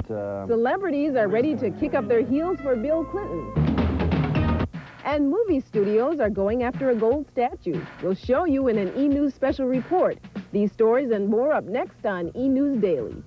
Celebrities are ready to kick up their heels for Bill Clinton. And movie studios are going after a gold statue. We'll show you in an E! News special report. These stories and more up next on E! News Daily.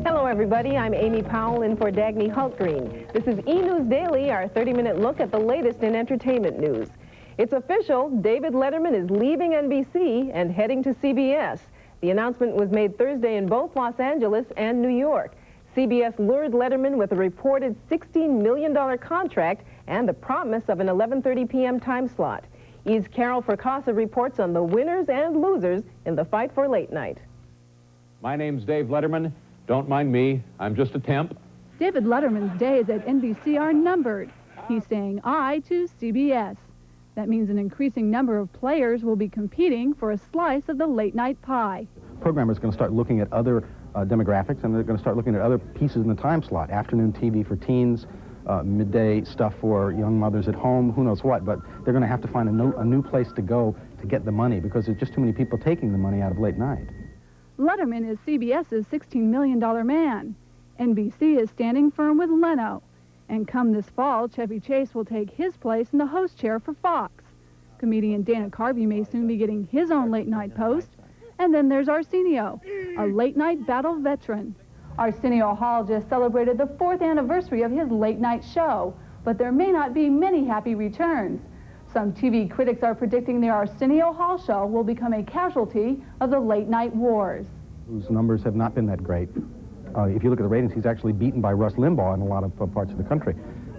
Hello, everybody. I'm Amy Powell in for Dagny Hultgreen. This is E! News Daily, our 30-minute look at the latest in entertainment news. It's official. David Letterman is leaving NBC and heading to CBS. The announcement was made Thursday in both Los Angeles and New York. CBS lured Letterman with a reported $16 million contract and the promise of an 11:30 p.m. time slot. E!'s Carol Fracassa reports on the winners and losers in the fight for late night. My name's Dave Letterman. Don't mind me. I'm just a temp. David Letterman's days at NBC are numbered. He's saying aye to CBS. That means an increasing number of players will be competing for a slice of the late-night pie. Programmers are going to start looking at other demographics, and they're going to start looking at other pieces in the time slot. Afternoon TV for teens, midday stuff for young mothers at home, who knows what. But they're going to have to find a new place to go to get the money because there's just too many people taking the money out of late night. Letterman is CBS's $16 million man. NBC is standing firm with Leno. And come this fall, Chevy Chase will take his place in the host chair for Fox. Comedian Dana Carvey may soon be getting his own late-night post. And then there's Arsenio, a late-night battle veteran. Arsenio Hall just celebrated the 4th anniversary of his late-night show, but there may not be many happy returns. Some TV critics are predicting the Arsenio Hall show will become a casualty of the late-night wars. Whose numbers have not been that great. If you look at the ratings, he's actually beaten by Russ Limbaugh in a lot of parts of the country.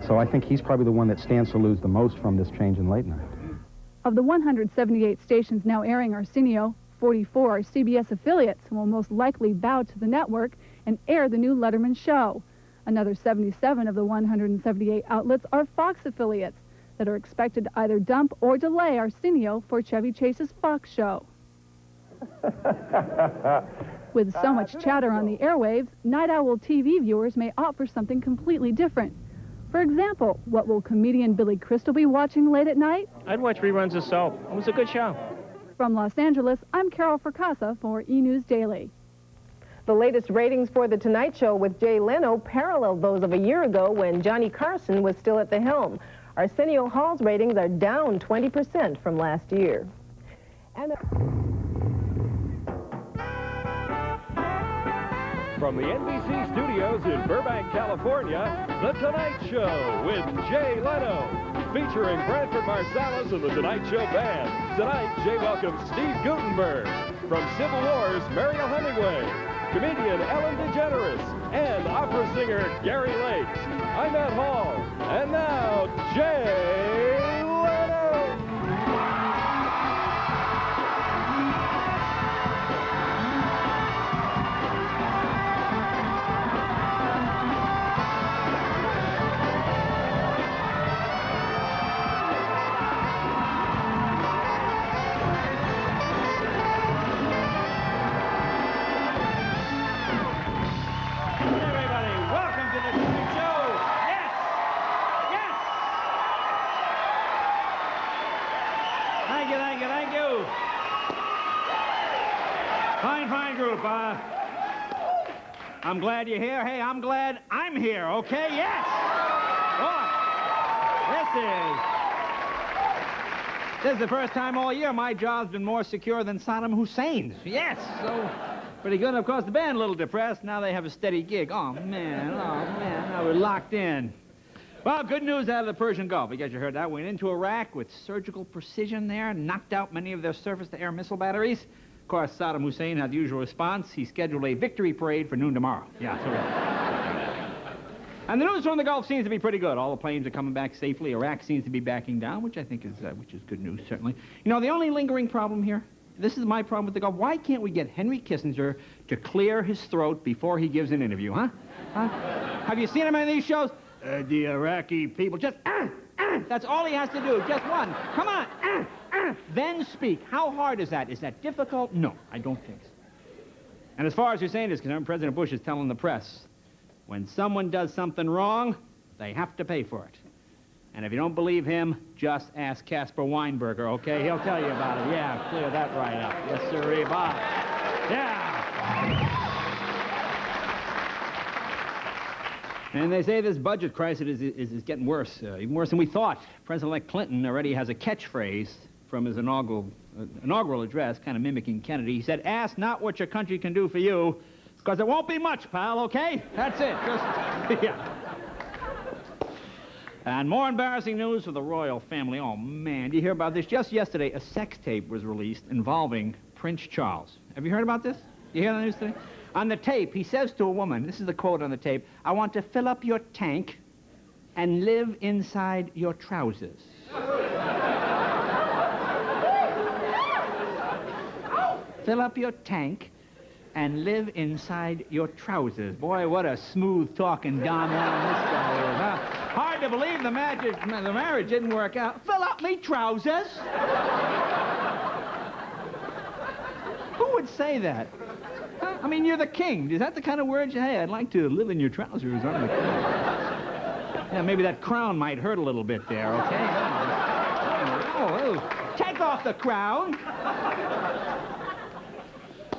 So I think he's probably the one that stands to lose the most from this change in late night. Of the 178 stations now airing Arsenio, 44 are CBS affiliates and will most likely bow to the network and air the new Letterman show. Another 77 of the 178 outlets are Fox affiliates that are expected to either dump or delay Arsenio for Chevy Chase's Fox show. With so much chatter on the airwaves, Night Owl TV viewers may opt for something completely different. For example, what will comedian Billy Crystal be watching late at night? I'd watch reruns of Soap. It was a good show. From Los Angeles, I'm Carol Fracassa for E! News Daily. The latest ratings for The Tonight Show with Jay Leno paralleled those of a year ago when Johnny Carson was still at the helm. Arsenio Hall's ratings are down 20% from last year. And from the NBC studios in Burbank, California, The Tonight Show with Jay Leno, featuring Branford Marsalis and The Tonight Show Band. Tonight, Jay welcomes Steve Guttenberg. From Civil War's Mariel Hemingway, comedian Ellen DeGeneres, and opera singer Gary Lake. I'm Matt Hall, and now, Jay Leno. Thank you. Fine group. I'm glad you're here. Hey, I'm glad I'm here, okay? Yes! Boy, this is the first time all year my job's been more secure than Saddam Hussein's. Yes, so pretty good. Of course, the band a little depressed. Now they have a steady gig. Oh, man, now we're locked in. Well, good news out of the Persian Gulf. I guess you heard that. Went into Iraq with surgical precision there, knocked out many of their surface-to-air missile batteries. Of course, Saddam Hussein had the usual response. He scheduled a victory parade for noon tomorrow. Yeah, so and the news from the Gulf seems to be pretty good. All the planes are coming back safely. Iraq seems to be backing down, which I think is good news, certainly. You know, the only lingering problem here, this is my problem with the Gulf. Why can't we get Henry Kissinger to clear his throat before he gives an interview, huh? Have you seen him in these shows? The Iraqi people, just, that's all he has to do, just one. Come on, then speak. How hard is that? Is that difficult? No, I don't think so. And as far as Hussein is concerned, President Bush is telling the press, when someone does something wrong, they have to pay for it. And if you don't believe him, just ask Casper Weinberger, okay? He'll tell you about it. Yeah, clear that right up. Yes, sir, Bob. Yeah. And they say this budget crisis is getting worse, even worse than we thought. President-elect Clinton already has a catchphrase from his inaugural address, kind of mimicking Kennedy. He said, "Ask not what your country can do for you, because it won't be much, pal, okay?" That's it. Just, yeah. And more embarrassing news for the royal family. Oh, man, do you hear about this? Just yesterday, a sex tape was released involving Prince Charles. Have you heard about this? You hear the news today? On the tape, he says to a woman, this is the quote on the tape, "I want to fill up your tank and live inside your trousers." Fill up your tank and live inside your trousers. Boy, what a smooth-talking Don Juan this guy is, huh? Hard to believe the marriage didn't work out. Fill up me trousers? Who would say that? Huh? I mean, you're the king. Is that the kind of words you say? I'd like to live in your trousers. I'm the king. Yeah, maybe that crown might hurt a little bit there, okay? Oh, take off the crown.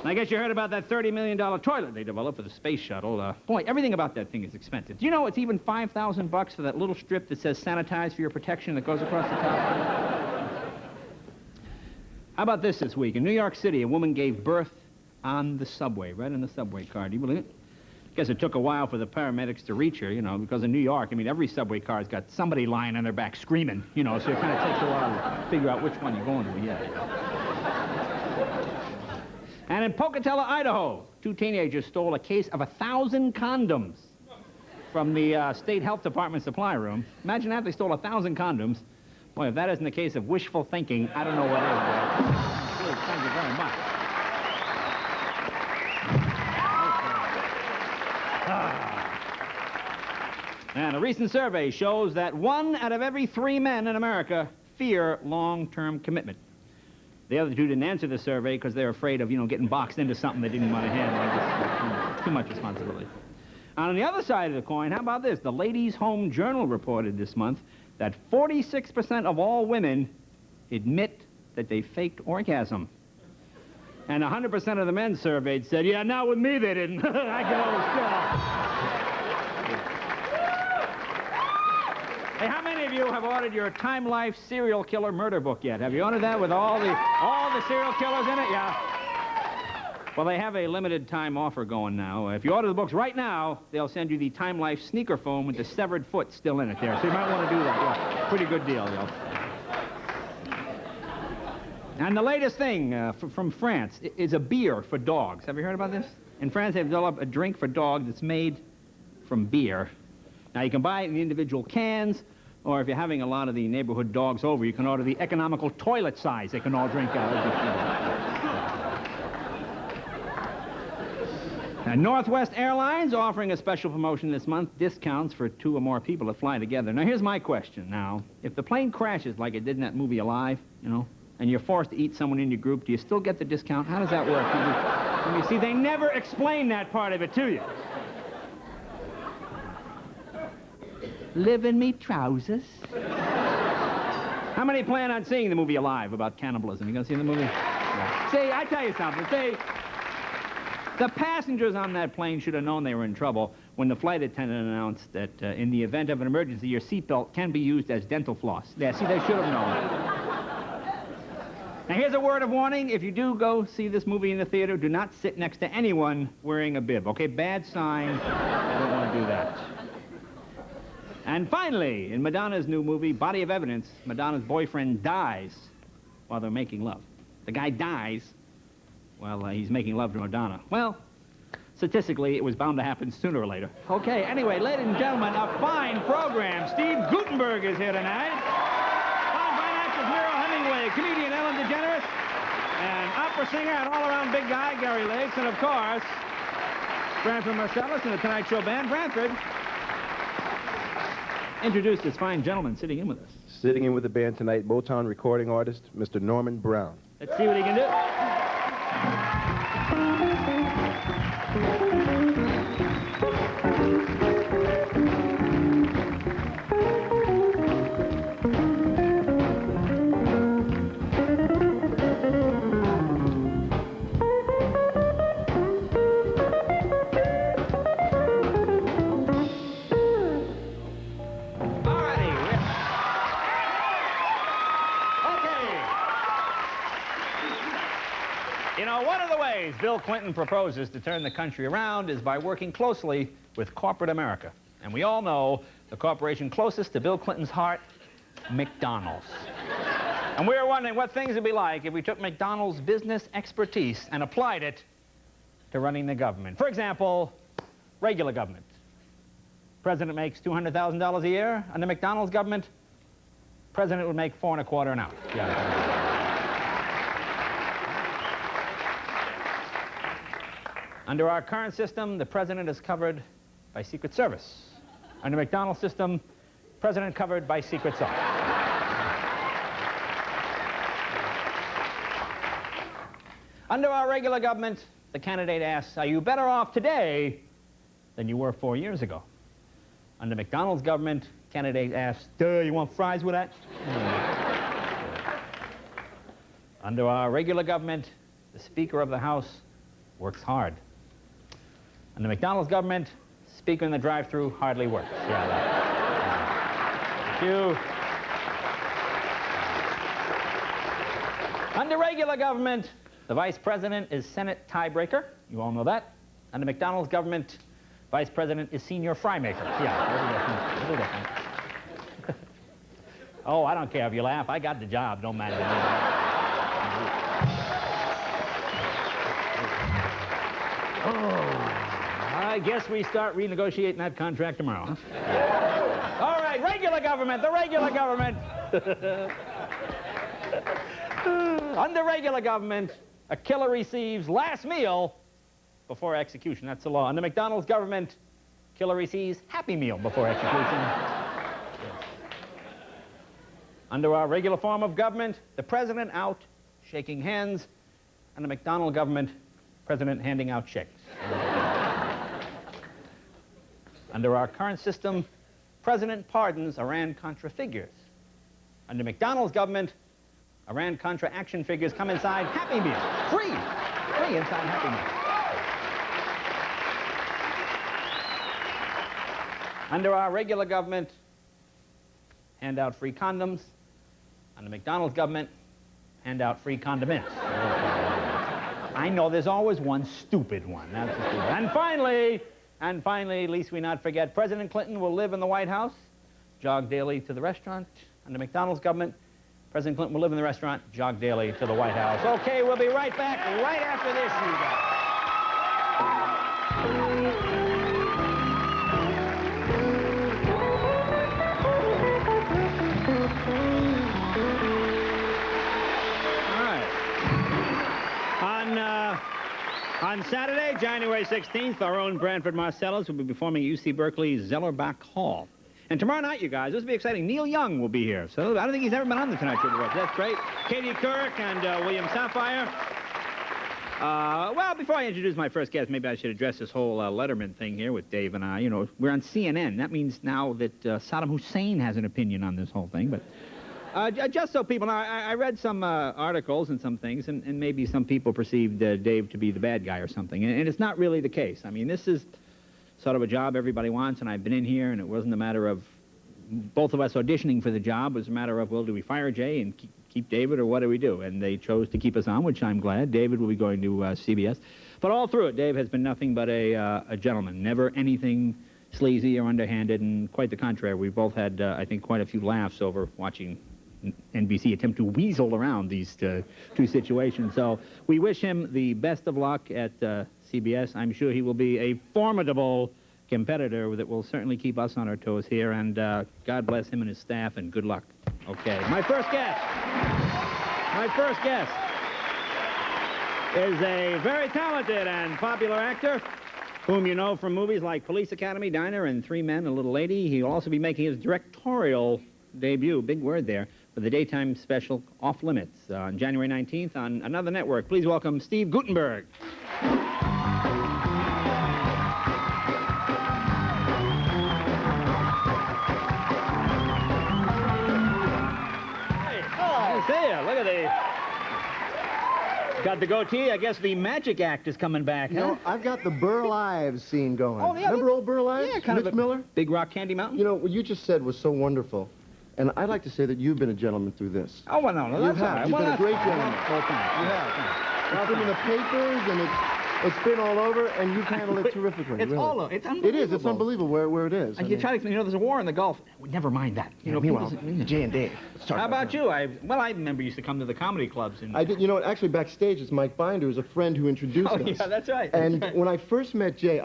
I guess you heard about that $30 million toilet they developed for the space shuttle. Boy, everything about that thing is expensive. Do you know it's even $5,000 for that little strip that says "sanitize for your protection" that goes across the top? How about this week? In New York City, a woman gave birth on the subway, right in the subway car. Do you believe it? Guess it took a while for the paramedics to reach her, you know, because in New York, I mean, every subway car's got somebody lying on their back screaming, you know, so it kind of takes a while to figure out which one you're going to, yeah. And in Pocatello, Idaho, 2 teenagers stole a case of 1,000 condoms from the state health department supply room. Imagine that, they stole 1,000 condoms. Boy, if that isn't a case of wishful thinking, I don't know what is. Really, thank you very much. And a recent survey shows that 1 out of every 3 men in America fear long-term commitment. The other 2 didn't answer the survey because they're afraid of, you know, getting boxed into something they didn't want to handle. Too much responsibility. And on the other side of the coin, how about this? The Ladies' Home Journal reported this month that 46% of all women admit that they faked orgasm. And 100% of the men surveyed said, "Yeah, not with me they didn't." I can always tell. Hey, how many of you have ordered your Time Life serial killer murder book yet? Have you ordered that with all the serial killers in it? Yeah. Well, they have a limited time offer going now. If you order the books right now, they'll send you the Time Life sneaker foam with the severed foot still in it there. So you might want to do that. Yeah. Pretty good deal, though. And the latest thing from France is a beer for dogs. Have you heard about this? In France, they've developed a drink for dogs that's made from beer. Now, you can buy it in individual cans, or if you're having a lot of the neighborhood dogs over, you can order the economical toilet size they can all drink out of. And Northwest Airlines offering a special promotion this month, discounts for 2 or more people that fly together. Now, here's my question now. If the plane crashes like it did in that movie Alive, you know, and you're forced to eat someone in your group, do you still get the discount? How does that work? You see, they never explain that part of it to you. Live in me trousers. How many plan on seeing the movie Alive about cannibalism? You gonna see the movie? Yeah. See, I tell you something. See, the passengers on that plane should have known they were in trouble when the flight attendant announced that in the event of an emergency, your seatbelt can be used as dental floss. Yeah, see, they should have known. Now, here's a word of warning. If you do go see this movie in the theater, do not sit next to anyone wearing a bib, okay? Bad sign. I don't want to do that. And finally, in Madonna's new movie, Body of Evidence, Madonna's boyfriend dies while they're making love. The guy dies while he's making love to Madonna. Well, statistically, it was bound to happen sooner or later. Okay, anyway, ladies and gentlemen, a fine program. Steve Guttenberg is here tonight. Fine actress Muriel Hemingway, comedian Ellen DeGeneres, and opera singer and all-around big guy Gary Lakes, and of course, Branford Marsalis and the Tonight Show Band. Branford, introduce this fine gentleman sitting in with us. Sitting in with the band tonight, Motown recording artist, Mr. Norman Brown. Let's see what he can do. of the ways Bill Clinton proposes to turn the country around is by working closely with corporate America. And we all know the corporation closest to Bill Clinton's heart, McDonald's. And we were wondering what things would be like if we took McDonald's business expertise and applied it to running the government. For example, regular government. President makes $200,000 a year. Under McDonald's government, president would make $4 1/4 an hour. Yeah. Under our current system, the president is covered by Secret Service. Under McDonald's system, president covered by Secret Service. Under our regular government, the candidate asks, are you better off today than you were 4 years ago? Under McDonald's government, candidate asks, duh, you want fries with that? Under our regular government, the Speaker of the House works hard. Under McDonald's government, Speaker in the drive-thru hardly works. Yeah, Thank you. Under regular government, the Vice President is Senate tiebreaker. You all know that. Under McDonald's government, Vice President is senior fry maker. Yeah, there's a difference. Oh, I don't care if you laugh. I got the job. Don't matter to me. I guess we start renegotiating that contract tomorrow. Huh? All right, regular government, the regular government. Under regular government, a killer receives last meal before execution. That's the law. Under McDonald's government, killer receives happy meal before execution. Under our regular form of government, the president out shaking hands. Under McDonald government, president handing out checks. Under our current system, president pardons Iran-Contra figures. Under McDonald's government, Iran-Contra action figures come inside Happy Meal. Free! Free inside Happy Meal. Under our regular government, hand out free condoms. Under McDonald's government, hand out free condiments. I know there's always one stupid one. That's the stupid. And finally, least we not forget, President Clinton will live in the White House, jog daily to the restaurant. Under McDonald's government, President Clinton will live in the restaurant, jog daily to the White House. Okay, we'll be right back right after this, you guys. On Saturday, January 16th, our own Branford Marcellus will be performing at UC Berkeley's Zellerbach Hall. And tomorrow night, you guys, this will be exciting. Neil Young will be here. So I don't think he's ever been on the Tonight Show before. That's great. Katie Couric and William Sapphire. Well, before I introduce my first guest, maybe I should address this whole Letterman thing here with Dave and I. You know, we're on CNN. That means now that Saddam Hussein has an opinion on this whole thing. But just so people know, I read some articles and some things, and maybe some people perceived Dave to be the bad guy or something. And it's not really the case. I mean, this is sort of a job everybody wants, and I've been in here, and it wasn't a matter of both of us auditioning for the job. It was a matter of, well, do we fire Jay and keep David, or what do we do? And they chose to keep us on, which I'm glad. David will be going to CBS. But all through it, Dave has been nothing but a gentleman, never anything sleazy or underhanded, and quite the contrary. We both had, I think, quite a few laughs over watching NBC attempt to weasel around these two situations. So we wish him the best of luck at CBS. I'm sure he will be a formidable competitor that will certainly keep us on our toes here, and God bless him and his staff, and good luck. Okay, my first guest is a very talented and popular actor whom you know from movies like Police Academy, Diner, and Three Men, a Little Lady. He'll also be making his directorial debut, big word there, for the daytime special Off Limits on January 19th on another network. Please welcome Steve Guttenberg. There, look at the... Got the goatee. I guess the magic act is coming back, huh? No, I've got the Burl Ives scene going. Oh, yeah. Remember old Burl Ives? Yeah, kind Mitch of Miller? Big Rock Candy Mountain? You know, what you just said was so wonderful. And I'd like to say that you've been a gentleman through this. Oh, well, no, You that's all have. right. You've Well, been a that's great fine. gentleman. Well, thanks. You have. Got them in the papers, and it's been all over, and you've handled it terrifically. It's really. all over. It's unbelievable. It is. It's unbelievable where it is. And you try to explain, there's a war in the Gulf. Never mind that. Meanwhile, Jay and Dave. How about you? I remember you used to come to the comedy clubs. And I did. You know what? Actually, backstage, it's Mike Binder, who's a friend who introduced us. Oh, yeah, that's right. And when I first met Jay,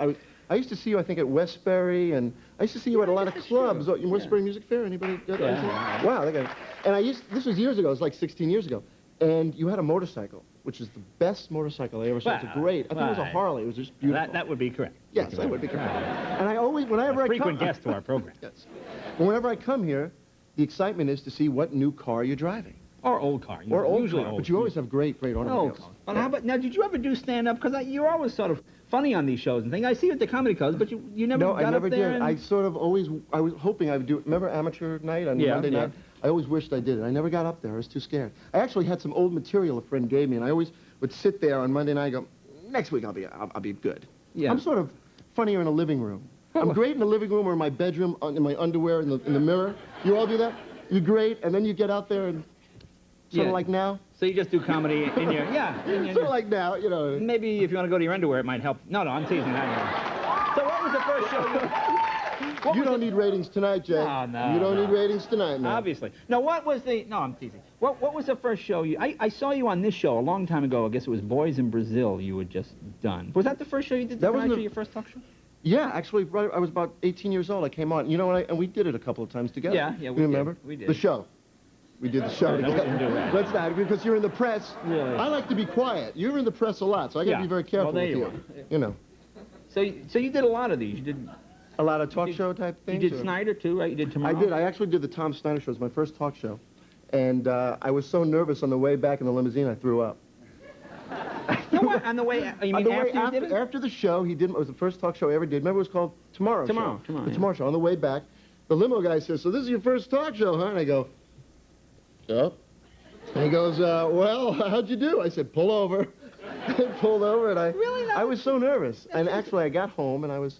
I used to see you, I think, at Westbury, and I used to see you at a lot of clubs. True. Westbury Music Fair. Anybody? Yeah. Wow. That guy. And this was years ago. It was like 16 years ago. And you had a motorcycle, which is the best motorcycle I ever saw. It's great. I think it was a Harley. It was just beautiful. That would be correct. Yes, that would be correct. And I always, whenever I come... frequent guest to our program. Yes. Whenever I come here, the excitement is to see what new car you're driving. Or old car. Or old usually car. old. But you always have great automobiles. But how about, now, did you ever do stand-up? Because you're always sort of funny on these shows and things. I see you at the comedy clubs, but you never got up there. No, I never did. I sort of always, I was hoping I would do it. Remember Amateur Night on Monday night? I always wished I did it. I never got up there. I was too scared. I actually had some old material a friend gave me, and I always would sit there on Monday night and go, next week I'll be good. Yeah. I'm sort of funnier in a living room. I'm great in the living room or in my bedroom, in my underwear, in the mirror. You all do that? You're great, and then you get out there and sort of like now. So you just do comedy in your, sort of like now, you know. Maybe if you want to go to your underwear, it might help. No, I'm teasing that. So what was the first show you don't need ratings tonight, Jay. No. You don't need ratings tonight, man. Obviously. Now, what was the... No, I'm teasing. What was the first show you... I saw you on this show a long time ago. I guess it was Boys in Brazil you had just done. Was that the first show you did? That was your first talk show? Yeah, actually, right, I was about 18 years old. I came on. You know, and we did it a couple of times together. Yeah, you remember? We did. The show. We did the show together. No, we didn't do that. Let's not, because you're in the press. Really? I like to be quiet. You're in the press a lot, so I got to be very careful with you. You know. So you did a lot of these. You did... A lot of talk show type things? You did Snyder, too, right? You did Tomorrow? I did. I actually did the Tom Snyder show. It was my first talk show. And I was so nervous on the way back in the limousine, I threw up. No, what? On the way... You mean after you did it? After the show, he did... It was the first talk show I ever did. Remember, it was called Tomorrow Show. The Tomorrow Show. On the way back, the limo guy says, so this is your first talk show, huh? And I go, yep. And he goes, well, how'd you do? I said, pull over. I pulled over, and I was so nervous. And actually, I got home, and I was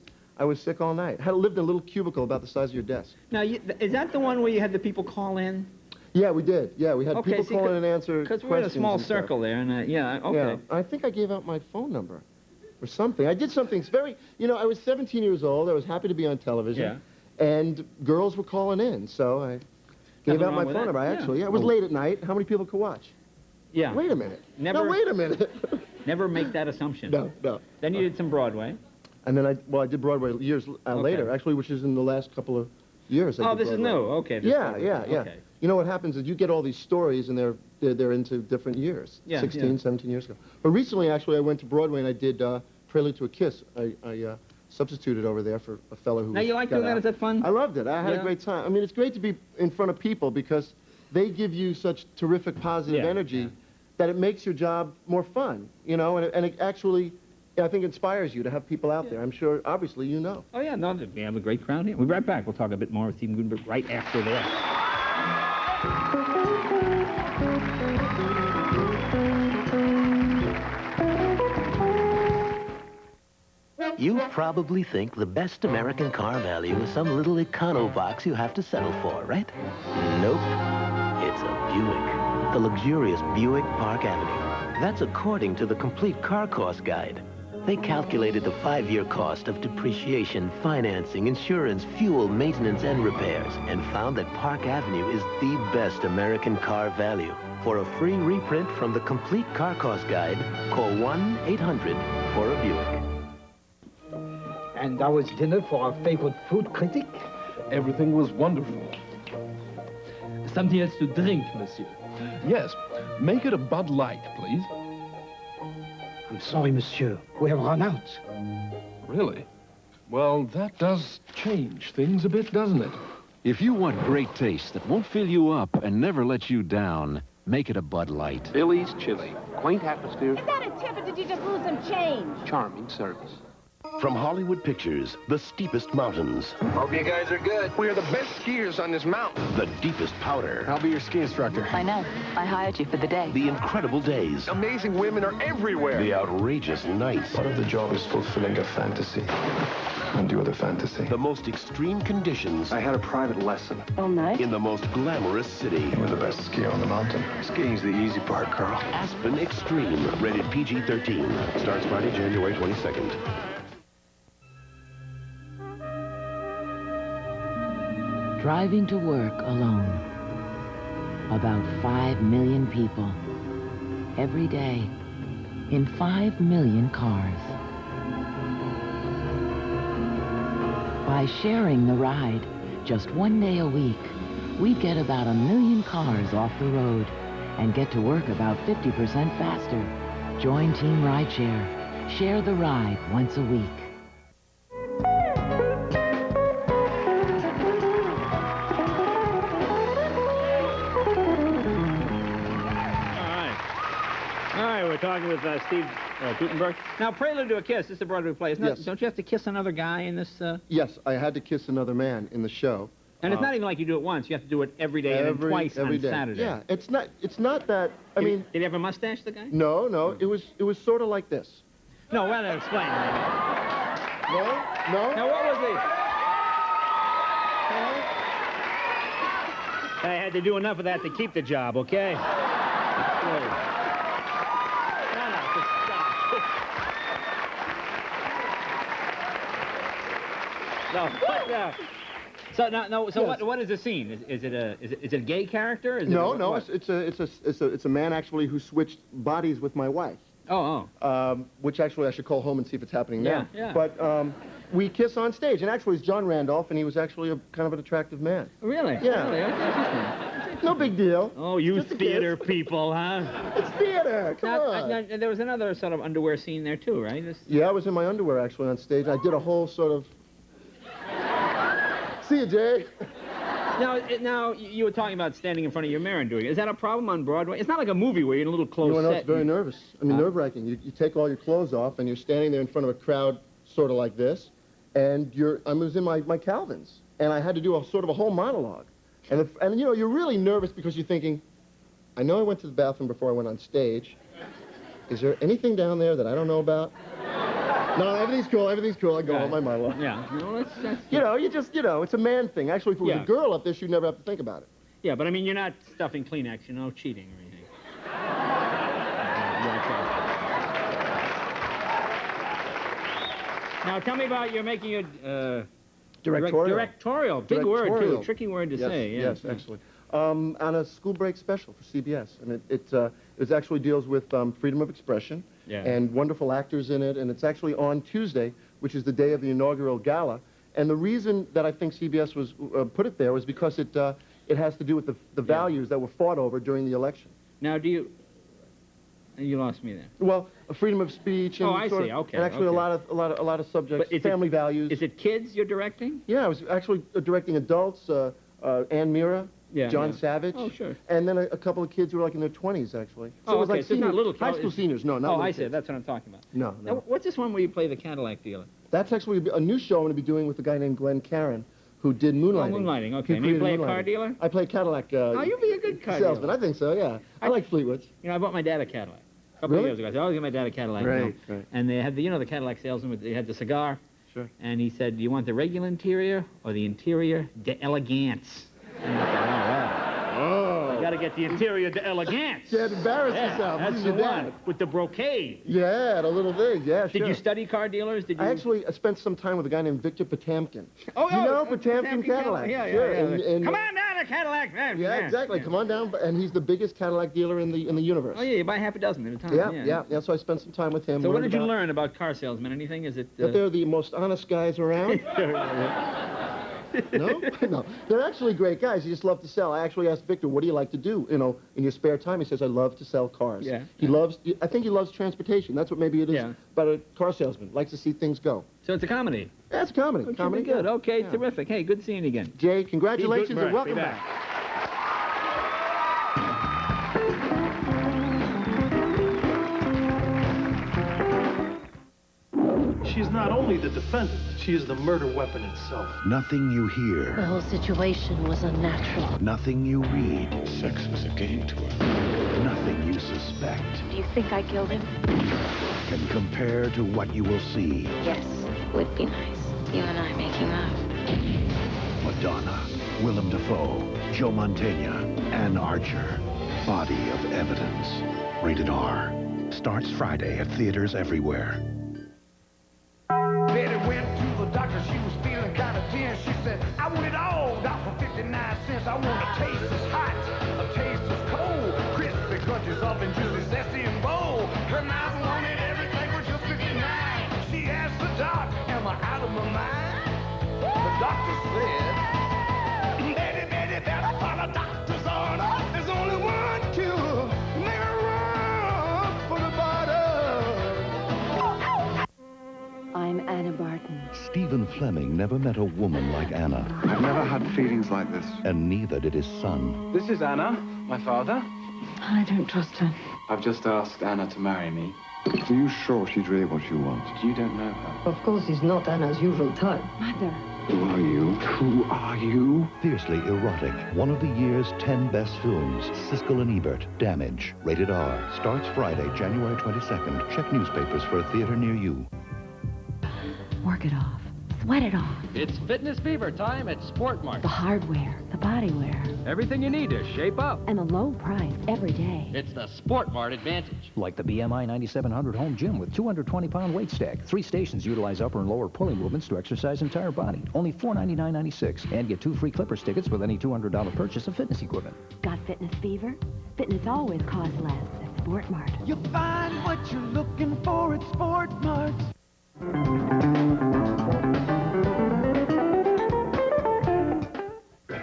sick all night. I lived in a little cubicle about the size of your desk. Now, is that the one where you had the people call in? Yeah, we did. Yeah, we had people call in and answer questions. Because we're in a small circle there, and Yeah, I think I gave out my phone number or something. I did something very, I was 17 years old. I was happy to be on television. Yeah. And girls were calling in, so I gave out my phone number. It was late at night. How many people could watch? Yeah. Wait a minute. Never, no, wait a minute. Never make that assumption. No. Then you did some Broadway. And then I did Broadway years later, actually, which is in the last couple of years. This is new. Okay. Yeah. Okay. You know what happens is you get all these stories, and they're into different years, 16, 17 years ago. But recently, actually, I went to Broadway, and I did Prelude to a Kiss. I substituted over there for a fellow who... Now, you like doing that? Is that fun? I loved it. I had a great time. I mean, it's great to be in front of people because they give you such terrific positive energy that it makes your job more fun, and it actually... I think inspires you to have people out there. I'm sure, obviously, you know. Oh, yeah, no, we have a great crowd here. We'll be right back. We'll talk a bit more with Stephen Guttenberg right after this. You probably think the best American car value is some little econo-box you have to settle for, right? Nope. It's a Buick. The luxurious Buick Park Avenue. That's according to the Complete Car Cost Guide. They calculated the 5-year cost of depreciation, financing, insurance, fuel, maintenance, and repairs, and found that Park Avenue is the best American car value. For a free reprint from the Complete Car Cost Guide, call 1-800-4-BUICK. And that was dinner for our favorite food critic? Everything was wonderful. Something else to drink, monsieur. Yes. Make it a Bud Light, please. I'm sorry, monsieur. We have run out. Really? Well, that does change things a bit, doesn't it? If you want great taste that won't fill you up and never let you down, make it a Bud Light. Billy's Chili. Quaint atmosphere. Is that a tip or did you just lose some change? Charming service. From Hollywood Pictures, the steepest mountains. Hope you guys are good. We are the best skiers on this mountain. The deepest powder. I'll be your ski instructor. I know. I hired you for the day. The incredible days. Amazing women are everywhere. The outrageous nights. Part of the job is fulfilling a fantasy. And you are the fantasy. The most extreme conditions. I had a private lesson. All night? In the most glamorous city. You're the best skier on the mountain. Skiing's the easy part, Carl. Aspen Extreme. Rated PG-13. Starts Friday, January 22nd. Driving to work alone. About 5 million people. Every day. In 5 million cars. By sharing the ride, just 1 day a week, we get about 1 million cars off the road and get to work about 50% faster. Join Team Rideshare. Share the ride once a week. We're talking with Steve Guttenberg. Now, Prelude to a Kiss, this is a Broadway play. Yes. Don't you have to kiss another guy in this? Yes, I had to kiss another man in the show. And it's not even like you do it once. You have to do it every day and then twice on day. Saturday. Yeah, it's not that. I mean, did he have a mustache, the guy? No. It was sort of like this. No, well, explain. No. Now, what was he? I had to do enough of that to keep the job, okay? What is the scene? Is it a gay character? No. It's a man actually who switched bodies with my wife. Which actually I should call home and see if it's happening now. Yeah. But we kiss on stage, and actually it's John Randolph, and he was actually a kind of an attractive man. Really? Yeah. Really? No big deal. Oh, you theater people, huh? It's theater. Come on. There was another sort of underwear scene there too, right? Yeah, I was in my underwear actually on stage. I did a whole sort of. See you, Jay. Now, you were talking about standing in front of your mirror and doing it. Is that a problem on Broadway? It's not like a movie where you're in a little closed set. No, it's very nervous. I mean, nerve-wracking. You take all your clothes off, and you're standing there in front of a crowd sort of like this, and I was in my Calvins, and I had to do a sort of a whole monologue. And you know, you're really nervous because you're thinking, I know I went to the bathroom before I went on stage. Is there anything down there that I don't know about? No, everything's cool. I go on my monologue. Yeah. No, that's it's a man thing. Actually, if it was a girl up there, she'd never have to think about it. Yeah, but I mean, you're not stuffing Kleenex, you're no cheating or anything. Now, tell me about you're making a directorial. Big word, too. Tricky word to say. Yeah. Yes, actually. On a school break special for CBS. And it actually deals with freedom of expression and wonderful actors in it. And it's actually on Tuesday, which is the day of the inaugural gala. And the reason that I think CBS was put it there was because it has to do with the values that were fought over during the election. Now, you lost me there. Well, freedom of speech and I see. Okay. And actually a lot of subjects, family values. Is it kids you're directing? Yeah, I was actually directing adults, Ann Mira, John Savage. Oh, sure. And then a couple of kids who were like in their 20s, actually. So it was like so it's not little high school seniors. No, not little I see. kids. That's what I'm talking about. No. Now, what's this one where you play the Cadillac dealer? That's actually a new show I'm going to be doing with a guy named Glenn Caron, who did Moonlighting. Oh, Moonlighting, okay. And you play a car dealer? I play Cadillac you'd be a good car salesman. dealer. I think so, yeah. I like Fleetwoods. You know, I bought my dad a Cadillac. A couple of years ago. I said, I'll get my dad a Cadillac. Right. And they had the Cadillac salesman, they had the cigar. Sure. And he said, do you want the regular interior or the interior d'elegance? And I said, I got to get the interior d'elegance. You had to embarrass yourself. That's the one, with the brocade. Yeah, the little thing, yeah, sure. Did you study car dealers? I actually spent some time with a guy named Victor Potamkin. Oh, you know Potamkin Cadillac? Yeah, sure. And come on down to Cadillac. Yeah, exactly. Yeah. Come on down, and he's the biggest Cadillac dealer in the universe. Oh, yeah, you buy half a dozen at a time. Yeah, so I spent some time with him. So what did you learn about car salesmen? Anything? Is it... That they're the most honest guys around. No, they're actually great guys. You just love to sell. I actually asked Victor, what do you like to do, in your spare time? He says, I love to sell cars. Yeah. I think he loves transportation. That's what maybe it is about a car salesman. Likes to see things go. So it's a comedy? Yeah, it's a comedy. Oh, comedy, good. Okay, terrific. Hey, good seeing you again. Jay, congratulations and welcome back. She's not only the defendant, she is the murder weapon itself. Nothing you The hear, whole situation was unnatural. nothing you read, Sex was a game to her. nothing you suspect Do you think I killed him? can compare to what you will see. Yes, would be nice. You and I making love. Madonna, Willem Dafoe, Joe Mantegna, Ann Archer. Body of Evidence. Rated R. Starts Friday at theaters everywhere. Betty went to the doctor, she was feeling kind of tense. She said, I want it all, doc, for 59 cents. I want a taste that's hot, a taste that's cold, crispy, crunchy, soft and juicy, zesty and bold. Her mouth wanted everything for just 59. She asked the doc, am I out of my mind? The doctor said, Betty, better follow doctor's order. There's only one cure, make a run for the bottom. I'm Anna Barton. Stephen Fleming never met a woman like Anna. I've never had feelings like this. And neither did his son. This is Anna, my father. I don't trust her. I've just asked Anna to marry me. Are you sure she's really what you want? You don't know her. Of course, he's not Anna's usual type. Mother. Who are you? Who are you? Fiercely erotic. One of the year's 10 best films. Siskel and Ebert. Damage. Rated R. Starts Friday, January 22nd. Check newspapers for a theater near you. Work it off. Sweat it off. It's fitness fever time at Sport Mart. The hardware, the bodywear, Everything you need to shape up. and the low price every day. It's the Sport Mart advantage. Like the BMI 9700 home gym with 220-pound weight stack. 3 stations utilize upper and lower pulley movements to exercise entire body. Only $499.96. And get 2 free Clippers tickets with any $200 purchase of fitness equipment. Got fitness fever? Fitness always costs less at Sport Mart. You'll find what you're looking for at Sport Mart.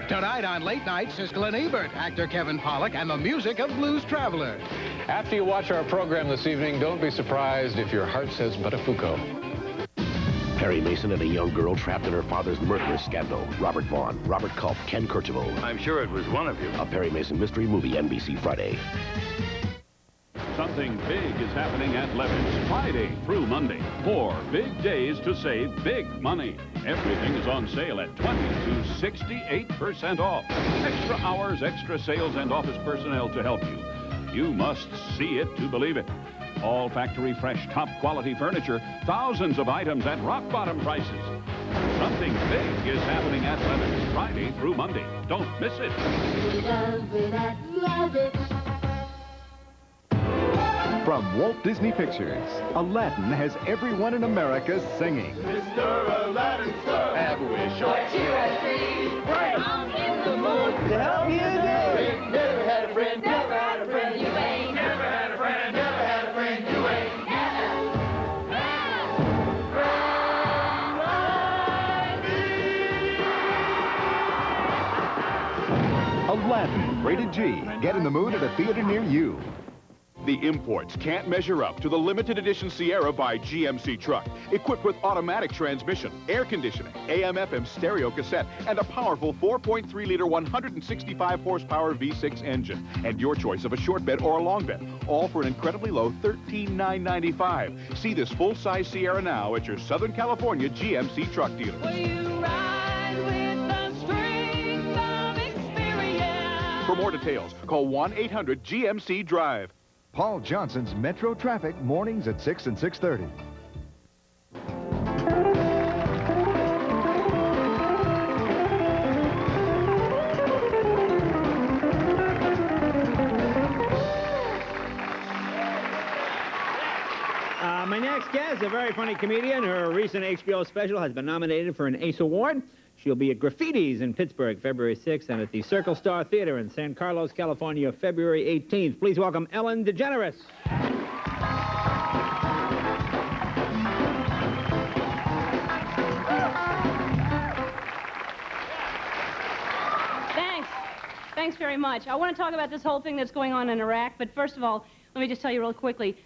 Tonight on Late Night, Siskel and Ebert, actor Kevin Pollak, and the music of Blues Traveler. After you watch our program this evening, don't be surprised if your heart says Buttafuoco. Perry Mason and a young girl trapped in her father's murderous scandal. Robert Vaughn, Robert Culp, Ken Kercheval. I'm sure it was one of you. A Perry Mason mystery movie, NBC Friday. Something big is happening at Levin's Friday through Monday. 4 big days to save big money. Everything is on sale at 20 to 68% off. Extra hours, extra sales, and office personnel to help you. You must see it to believe it. All factory fresh, top quality furniture. Thousands of items at rock bottom prices. Something big is happening at Levin's Friday through Monday. Don't miss it. Love it at Levitt's. From Walt Disney Pictures, Aladdin has everyone in America singing. Mr. Aladdin, sir, have a wish or two and three. Right on in the mood to help you do. Never had a friend, never had a friend, you ain't. Never had a friend, never had a friend, you ain't. Aladdin, rated G. Get in the mood at a theater near you. The imports can't measure up to the limited edition Sierra by GMC truck, equipped with automatic transmission, air conditioning, AM/FM stereo cassette, and a powerful 4.3-liter 165-horsepower V6 engine, and your choice of a short bed or a long bed, all for an incredibly low $13,995. See this full-size Sierra now at your Southern California GMC truck dealer. For more details, call 1-800-GMC-DRIVE. Paul Johnson's Metro Traffic, mornings at 6 and 6:30. My next guest, a very funny comedian. Her recent HBO special has been nominated for an ACE Award. She'll be at Graffiti's in Pittsburgh, February 6th, and at the Circle Star Theater in San Carlos, California, February 18th. Please welcome Ellen DeGeneres. Thanks very much. I want to talk about this whole thing that's going on in Iraq, but first of all, let me just tell you real quickly.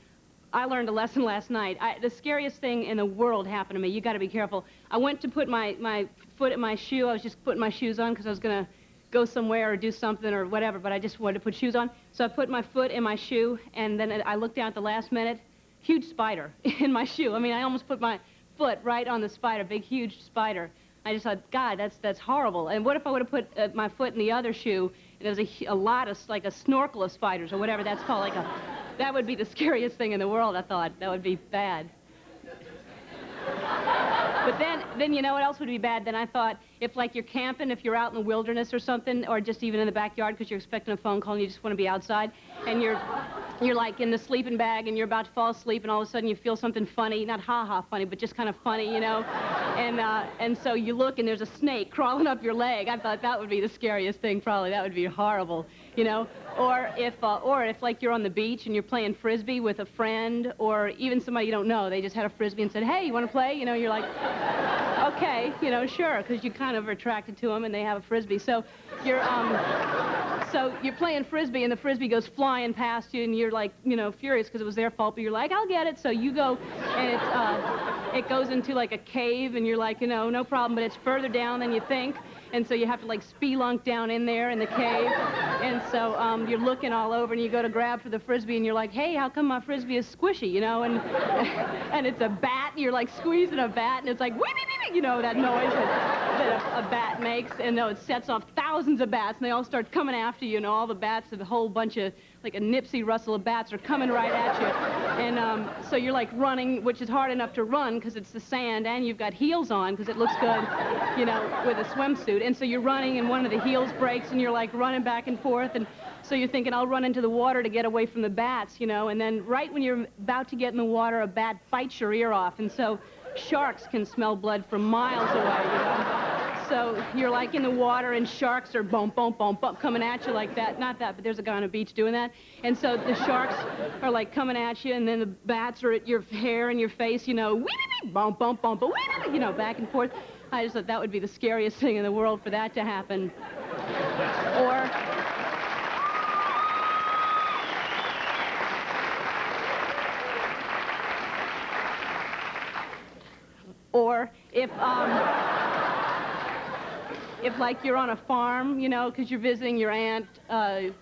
I learned a lesson last night. The scariest thing in the world happened to me. You got to be careful. I went to put my foot in my shoe. I was just putting my shoes on because I was going to go somewhere or do something or whatever, but I just wanted to put shoes on. So I put my foot in my shoe, and then I looked down at the last minute. Huge spider in my shoe. I mean, I almost put my foot right on the spider, big, huge spider. I just thought, God, that's horrible. And what if I would have put my foot in the other shoe, and there was a lot of, like a snorkel of spiders, or whatever that's called, that would be the scariest thing in the world, I thought. That would be bad. But then you know what else would be bad? Then I thought, if like you're camping, if you're out in the wilderness or something, or just even in the backyard because you're expecting a phone call and you just want to be outside, and you're like in the sleeping bag and you're about to fall asleep, and all of a sudden you feel something funny, not ha-ha funny, but just kind of funny, you know, and so you look and there's a snake crawling up your leg. I thought that would be the scariest thing, probably. That would be horrible, you know. Or if like you're on the beach and you're playing Frisbee with a friend, or even somebody you don't know, they just had a Frisbee and said, hey, you want to play? You know, you're like, okay, you know, sure, because you kind of are attracted to them and they have a Frisbee. So you're playing Frisbee and the Frisbee goes flying past you and you're like, you know, furious because it was their fault, but you're like, I'll get it. So you go and it goes into like a cave and you're like, you know, no problem, but it's further down than you think. And so you have to like spelunk down in there in the cave. And so you're looking all over and you go to grab for the Frisbee and you're like, hey, how come my Frisbee is squishy, you know? And it's a bat, and you're like squeezing a bat and it's like, wee, wee, wee, you know, that noise that a bat makes. And it sets off thousands of bats and they all start coming after you, and all the bats, the whole bunch of, like a Nipsey Russell of bats are coming right at you. And so you're like running, which is hard enough to run because it's the sand and you've got heels on because it looks good, you know, with a swimsuit. And so you're running and one of the heels breaks and you're like running back and forth. And so you're thinking, I'll run into the water to get away from the bats, you know. And then right when you're about to get in the water, a bat bites your ear off. And so sharks can smell blood from miles away, you know. So you're like in the water and sharks are boom, boom, boom, boom, coming at you like that. Not that, but there's a guy on a beach doing that. And so the sharks are like coming at you, and then the bats are at your hair and your face, you know, wee, wee, wee, boom, boom, boom, boom, wee, wee, you know, back and forth. I just thought that would be the scariest thing in the world for that to happen. Or if like you're on a farm, you know, because you're visiting your aunt,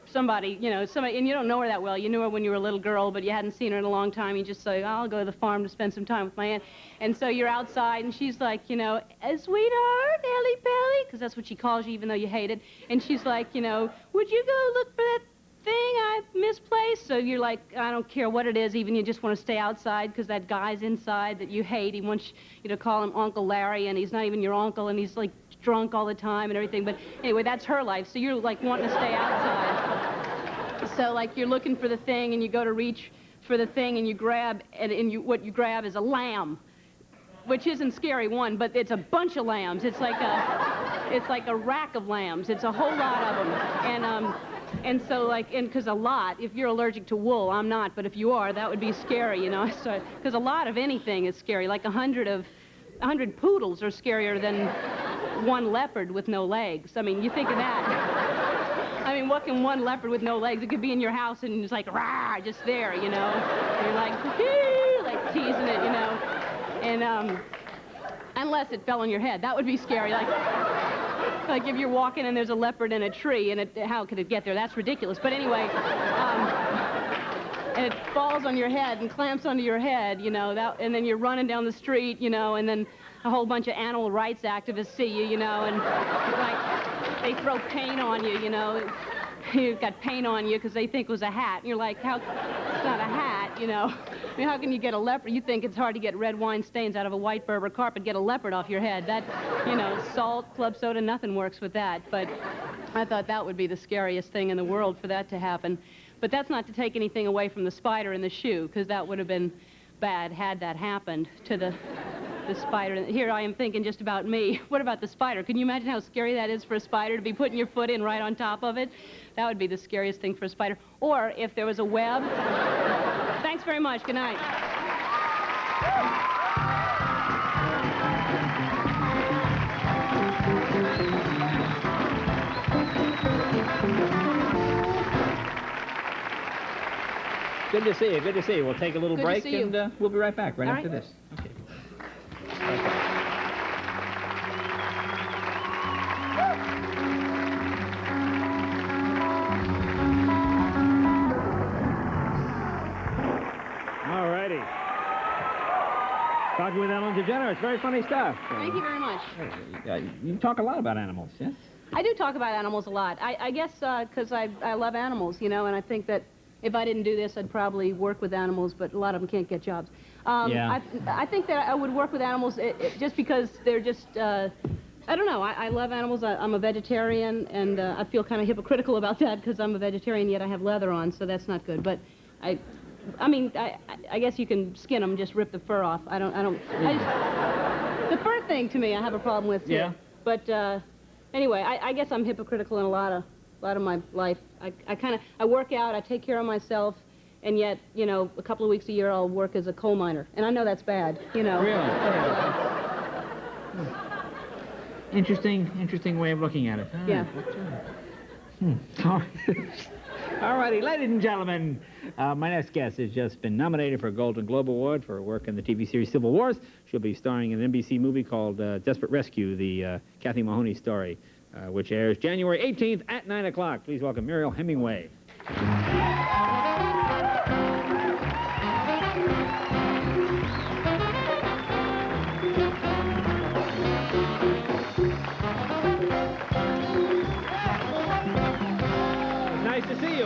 somebody, and you don't know her that well. You knew her when you were a little girl, but you hadn't seen her in a long time. You just say, I'll go to the farm to spend some time with my aunt. And so you're outside, and she's like, you know, sweetheart, Ellie Belly, because that's what she calls you, even though you hate it. And she's like, you know, would you go look for that thing I misplaced? So you're like, I don't care what it is, even you just want to stay outside because that guy's inside that you hate. He wants you to call him Uncle Larry, and he's not even your uncle, and he's like drunk all the time and everything. But anyway, that's her life. So you're like wanting to stay outside. So like you're looking for the thing, and you go to reach for the thing, and you grab, and what you grab is a lamb, which isn't scary, one, but it's a bunch of lambs. It's like a rack of lambs. It's a whole lot of them. And so, like, because a lot, if you're allergic to wool, I'm not, but if you are, that would be scary, you know. So, because a lot of anything is scary. Like 100 poodles are scarier than one leopard with no legs. I mean, you think of that. I mean, what can one leopard with no legs? It could be in your house and it's like, rah, just there, you know. And you're like teasing it, you know. And unless it fell on your head, that would be scary. Like if you're walking and there's a leopard in a tree, and how could it get there? That's ridiculous. But anyway, and it falls on your head and clamps onto your head, you know, and then you're running down the street, you know, and then a whole bunch of animal rights activists see you, you know, and like they throw paint on you, you know. You've got paint on you because they think it was a hat. And you're like, it's not a hat, you know. I mean, how can you get a leopard? You think it's hard to get red wine stains out of a white Berber carpet, get a leopard off your head. That, you know, salt, club soda, nothing works with that. But I thought that would be the scariest thing in the world for that to happen. But that's not to take anything away from the spider in the shoe, because that would have been bad had that happened to the spider. Here I am thinking just about me. What about the spider? Can you imagine how scary that is for a spider to be putting your foot in right on top of it? That would be the scariest thing for a spider. Or if there was a web. Thanks very much. Good night. Good to see you. Good to see you. We'll take a little Good to break, see you. and we'll be right back right All after right. this. Okay. talking with Ellen DeGeneres. Very funny stuff. Thank you very much. You talk a lot about animals, yes? I do talk about animals a lot. I guess because I love animals, you know, and I think that if I didn't do this, I'd probably work with animals, but a lot of them can't get jobs. Yeah. I think that I would work with animals just because they're just, I don't know, I love animals. I'm a vegetarian, and I feel kind of hypocritical about that because I'm a vegetarian, yet I have leather on, so that's not good. But I mean, I guess you can skin them, just rip the fur off. The fur thing, to me, I have a problem with, too. Yeah. But anyway, I guess I'm hypocritical in a lot of my life. I work out, I take care of myself, and yet, you know, a couple of weeks a year I'll work as a coal miner. And I know that's bad, you know. Really? Interesting way of looking at it. Yeah. All righty, ladies and gentlemen, my next guest has just been nominated for a Golden Globe Award for her work in the TV series Civil Wars. She'll be starring in an NBC movie called Desperate Rescue, the Kathy Mahoney story, which airs January 18th at 9 o'clock. Please welcome Muriel Hemingway. Nice to see you.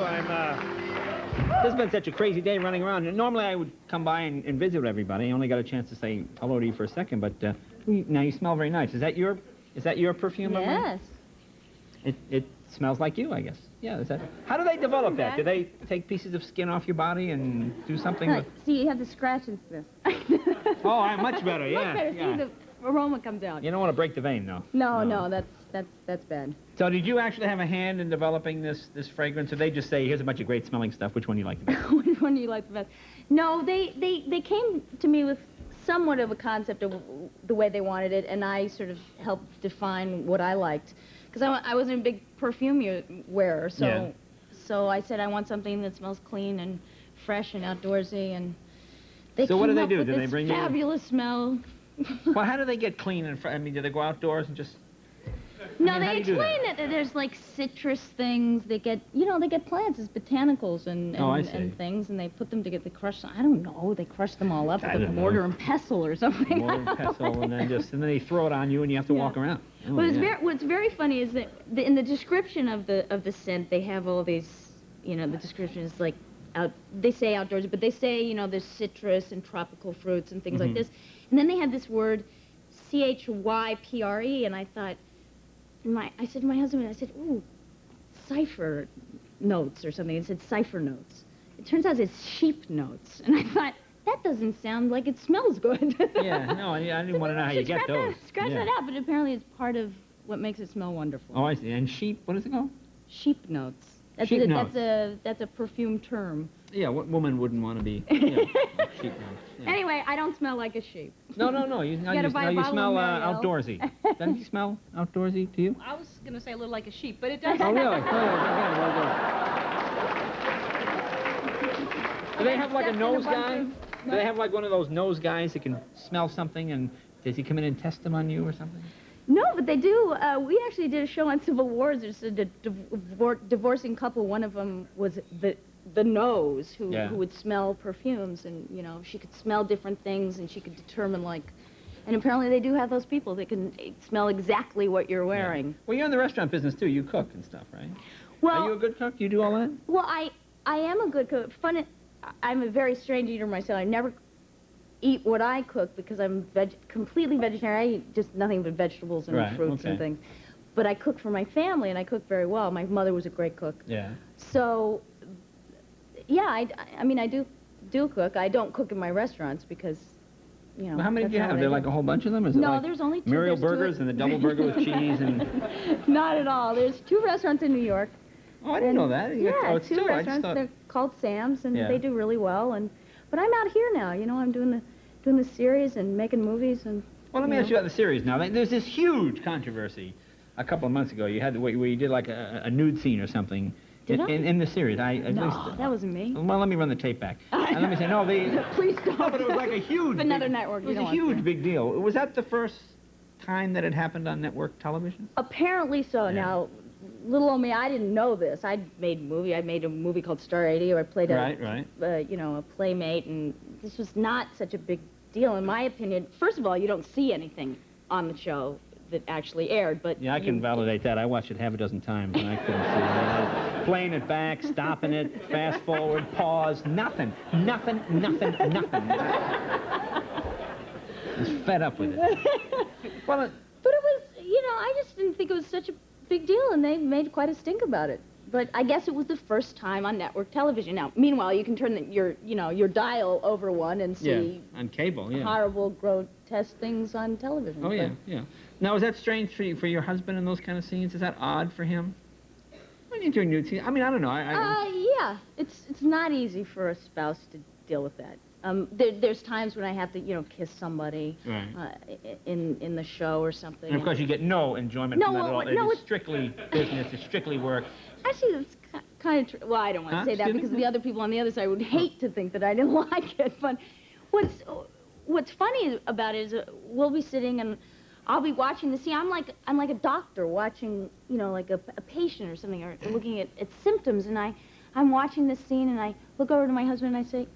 This has been such a crazy day running around. And normally I would come by and visit everybody. I only got a chance to say hello to you for a second, but now you smell very nice. Is that your perfume? Yes. It smells like you, I guess. Yeah, is that? How do they develop that? Do they take pieces of skin off your body and do something with... See, you have the scratch and this. Oh, I'm much better, yeah. Much better. Yeah. See, the aroma comes out. You don't want to break the vein, though. No, that's bad. So did you actually have a hand in developing this fragrance, or they just say, here's a bunch of great smelling stuff, which one do you like the best? Which one do you like the best? No, they came to me with somewhat of a concept of the way they wanted it, and I sort of helped define what I liked. Because I wasn't a big perfume wearer, so I said I want something that smells clean and fresh and outdoorsy, and they so what do they came up do? with Do they this bring you... fabulous smell. Well, how do they get clean and fresh? I mean, do they go outdoors and just... No, they explain that there's like citrus things. They get, they get plants as botanicals and things, and they put them together. They crush them. I don't know. They crush them all up with a mortar and pestle or something. Mortar and pestle, and then they throw it on you, and you have to walk around. Oh, what's very funny is that in the description of the scent, they have all these, the description is like they say outdoors, but they say there's citrus and tropical fruits and things like this, and then they have this word, CHYPRE, and I thought. I said to my husband, ooh, cipher notes or something. It said cipher notes. It turns out it's sheep notes. And I thought, that doesn't sound like it smells good. Yeah, no, I didn't want to know how you get those. Scratch that out, but apparently it's part of what makes it smell wonderful. Oh, I see. And sheep, what is it called? Sheep notes. That's a perfume term. Yeah, what woman wouldn't want to be sheep notes? Yeah. Anyway, I don't smell like a sheep. No. You smell outdoorsy. Doesn't he smell outdoorsy to you? I was going to say a little like a sheep, but it does. Oh, really? Do they have like a nose guy? Do they have like one of those nose guys that can smell something, and does he come in and test them on you or something? No, but they do. We actually did a show on Civil Wars. There's a divorcing couple. One of them was the nose who would smell perfumes, and she could smell different things, and she could determine and apparently they do have those people that can smell exactly what you're wearing. Yeah. Well, you're in the restaurant business too. You cook and stuff, right? Well, are you a good cook? Do you do all that? Well, I am a good cook. I'm a very strange eater myself. I never eat what I cook because I'm completely vegetarian. I eat just nothing but vegetables and fruits and things. But I cook for my family, and I cook very well. My mother was a great cook. Yeah. So, yeah, I mean, I do cook. I don't cook in my restaurants because, Well, how many do you have? There like a whole bunch of them? Or is no, it like there's only two. Muriel Burgers and the double burger with cheese and... Not at all. There's 2 restaurants in New York. Oh, I didn't know that. Yeah, 2 restaurants. They're called Sam's, and they do really well. But I'm out here now. I'm doing the series and making movies and. Well, let me ask you about the series now. There's this huge controversy a couple of months ago. You had where you did like a nude scene or something. In the series. No, that wasn't me. Well, let me run the tape back. And let me say, no, Please don't. No, but it was like a huge... Another network. It was a huge big deal. Was that the first time that it happened on network television? Apparently so. Yeah. Now, little old me, I didn't know this. I made a movie called Star 80, where I played a playmate, and this was not such a big deal, in my opinion. First of all, you don't see anything on the show that actually aired, but yeah, I can validate that. I watched it half a dozen times, and I couldn't see it. Playing it back, stopping it, fast forward, pause, nothing. I was fed up with it. Well, but it was, you know, I just didn't think it was such a big deal, and they made quite a stink about it. But I guess it was the first time on network television. Now, meanwhile, you can turn your dial over one and see on cable, horrible, grotesque things on television. Oh, yeah. Now, is that strange for your husband in those kind of scenes? Is that odd for him? When you're doing nude scenes, I mean, I don't know. Yeah, it's not easy for a spouse to deal with that. There's times when I have to, kiss somebody in the show or something. And of course, you get no enjoyment from that at all. It's strictly business. It's strictly work. Actually, it's kind of well, I don't want to say that because the other people on the other side would hate to think that I didn't like it. But what's funny about it is we'll be sitting and I'll be watching the scene. I'm like a doctor watching, like a patient or something, or looking at symptoms, and I'm watching this scene and I look over to my husband and I say,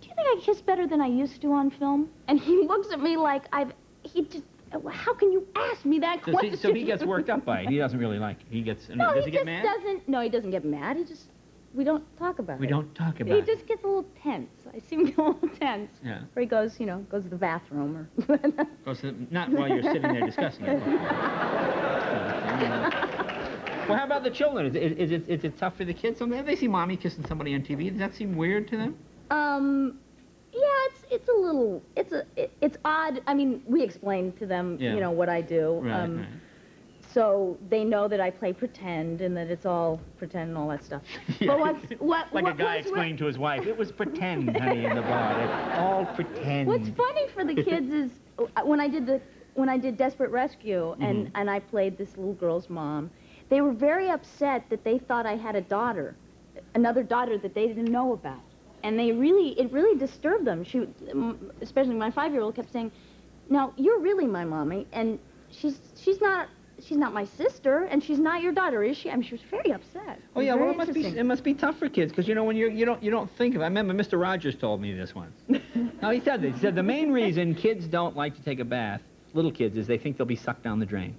"Do you think I kiss better than I used to on film?" And he looks at me like how can you ask me that question? So he gets worked up by it. He doesn't really like it. He gets. No, does he get mad? No, he doesn't get mad. We don't talk about it. We don't talk about it. He just gets a little tense. I see him get a little tense. Yeah. Or he goes to the bathroom or. Not while you're sitting there discussing it. Well, how about the children? Is it tough for the kids? Sometimes they see mommy kissing somebody on TV. Does that seem weird to them? Yeah, it's odd. I mean, we explain to them, what I do. Right. So they know that I play pretend and that it's all pretend and all that stuff. Yeah. But like a guy explained to his wife, it was pretend, honey, in the bar. It's all pretend. What's funny for the kids is when I did Desperate Rescue and I played this little girl's mom, they were very upset that they thought I had another daughter that they didn't know about. And it really disturbed them. Especially my 5-year-old kept saying, "Now, you're really my mommy, and she's not my sister, and she's not your daughter, is she?" I mean, she was very upset. Oh yeah, well it must be tough for kids because when you don't think of it. I remember Mr. Rogers told me this once. No, he said this. He said the main reason kids don't like to take a bath, little kids, is they think they'll be sucked down the drain.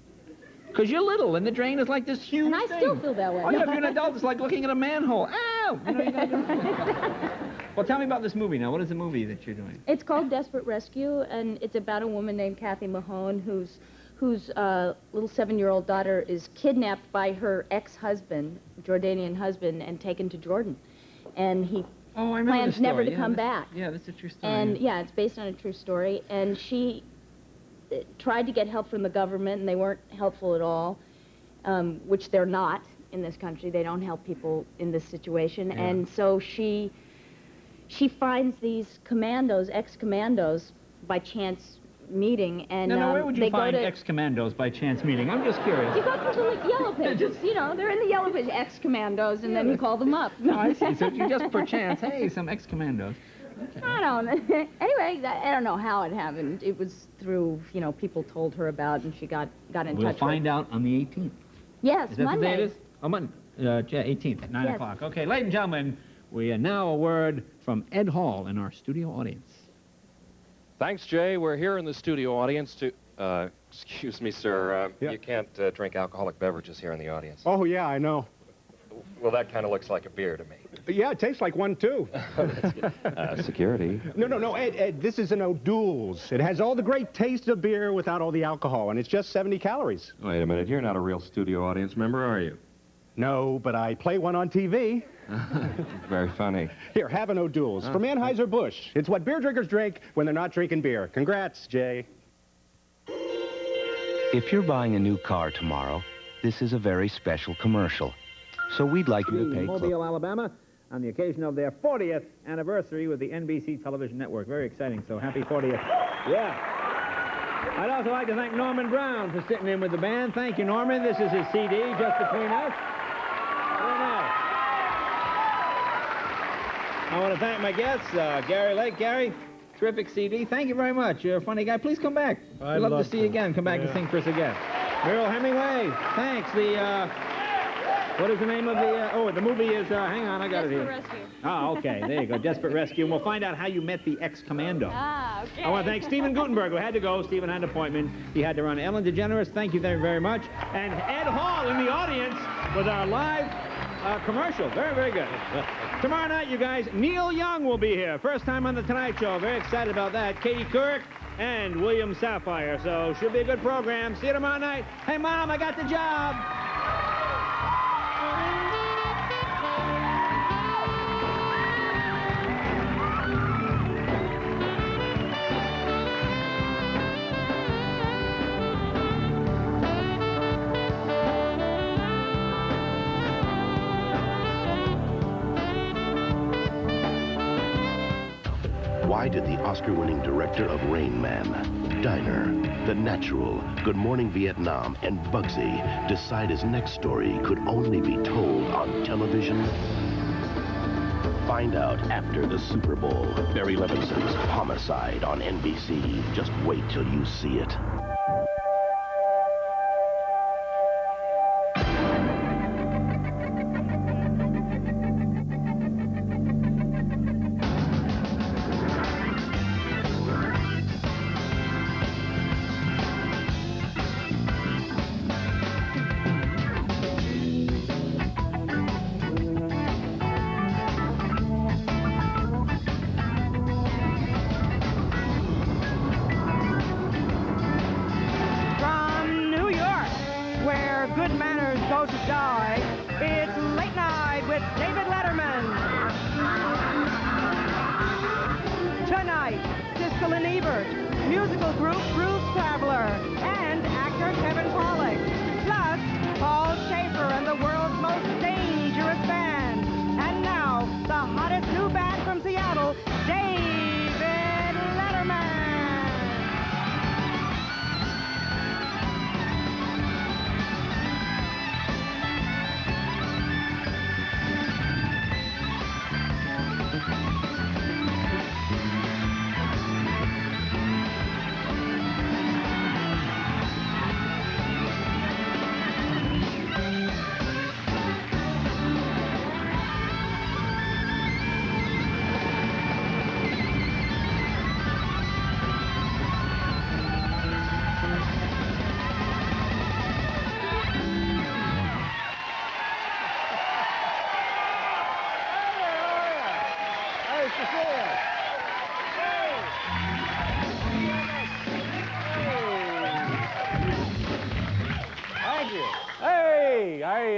Because you're little, and the drain is like this huge And I still feel that way. Oh, yeah, if you're an adult, it's like looking at a manhole. Ow! You gotta Well, tell me about this movie now. What is the movie that you're doing? It's called Desperate Rescue, and it's about a woman named Kathy Mahone whose little 7-year-old daughter is kidnapped by her ex-husband, Jordanian husband, and taken to Jordan. And he plans never to come back. Yeah, that's a true story. And it's based on a true story. And she tried to get help from the government, and they weren't helpful at all, which they're not in this country. They don't help people in this situation. Yeah. And so she finds these ex-commandos, by chance meeting, and now, where would you find ex-commandos by chance meeting? I'm just curious. You go to the yellow pages. They're in the yellow pages, ex-commandos, and then you call them up. No, I see. So you just perchance, hey, some ex-commandos. Okay. I don't know. Anyway, I don't know how it happened. It was through, people told her about, and she got in touch with. We'll find out on the 18th. Yes, is that Monday. The day it is? Oh, Monday. 18th at 9 o'clock. Okay, ladies and gentlemen, we are now a word from Ed Hall in our studio audience. Thanks, Jay. We're here in the studio audience to... excuse me, sir. You can't drink alcoholic beverages here in the audience. Oh, yeah, I know. Well, that kind of looks like a beer to me. Yeah, it tastes like one, too. Security. No, Ed, this is an O'Doul's. It has all the great taste of beer without all the alcohol, and it's just 70 calories. Wait a minute. You're not a real studio audience member, are you? No, but I play one on TV. Very funny. Here, have an O'Doul's from Anheuser-Busch. It's what beer drinkers drink when they're not drinking beer. Congrats, Jay. If you're buying a new car tomorrow, this is a very special commercial. So we'd like you to pay Mobile, Alabama, on the occasion of their 40th anniversary with the NBC television network. Very exciting, so happy 40th. Yeah. I'd also like to thank Norman Brown for sitting in with the band. Thank you, Norman. This is his CD, Just Between Us. Very nice. I want to thank my guests, Gary Lake. Gary, terrific CD. Thank you very much. You're a funny guy. Please come back. I'd love to see you again. Come back and sing for us again. Merrill Hemingway, thanks. What is the name of the, oh, the movie is, hang on, I got it here. Desperate Rescue. Oh, okay, there you go, Desperate Rescue, and we'll find out how you met the ex-commando. Ah, okay. I want to thank Stephen Guttenberg, who had to go. Stephen had an appointment. He had to run. Ellen DeGeneres, thank you very, very much. And Ed Hall in the audience with our live commercial. Very, very good. Tomorrow night, you guys, Neil Young will be here. First time on The Tonight Show. Very excited about that. Katie Couric and William Sapphire. So, should be a good program. See you tomorrow night. Hey, Mom, I got the job. Why did the Oscar-winning director of Rain Man, Diner, The Natural, Good Morning Vietnam, and Bugsy decide his next story could only be told on television? Find out after the Super Bowl. Barry Levinson's Homicide on NBC. Just wait till you see it. Good manners go to die. It's Late Night with David Letterman. Tonight, Siskel and Ebert, musical group Blues Traveler, and actor Kevin Pollak. Plus, Paul Schaefer and the world's most dangerous band. And now, the hottest new band from Seattle, David Letterman.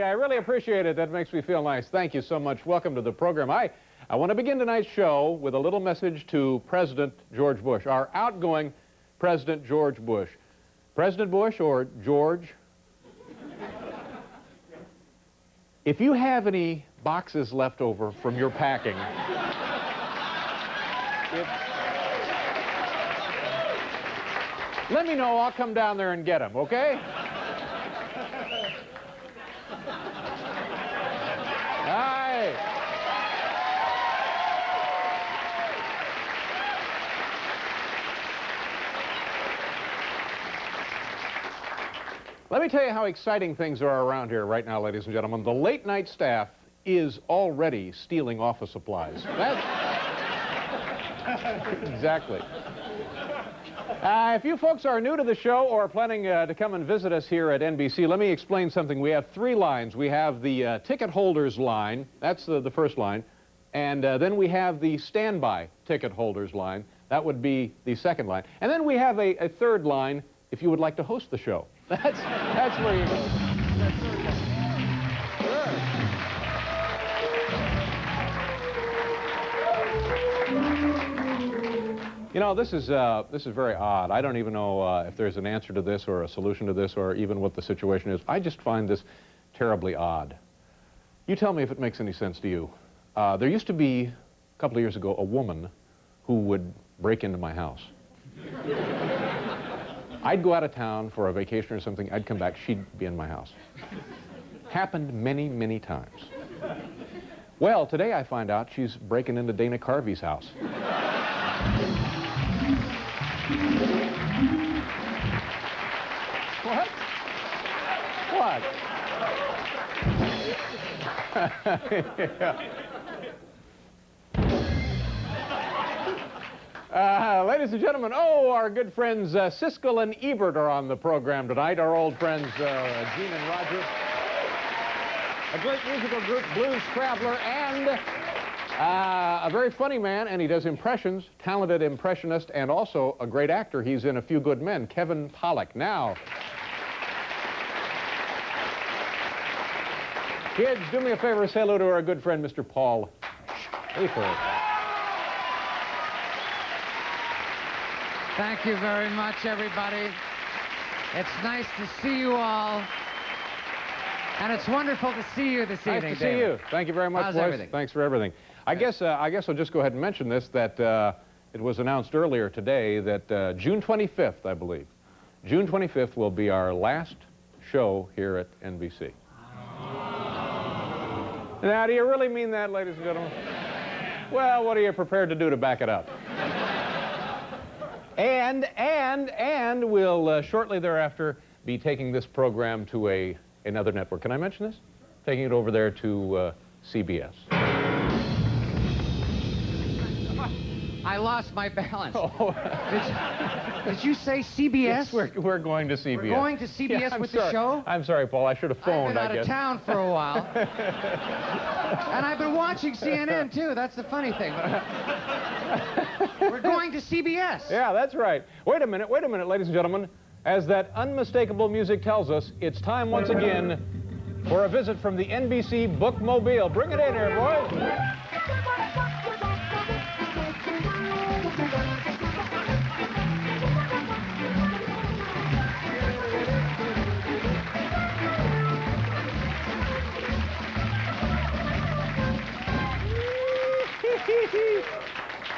I really appreciate it. That makes me feel nice. Thank you so much. Welcome to the program. I want to begin tonight's show with a little message to President George Bush, our outgoing President George Bush. President Bush or George, if you have any boxes left over from your packing, let me know. I'll come down there and get them, okay? Hi. Let me tell you how exciting things are around here right now, ladies and gentlemen. The late night staff is already stealing office supplies. That's exactly. If you folks are new to the show or planning to come and visit us here at NBC, let me explain something. We have three lines. We have the ticket holders line. That's the first line. And then we have the standby ticket holders line. That would be the second line. And then we have a third line if you would like to host the show. That's where you go. You know, this is very odd. I don't even know if there's an answer to this or a solution to this or even what the situation is. I just find this terribly odd. You tell me if it makes any sense to you. There used to be, a couple of years ago, a woman who would break into my house. I'd go out of town for a vacation or something. I'd come back. She'd be in my house. Happened many, many times. Well, today I find out she's breaking into Dana Carvey's house. What? What? Ladies and gentlemen, our good friends Siskel and Ebert are on the program tonight. Our old friends Gene and Roger. A great musical group, Blues Traveler, and a very funny man, and he does impressions, talented impressionist, and also a great actor. He's in A Few Good Men, Kevin Pollak. Now, kids, do me a favor, say hello to our good friend, Mr. Paul Schaefer. Thank you very much, everybody. It's nice to see you all. And it's wonderful to see you this evening, Nice to see you. Thank you very much, How's boys. everything? Thanks for everything. I guess I'll just go ahead and mention this, that it was announced earlier today that June 25th, I believe, June 25th will be our last show here at NBC. Now, do you really mean that, ladies and gentlemen? Well, what are you prepared to do to back it up? And we'll shortly thereafter be taking this program to another network. Can I mention this? Taking it over there to CBS. I lost my balance. Oh. Did you say CBS? Yes, we're going to CBS. We're going to CBS Yeah, with sorry. the show? I'm sorry, Paul. I should have phoned, I've been out I of guess. town for a while. And I've been watching CNN, too. That's the funny thing. We're going to CBS. Yeah, that's right. Wait a minute, ladies and gentlemen. As that unmistakable music tells us, it's time once again for a visit from the NBC Bookmobile. Bring it in here, boys.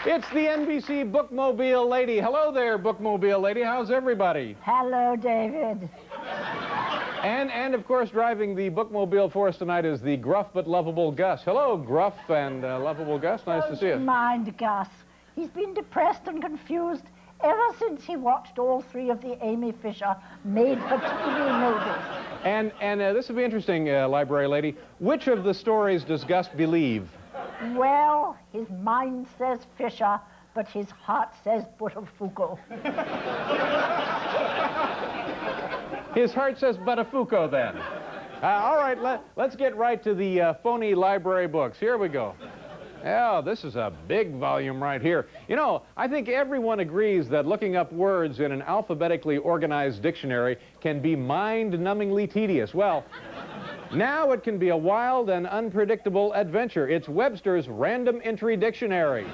It's the NBC Bookmobile lady. Hello there, Bookmobile lady. How's everybody? Hello, David. And of course, driving the Bookmobile for us tonight is the gruff but lovable Gus. Hello, gruff and lovable Gus. Nice to see you. Don't mind Gus. He's been depressed and confused ever since he watched all three of the Amy Fisher made-for-TV movies. And this will be interesting, library lady. Which of the stories does Gus believe? Well, his mind says Fisher, but his heart says Buttafuoco. His heart says Buttafuoco, then. All right, let's get right to the phony library books. Here we go. Yeah, this is a big volume right here. You know, I think everyone agrees that looking up words in an alphabetically organized dictionary can be mind-numbingly tedious. Well, now it can be a wild and unpredictable adventure. It's Webster's Random Entry Dictionary.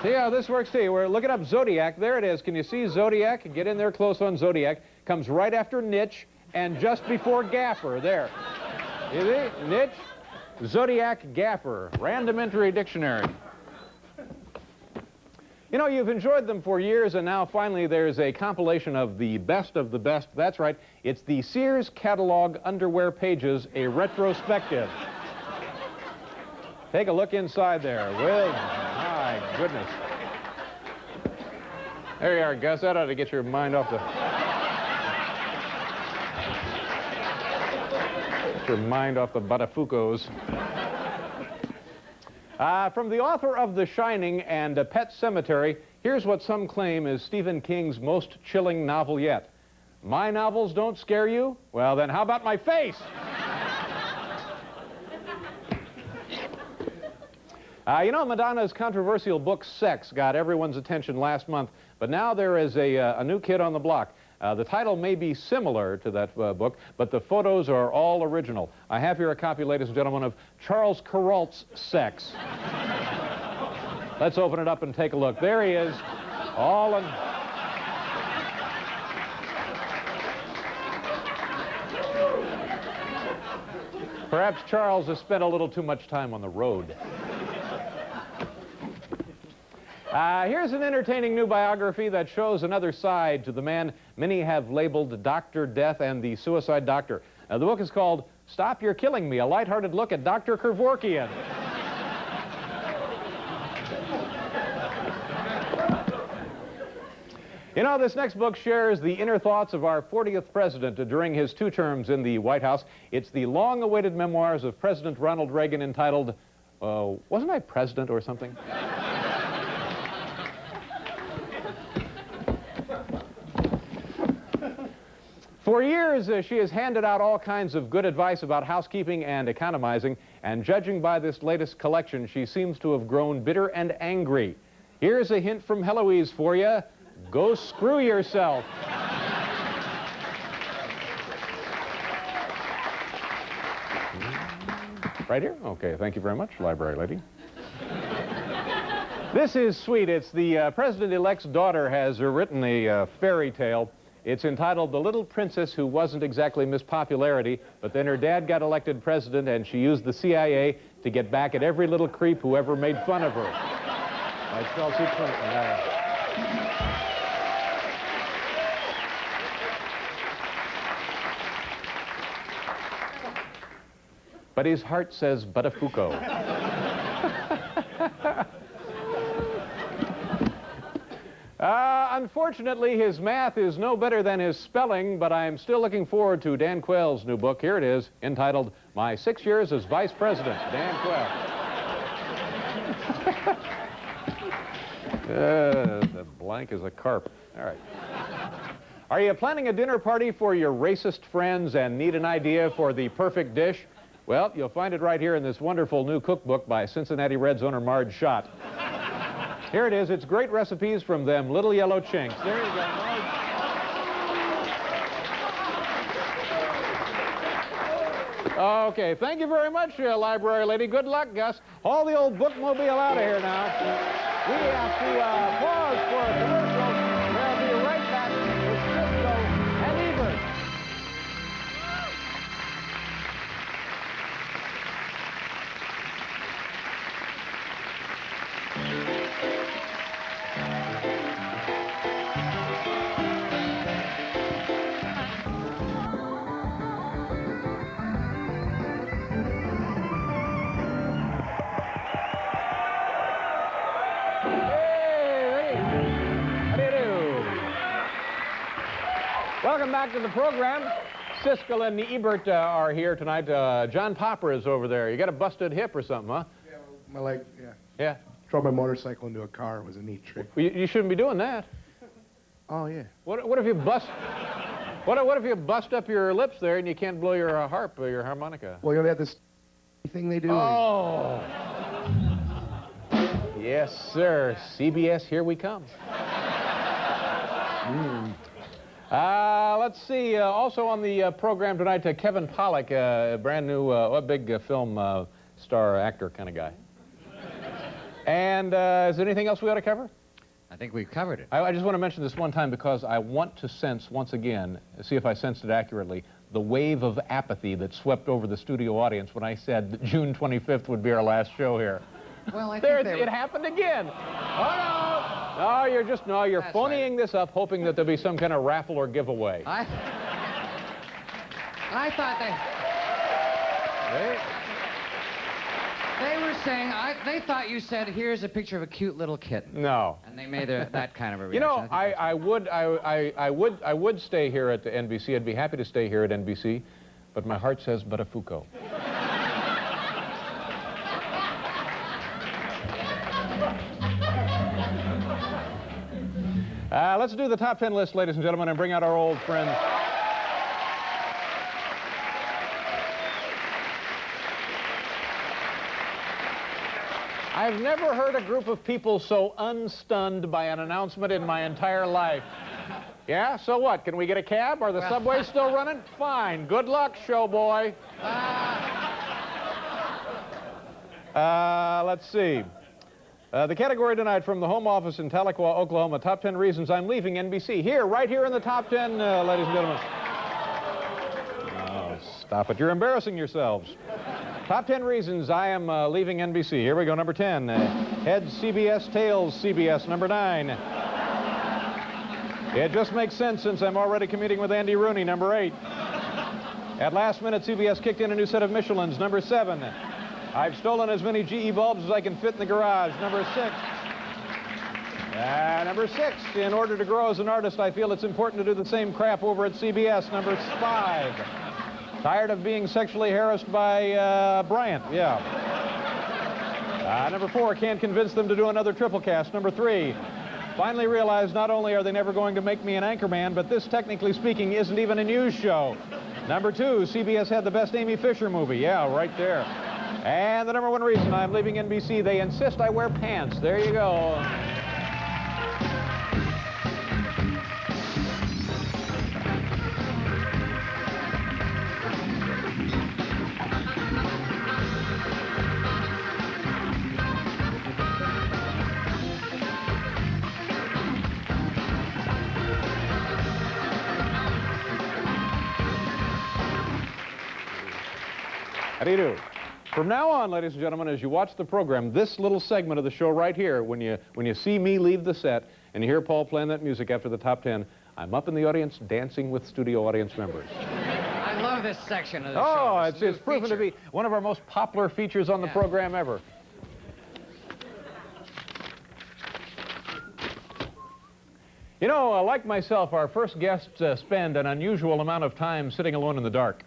See how this works, too. We're looking up Zodiac. There it is. Can you see Zodiac? Get in there close on Zodiac. Comes right after niche and just before gaffer. There. You see? Niche, Zodiac, gaffer. Random Entry Dictionary. You know, you've enjoyed them for years, and now finally there's a compilation of the best of the best. That's right. It's the Sears Catalog Underwear Pages, a retrospective. Take a look inside there. Well, my goodness. There you are, Gus. That ought to get your mind off the... Get your mind off the Buttafuocos. From the author of The Shining and Pet Sematary, here's what some claim is Stephen King's most chilling novel yet. My novels don't scare you? Well, then how about my face? You know, Madonna's controversial book, Sex, got everyone's attention last month, but now there is a new kid on the block. The title may be similar to that book, but the photos are all original. I have here a copy, ladies and gentlemen, of Charles Kuralt's Sex. Let's open it up and take a look. There he is, all in... Perhaps Charles has spent a little too much time on the road. Here's an entertaining new biography that shows another side to the man many have labeled Dr. Death and the Suicide Doctor. The book is called Stop You're Killing Me, a lighthearted look at Dr. Kevorkian. You know, this next book shares the inner thoughts of our 40th president during his 2 terms in the White House. It's the long-awaited memoirs of President Ronald Reagan entitled, Wasn't I President or something? For years, she has handed out all kinds of good advice about housekeeping and economizing, and judging by this latest collection, she seems to have grown bitter and angry. Here's a hint from Heloise for you. Go screw yourself. Right here? Okay, thank you very much, library lady. This is sweet. It's the president-elect's daughter has written a fairy tale. It's entitled The Little Princess Who Wasn't Exactly Miss Popularity, but then her dad got elected president and she used the CIA to get back at every little creep who ever made fun of her. By Chelsea Clinton. But his heart says Buttafuoco. Unfortunately, his math is no better than his spelling, but I'm still looking forward to Dan Quayle's new book. Here it is, entitled My 6 Years as Vice President. Dan Quayle. The blank is a carp. All right. Are you planning a dinner party for your racist friends and need an idea for the perfect dish? Well, you'll find it right here in this wonderful new cookbook by Cincinnati Reds owner Marge Schott. Here it is. It's great recipes from them little yellow chinks. There you go, Marge. Okay, thank you very much, library lady. Good luck, Gus. Haul the old bookmobile out of here now. We have to pause for a commercial. We'll be right back with Cisco and Ebert. Welcome back to the program. Siskel and Ebert are here tonight. John Popper is over there. You got a busted hip or something, huh? Yeah, my leg, yeah. Yeah? Drove my motorcycle into a car. It was a neat trick. Well, you shouldn't be doing that. Oh, yeah. What if you bust... What if you bust up your lips there and you can't blow your harp or your harmonica? Well, you know, they have this thing they do. Oh! Yes, sir. CBS, here we come. Let's see. Also on the program tonight, Kevin Pollak, a brand new, big film star, actor kind of guy. And is there anything else we ought to cover? I think we've covered it. I just want to mention this one time because I want to sense, once again, see if I sensed it accurately, the wave of apathy that swept over the studio audience when I said that June 25th would be our last show here. Well, I think think it happened again. Oh, no! No, you're phoning this up, hoping that there'll be some kind of raffle or giveaway. I thought they were saying, they thought you said, here's a picture of a cute little kitten. No. And they made that kind of a reaction. You know, I would stay here at the NBC. I'd be happy to stay here at NBC, but my heart says Buttafuoco. Let's do the top 10 list, ladies and gentlemen, and bring out our old friend. I've never heard a group of people so unstunned by an announcement in my entire life. Yeah, so what? Can we get a cab? Are the subways still running? Fine. Good luck, showboy. Let's see. The category tonight from the home office in Tahlequah, Oklahoma, top 10 reasons I'm leaving NBC. Here, right here in the top 10, ladies and gentlemen. Oh, stop it. You're embarrassing yourselves. Top 10 reasons I am leaving NBC. Here we go, number 10. Heads CBS, tails CBS. Number 9. It just makes sense since I'm already commuting with Andy Rooney. Number 8. At last minute, CBS kicked in a new set of Michelins. Number 7. I've stolen as many GE bulbs as I can fit in the garage. Number 6. Number 6, in order to grow as an artist, I feel it's important to do the same crap over at CBS. Number 5, tired of being sexually harassed by Bryant. Yeah. Number 4, can't convince them to do another triple cast. Number 3, finally realized not only are they never going to make me an anchorman, but this, technically speaking, isn't even a news show. Number 2, CBS had the best Amy Fisher movie. Yeah, right there. And the number 1 reason I'm leaving NBC, they insist I wear pants. There you go. How do you do? From now on, ladies and gentlemen, as you watch the program, this little segment of the show right here, when you see me leave the set and you hear Paul playing that music after the top 10, I'm up in the audience dancing with studio audience members. I love this section of the show. Oh, it's proven to be one of our most popular features on the program ever. You know, like myself, our first guests spend an unusual amount of time sitting alone in the dark.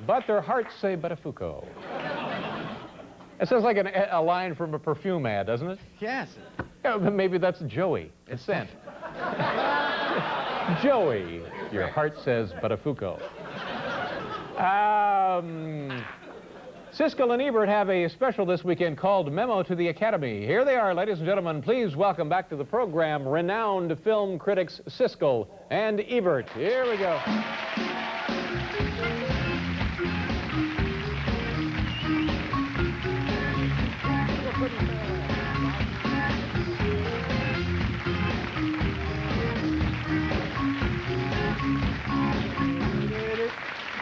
But their hearts say Buttafuoco. It sounds like a line from a perfume ad, doesn't it? Yes. Yeah, maybe that's Joey. It's scent. Joey, your heart says Buttafuoco. Siskel and Ebert have a special this weekend called Memo to the Academy. Here they are, ladies and gentlemen. Please welcome back to the program renowned film critics Siskel and Ebert. Here we go.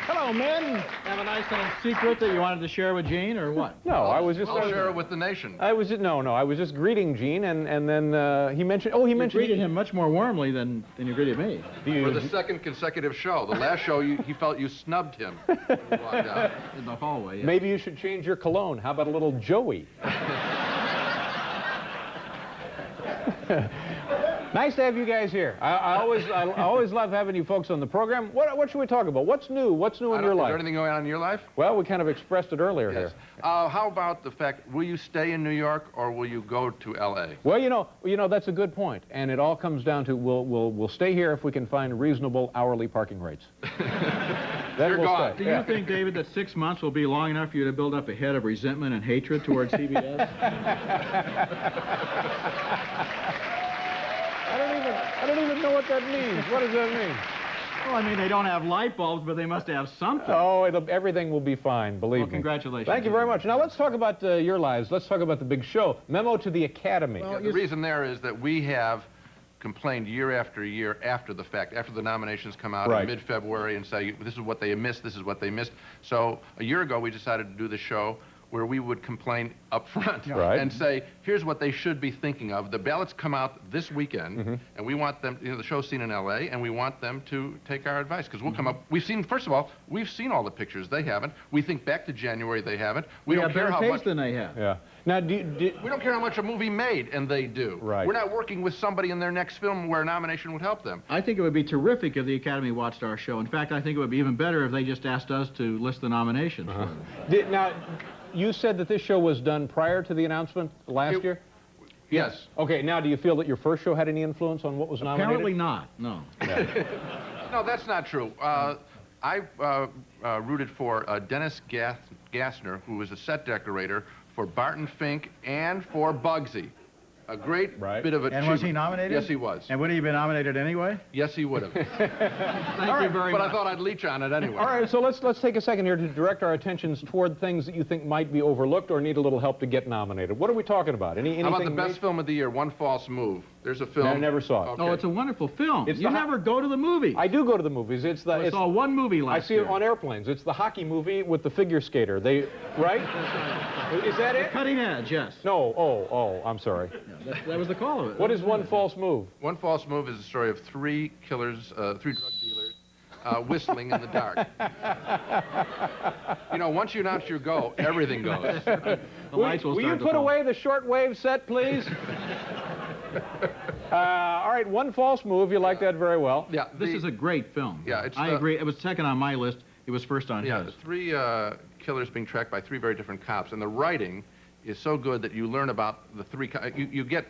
Hello, men. Have a nice little secret that you wanted to share with Gene, or what? No, I was just... I'll share it with the nation. I was just, no, I was just greeting Gene, and then he mentioned... Oh, he mentioned... You greeted him much more warmly than you greeted me. For the second consecutive show. The last show, he felt you snubbed him when you walked out. In the hallway, yeah. Maybe you should change your cologne. How about a little Joey? Nice to have you guys here. I always love having you folks on the program. What should we talk about? What's new? What's new in your life? Is there anything going on in your life? Well, we kind of expressed it earlier here. How about the fact, will you stay in New York or will you go to L.A.? Well, you know that's a good point, and it all comes down to we'll stay here if we can find reasonable hourly parking rates. Then You're we'll gone. stay. Do you think, David, that 6 months will be long enough for you to build up a head of resentment and hatred towards CBS? I don't even know what that means. What does that mean? Well, I mean, they don't have light bulbs, but they must have something. Oh, everything will be fine, believe me. Congratulations. Thank you very much. Now, let's talk about your lives. Let's talk about the big show. Memo to the Academy. Well, the reason there is that we have complained year after year after the fact, after the nominations come out in mid-February and say, this is what they missed, this is what they missed. So a year ago, we decided to do the show where we would complain up front and say, here's what they should be thinking of. The ballots come out this weekend, and we want them, the show's seen in L.A., and we want them to take our advice, because we'll come up, first of all, we've seen all the pictures, they haven't. We think back to January, they haven't. We don't care how much than they have. Yeah. Now, we don't care how much a movie made, and they do. Right. We're not working with somebody in their next film where a nomination would help them. I think it would be terrific if the Academy watched our show. In fact, I think it would be even better if they just asked us to list the nominations. Now, you said that this show was done prior to the announcement last year? Yes. Okay, now do you feel that your first show had any influence on what was nominated? Apparently not, no. No, that's not true. I rooted for Dennis Gassner, who was a set decorator for Barton Fink and for Bugsy. A great bit of achievement. And was he nominated? Yes, he was. And would he have been nominated anyway? Yes, he would have. Thank you very much. But I thought I'd leech on it anyway. All right, so let's take a second here to direct our attentions toward things that you think might be overlooked or need a little help to get nominated. What are we talking about? Anything? How about the best film of the year, One False Move? There's a film. I never saw it. Okay. Oh, it's a wonderful film. You never go to the movies. I do go to the movies. I saw one movie last year. I see it on airplanes. It's the hockey movie with the figure skater. Right? Is that it? Cutting Edge, yes. No. Oh, I'm sorry. Yeah, that was the call of it. What is One False Move? One False Move is the story of three killers, three drug dealers whistling in the dark. You know, once you announce your go, everything goes. The lights will Will you start to put fall. away the shortwave set, please? All right, one false move. You like that very well. Yeah, This is a great film. Yeah, it's I agree. It was second on my list. It was first on Yeah, his. three killers being tracked by three very different cops, and the writing is so good that you learn about the three. You get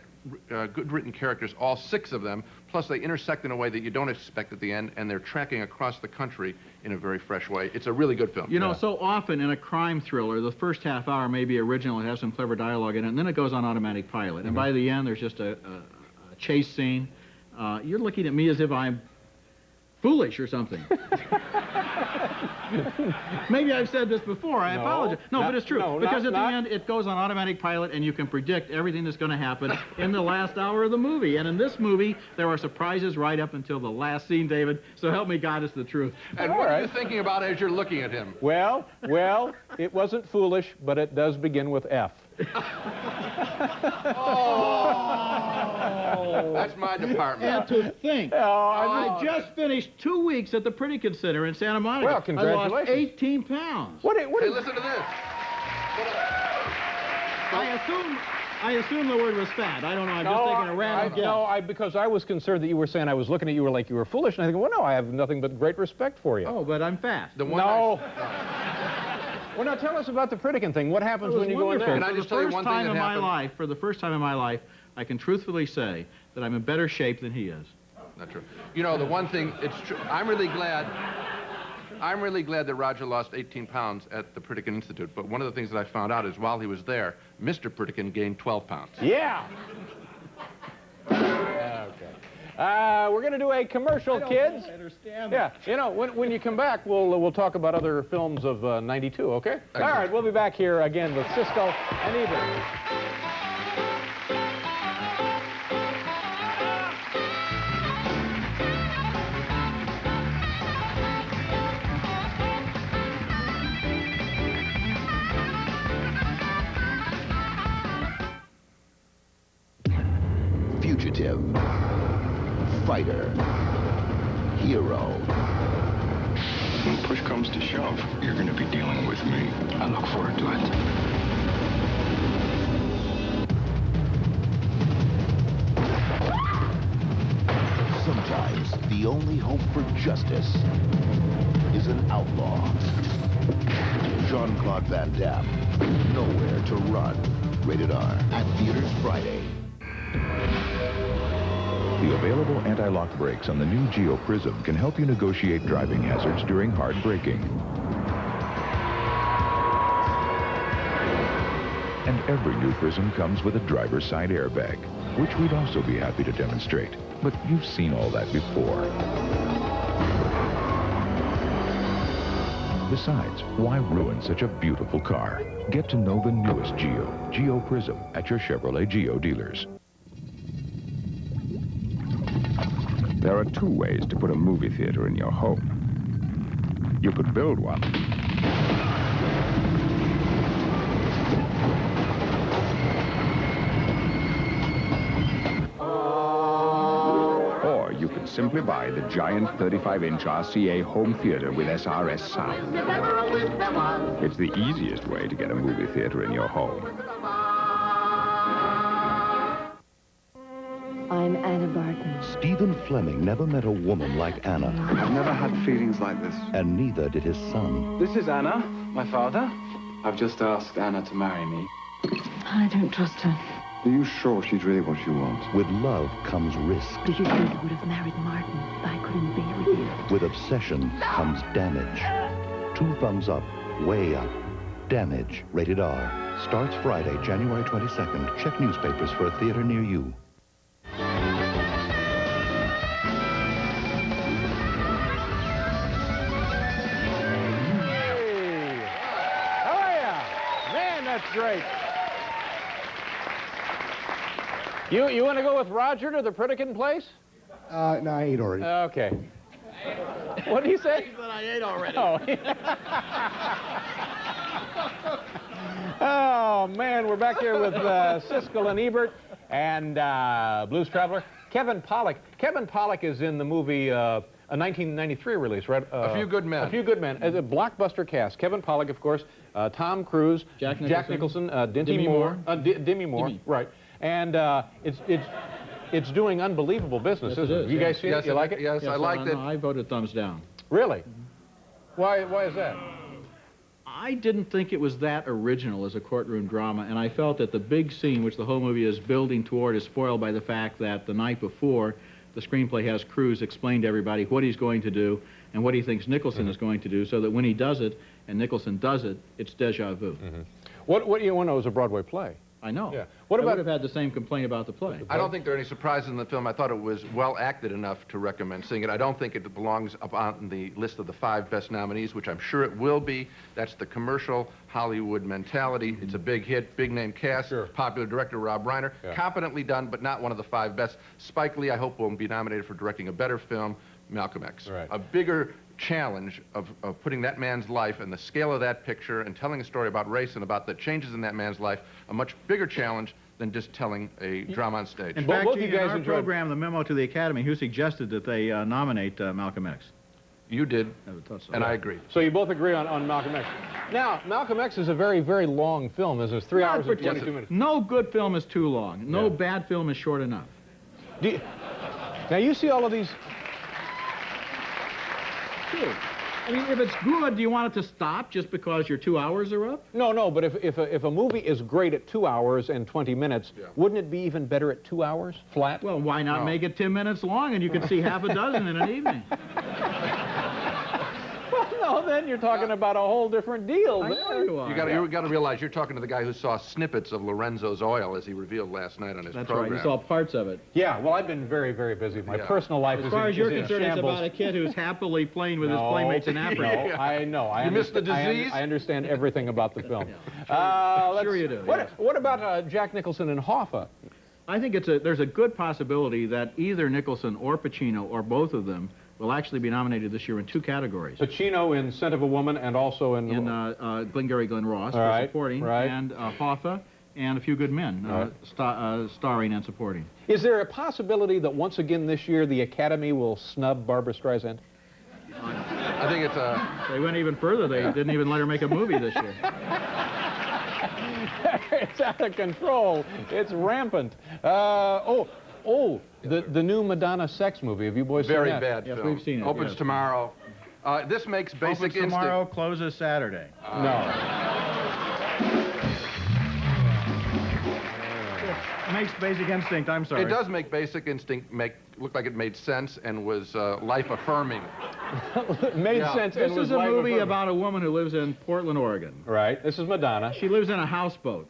good written characters, all six of them, plus they intersect in a way that you don't expect at the end, and they're tracking across the country in a very fresh way. It's a really good film. You know, so often in a crime thriller, the first half hour may be original and have some clever dialogue in it, and then it goes on automatic pilot. And by the end, there's just a chase scene. You're looking at me as if I'm foolish or something. Maybe I've said this before. I apologize. No, but it's true. Because at the end, it goes on automatic pilot, and you can predict everything that's going to happen in the last hour of the movie. And in this movie, there are surprises right up until the last scene, David. So help me God, it's the truth. And what are you thinking about as you're looking at him? Well, it wasn't foolish, but it does begin with F. Oh, that's my department. And to think, I just finished 2 weeks at the Pritikin Center in Santa Monica. Well, congratulations. I lost 18 pounds. Hey, listen to this. I assume the word was fat. I don't know. I'm just taking a random guess. No, because I was concerned that you were saying I was looking at you like you were foolish, and I think, well, no, I have nothing but great respect for you. Oh, but I'm fat. No. Well, now tell us about the Pritikin thing. What happens when you go in there? Can I just tell you one thing that happened? For the first time in my life, I can truthfully say that I'm in better shape than he is. Not true. You know, the one thing, it's true. I'm really glad that Roger lost 18 pounds at the Pritikin Institute, but one of the things that I found out is while he was there, Mr. Pritikin gained 12 pounds. Yeah. Okay. We're going to do a commercial, kids. I understand. Yeah. You know, when you come back, we'll talk about other films of '92. Okay. All right. We'll be back here again with Siskel and Ebert. Fugitive, fighter, hero. When push comes to shove, you're going to be dealing with me. I look forward to it. Sometimes the only hope for justice is an outlaw. Jean-Claude Van Damme, Nowhere to Run. Rated R. At theaters Friday. The available anti-lock brakes on the new Geo Prism can help you negotiate driving hazards during hard braking. And every new Prism comes with a driver's side airbag, which we'd also be happy to demonstrate. But you've seen all that before. Besides, why ruin such a beautiful car? Get to know the newest Geo Prism, at your Chevrolet Geo dealers. There are two ways to put a movie theater in your home. You could build one. Or you could simply buy the giant 35-inch RCA home theater with SRS sound. It's the easiest way to get a movie theater in your home. I'm Anna Barton. Stephen Fleming never met a woman like Anna. I've never had feelings like this. And neither did his son. This is Anna, my father. I've just asked Anna to marry me. I don't trust her. Are you sure she's really what you want? With love comes risk. Do you think I would have married Martin if I couldn't be with you? With obsession comes damage. 2 thumbs up, way up. Damage, rated R. Starts Friday, January 22nd. Check newspapers for a theater near you. That's great. You want to go with Roger to the Pritikin place? No, I ate already. Okay. What did he say? He said I ate already. Oh, man, we're back here with Siskel and Ebert and Blues Traveler. Kevin Pollak. Kevin Pollak is in the movie a 1993 release, right? A Few Good Men. A Few Good Men. As a blockbuster cast. Kevin Pollak, of course, Tom Cruise, Jack Nicholson, Demi Moore. Demi Moore, right. And it's doing unbelievable business, isn't it? You guys see it? You like it? Yes, I liked it. I voted thumbs down. Really? Why is that? I didn't think it was that original as a courtroom drama, and I felt that the big scene, which the whole movie is building toward, is spoiled by the fact that the night before, the screenplay has Cruise explain to everybody what he's going to do and what he thinks Nicholson is going to do, so that when he does it, and Nicholson does it, it's déjà vu. What you want to know is a Broadway play. I know. Yeah. What about? I would have had the same complaint about the play. I don't think there are any surprises in the film. I thought it was well acted enough to recommend seeing it. I don't think it belongs up on the list of the 5 best nominees, which I'm sure it will be. That's the commercial Hollywood mentality. It's a big hit, big name cast, popular director Rob Reiner, competently done, but not one of the 5 best. Spike Lee, I hope, will be nominated for directing a better film, Malcolm X. Right. A bigger challenge of putting that man's life and the scale of that picture and telling a story about race and about the changes in that man's life, a much bigger challenge than just telling a drama on stage. In fact, in our program, the memo to the Academy, who suggested that they nominate Malcolm X? You did, and I agree. So you both agree on Malcolm X. Now, Malcolm X is a very, very long film. This is 3 hours and 22 minutes. No good film is too long. No bad film is short enough. Now, you see all of these... I mean, if it's good, do you want it to stop just because your 2 hours are up? No, but if a movie is great at 2 hours and 20 minutes, wouldn't it be even better at 2 hours, flat? Well, why not make it 10 minutes long and you can see half a dozen in an evening? Well, no, then you're talking about a whole different deal. I know you are. You got to realize you're talking to the guy who saw snippets of Lorenzo's Oil, as he revealed last night on his program. That's right. You saw parts of it. Yeah. Well, I've been very, very busy. My personal life is in shambles. As far as you're concerned, it's about a kid who's happily playing with his playmates in Africa. No, I know. You missed the disease? I understand everything about the film. Sure you do. What about Jack Nicholson and Hoffa? I think there's a good possibility that either Nicholson or Pacino or both of them will actually be nominated this year in 2 categories. Pacino in Scent of a Woman and also in Glengarry Glen Ross for supporting, and Hoffa and A Few Good Men starring and supporting. Is there a possibility that once again this year the Academy will snub Barbra Streisand? I think it's They went even further. They didn't even let her make a movie this year. It's out of control. It's rampant. The new Madonna sex movie. Have you boys seen that? Very bad film. Yes, we've seen it. Opens tomorrow. This makes Basic Instinct... tomorrow, closes Saturday. Makes Basic Instinct, I'm sorry. It does make Basic Instinct look like it made sense and was life-affirming. Sense. This is a movie about a woman who lives in Portland, Oregon. Right. This is Madonna. She lives in a houseboat,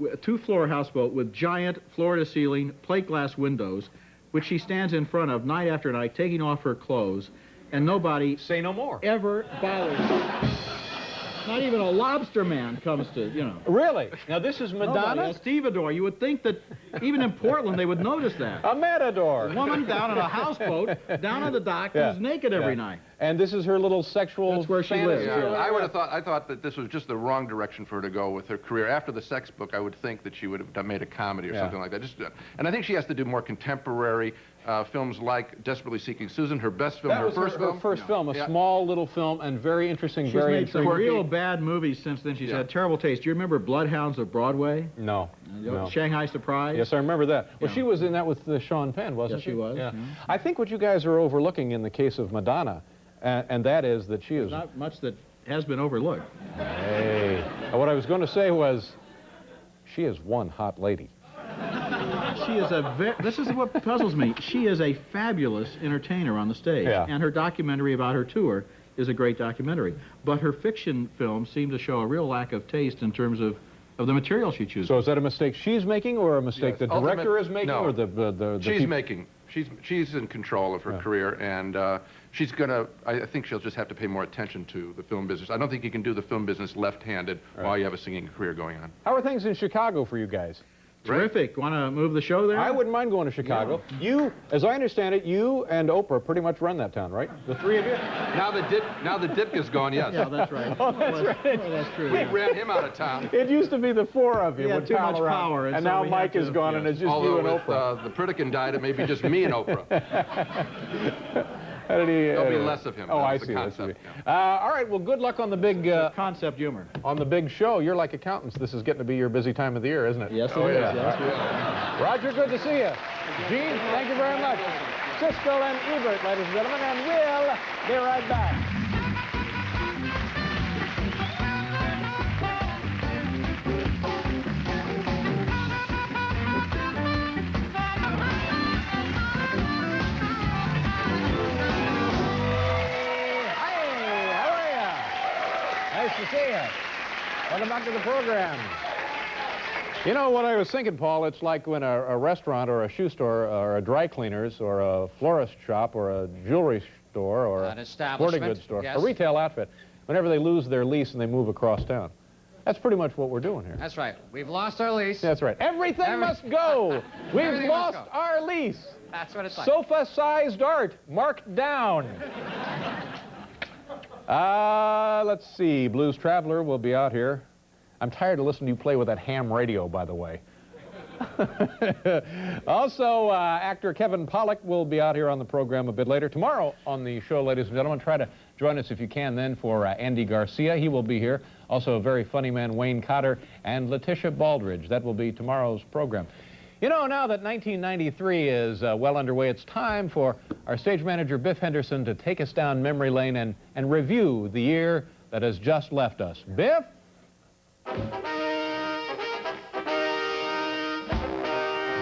a 2-floor houseboat with giant floor-to-ceiling plate glass windows, which she stands in front of night after night, taking off her clothes, and nobody... Say no more. ...ever bothers her. Not even a lobster man comes to, Really? Now, this is Madonna? A stevedore. You would think that even in Portland they would notice that. A matador. A woman down on a houseboat, down on the dock, who's naked every night. And this is her little sexual That's where she lives. Yeah. I thought that this was just the wrong direction for her to go with her career. After the sex book, I would think that she would have made a comedy or something like that. And I think she has to do more contemporary films like Desperately Seeking Susan, her best film, her first film. A small little film and very interesting, She's very made some real bad movies since then. She's had terrible taste. Do you remember Bloodhounds of Broadway? No. Shanghai Surprise? Yes, I remember that. Well, she was in that with Sean Penn, wasn't she? Yes, she was. Yeah. I think what you guys are overlooking in the case of Madonna, and that is that she is... Not much that has been overlooked. Hey. What I was going to say was, she is one hot lady. She is this is what puzzles me. She is a fabulous entertainer on the stage. Yeah. And her documentary about her tour is a great documentary. But her fiction films seem to show a real lack of taste in terms of the material she chooses. So is that a mistake she's making, or a mistake the director is making, or the she's making? She's in control of her career, and she's gonna. I think she'll just have to pay more attention to the film business. I don't think you can do the film business left-handed while you have a singing career going on. How are things in Chicago for you guys? Terrific. Want to move the show there? I wouldn't mind going to Chicago. Yeah. You, as I understand it, you and Oprah pretty much run that town, right? The 3 of you? Now the Ditka's gone, yes. Yeah, that's right. Oh, that's right. Oh, that's true. We ran him out of town. It used to be the 4 of you. We had too much power. And now Mike is gone, and it's just you and Oprah. The Pritikin died, it may be just me and Oprah. How did he? There'll be less of him. Oh, I That's see. the That's concept. all right. Well, good luck on the big concept humor. On the big show. You're like accountants. This is getting to be your busy time of the year, isn't it? Yes, it is. Yes, Roger, good to see you. Gene, thank you very much. Siskel and Ebert, ladies and gentlemen, and we'll be right back. Nice to see you. Welcome back to the program. You know what I was thinking, Paul? It's like when a restaurant or a shoe store or a dry cleaner's or a florist shop or a jewelry store or a sporting goods store, yes. a retail outfit, whenever they lose their lease and they move across town. That's pretty much what we're doing here. That's right. We've lost our lease. That's right. Everything must go. We've Everything lost must go. our lease. That's what it's like. Sofa-sized art, marked down. Let's see. Blues Traveler will be out here. I'm tired of listening to you play with that ham radio, by the way. Also, actor Kevin Pollak will be out here on the program a bit later. Tomorrow on the show, ladies and gentlemen, try to join us if you can then for Andy Garcia. He will be here. Also, a very funny man, Wayne Cotter, and Letitia Baldridge. That will be tomorrow's program. You know, now that 1993 is well underway, it's time for our stage manager, Biff Henderson, to take us down memory lane and review the year that has just left us. Biff?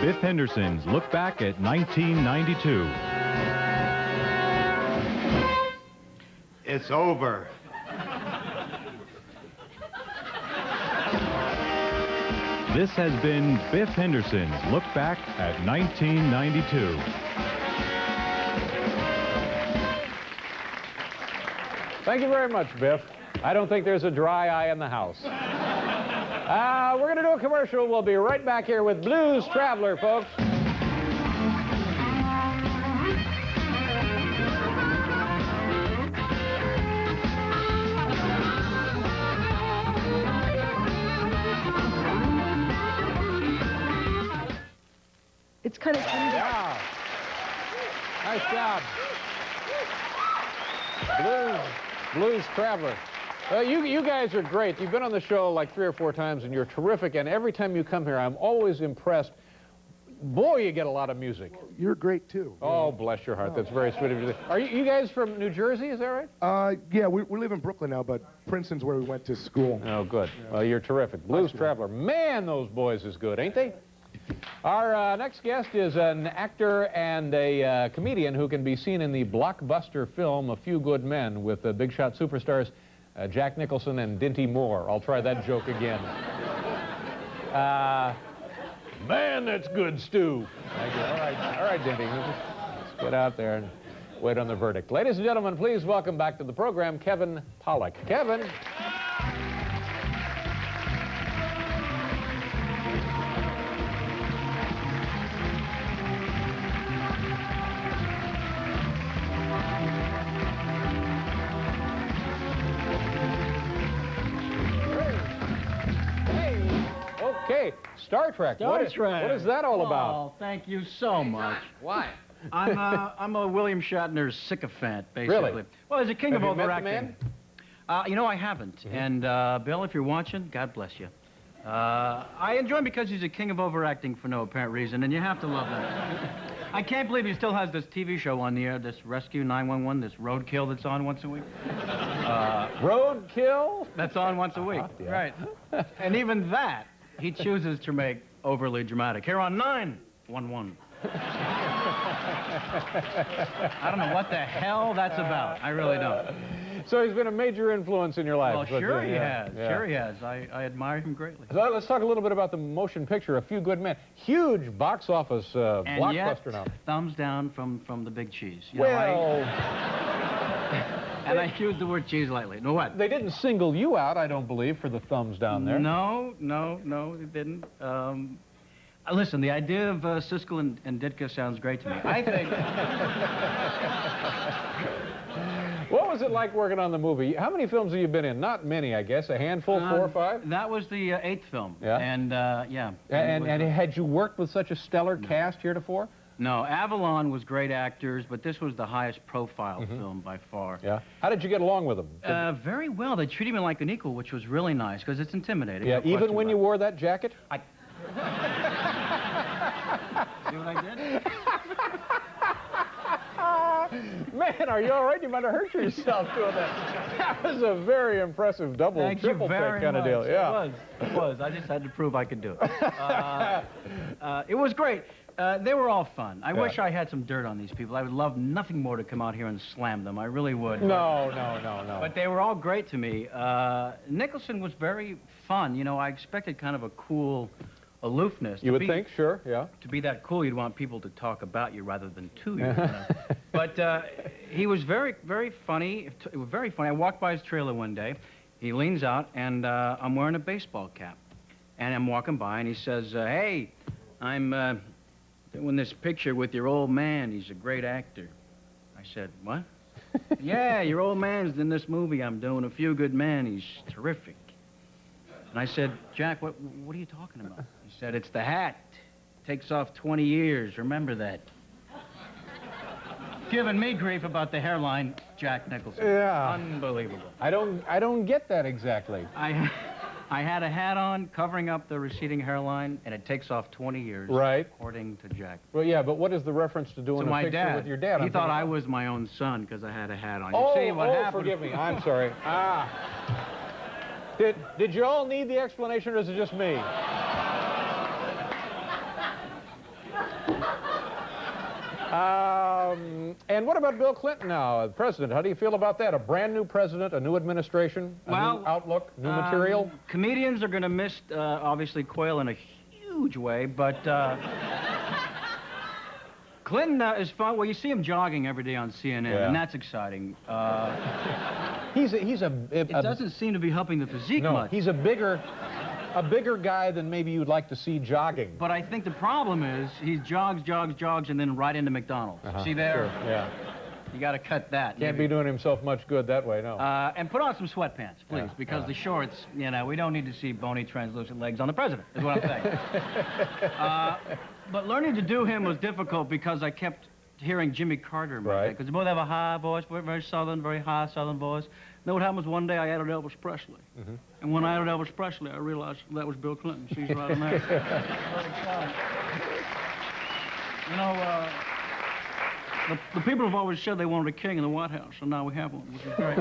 Biff Henderson's Look Back at 1992. It's over. This has been Biff Henderson's Look Back at 1992. Thank you very much, Biff. I don't think there's a dry eye in the house. We're going to do a commercial. We'll be right back here with Blues Traveler, folks. It's kind of funny. Wow. Nice job. Blues Traveler. You guys are great. You've been on the show like 3 or 4 times, and you're terrific. And every time you come here, I'm always impressed. Boy, you get a lot of music. You're great, too. Oh, bless your heart. That's very sweet of you. Are you guys from New Jersey, is that right? Yeah, we live in Brooklyn now, but Princeton's where we went to school. Oh, good. Well, you're terrific. Blues Traveler. Man, those boys is good, ain't they? Our next guest is an actor and a comedian who can be seen in the blockbuster film A Few Good Men with big shot superstars Jack Nicholson and Dinty Moore. I'll try that joke again. Man, that's good stew. Thank you. All right, Dinty. Let's get out there and wait on the verdict. Ladies and gentlemen, please welcome back to the program Kevin Pollak. Kevin. Okay, Star Trek. Star Trek. What is that all about? Oh, thank you so much. Why? I'm a William Shatner sycophant, basically. Really? Well, he's a king Have of you met the overacting. man? You know, I haven't. And Bill, if you're watching, God bless you. I enjoy him because he's a king of overacting for no apparent reason, and you have to love that. I can't believe he still has this TV show on the air, this Rescue 911, this Roadkill that's on once a week. Roadkill? That's on once a week, right. And even that, he chooses to make overly dramatic. Here on 911. I don't know what the hell that's about. I really don't. So he's been a major influence in your life. Well, sure he has. Yeah. Sure he has. I admire him greatly. So let's talk a little bit about the motion picture, A Few Good Men. Huge box office And blockbuster yet, now. thumbs down from the big cheese. You Well... and I use the word cheese lightly. No, what? They didn't single you out, I don't believe, for the thumbs down there. No, they didn't. Listen, the idea of Siskel and Ditka sounds great to me. I think... What was it like working on the movie? How many films have you been in? Not many, I guess. A handful, 4 or 5? That was the 8th film. Yeah? And, yeah. And had you worked with such a stellar cast heretofore? No, Avalon was great actors, but this was the highest profile film by far. Yeah. How did you get along with them? Very well. They treated me like an equal, which was really nice, because it's intimidating. Yeah, no even when you wore that jacket? See what I did? Man, are you all right? You might have hurt yourself doing that. That was a very impressive double, triple take kind of deal. Yeah. It was. I just had to prove I could do it. It was great. They were all fun. I wish I had some dirt on these people. I would love nothing more to come out here and slam them. I really would. No. But they were all great to me. Nicholson was very fun. You know, I expected kind of a cool aloofness. You would think, sure, yeah. To be that cool, you'd want people to talk about you rather than to you. But he was very, very funny. Very funny. I walked by his trailer one day. He leans out, and I'm wearing a baseball cap. And I'm walking by, and he says, hey, I'm doing this picture with your old man. He's a great actor. I said, what? Yeah, your old man's in this movie I'm doing, A Few Good Men. He's terrific. And I said, Jack, what are you talking about? He said, it's the hat. Takes off 20 years. Remember that. Giving me grief about the hairline, Jack Nicholson. Yeah. Unbelievable. I don't get that exactly. I had a hat on covering up the receding hairline, and it takes off 20 years. Right. According to Jack. Well, yeah, but what is the reference to doing a picture with your dad? He thought I was my own son because I had a hat on. Oh, you see what happened? Forgive me. I'm sorry. Did you all need the explanation, or is it just me? And what about Bill Clinton now, the president? How do you feel about that? A brand new president, a new administration, a new outlook, new material? Comedians are going to miss, obviously, Quayle in a huge way, but Clinton is fun. Well, you see him jogging every day on CNN, and that's exciting. It doesn't seem to be helping the physique much. He's a bigger guy than maybe you'd like to see jogging. But I think the problem is he jogs, and then right into McDonald's. See there? Sure, yeah. You got to cut that. Can't be doing himself much good that way, no. And put on some sweatpants, please, because the shorts, you know, we don't need to see bony, translucent legs on the president, is what I'm saying. But learning to do him was difficult because I kept hearing Jimmy Carter, because they both have a high voice, very southern, very high southern voice. You know what happened was one day I added Elvis Presley. And when I added Elvis Presley, I realized that was Bill Clinton. She's right in there. You know, the people have always said they wanted a king in the White House, and now we have one, which is great.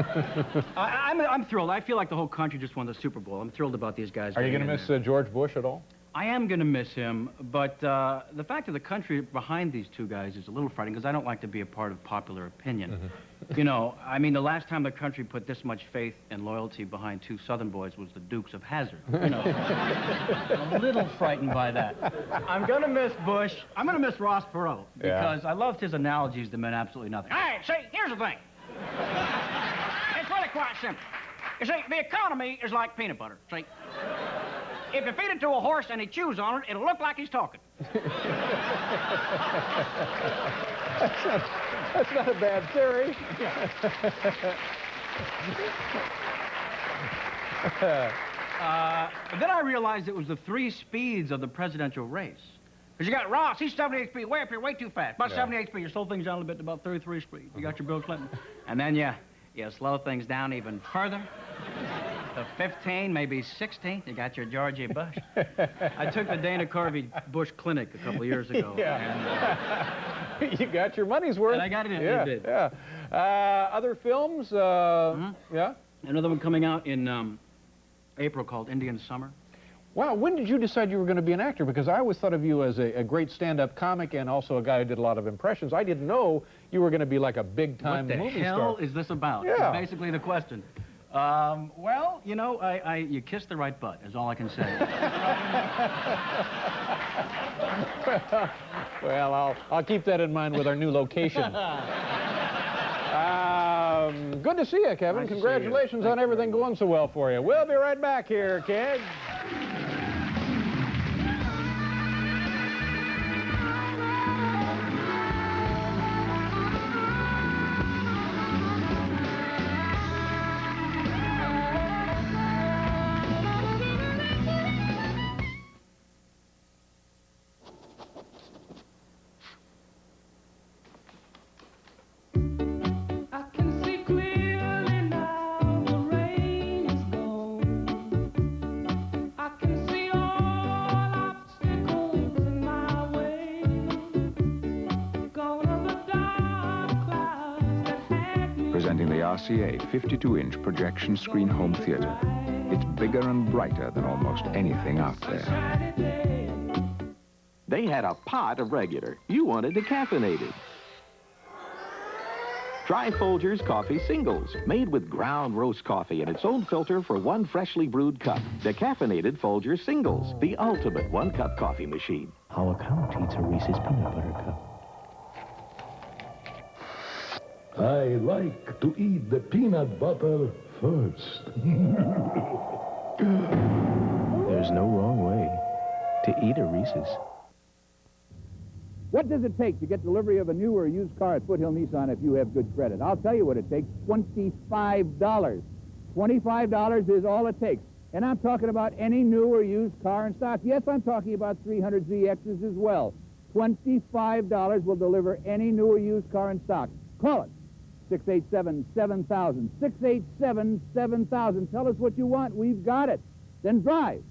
I'm thrilled. I feel like the whole country just won the Super Bowl. I'm thrilled about these guys. Are you going to miss George Bush at all? I am going to miss him, but the fact of the country behind these two guys is a little frightening because I don't like to be a part of popular opinion. You know, I mean, the last time the country put this much faith and loyalty behind two Southern boys was the Dukes of Hazzard. You know, I'm a little frightened by that. I'm going to miss Bush. I'm going to miss Ross Perot because I loved his analogies that meant absolutely nothing. Hey, see, here's the thing. It's really quite simple. You see, the economy is like peanut butter, see? If you feed it to a horse and he chews on it, it'll look like he's talking. That's not a bad theory. But then I realized it was the 3 speeds of the presidential race. Because you got Ross, he's 78 speed, way up here, way too fast. About 78 speed, you slow things down a little bit to about 33 speed. You got your Bill Clinton. And then you slow things down even further. To 15, maybe 16, you got your Georgie Bush. I took the Dana Carvey Bush Clinic a couple of years ago. And, you got your money's worth. And I got it in. Yeah. Other films? Yeah? Another one coming out in April called Indian Summer. Wow, when did you decide you were going to be an actor? Because I always thought of you as a great stand-up comic and also a guy who did a lot of impressions. I didn't know you were going to be like a big-time movie star. What the hell is this about? Yeah. Is basically the question. Well, you know, you kissed the right butt, is all I can say. Well, I'll keep that in mind with our new location. Good to see you, Kevin. Nice Congratulations on everything going so well for you. We'll be right back here, kids. presenting the RCA 52-inch projection screen home theater. It's bigger and brighter than almost anything out there. They had a pot of regular. You wanted decaffeinated. Try Folgers Coffee Singles, made with ground roast coffee in its own filter for one freshly brewed cup. Decaffeinated Folgers Singles, the ultimate one-cup coffee machine. How a count eats a Reese's peanut butter cup. I like to eat the peanut butter first. There's no wrong way to eat a Reese's. What does it take to get delivery of a new or used car at Foothill Nissan if you have good credit? I'll tell you what it takes, $25. $25 is all it takes. And I'm talking about any new or used car in stock. Yes, I'm talking about 300ZXs as well. $25 will deliver any new or used car in stock. Call it. 687-7000. 687-7000. Tell us what you want. We've got it. Then drive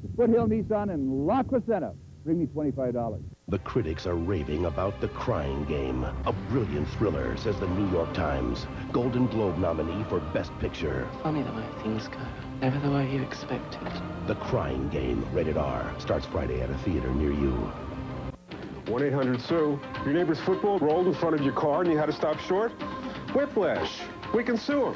to Foothill Nissan in La Crescenta. Bring me $25. The critics are raving about The Crying Game, a brilliant thriller, says the New York Times. Golden Globe nominee for Best Picture. Funny the way things go, never the way you expect it. The Crying Game, rated R, starts Friday at a theater near you. 1-800-SUE. Your neighbor's football rolled in front of your car and you had to stop short? Whiplash. We can sue him.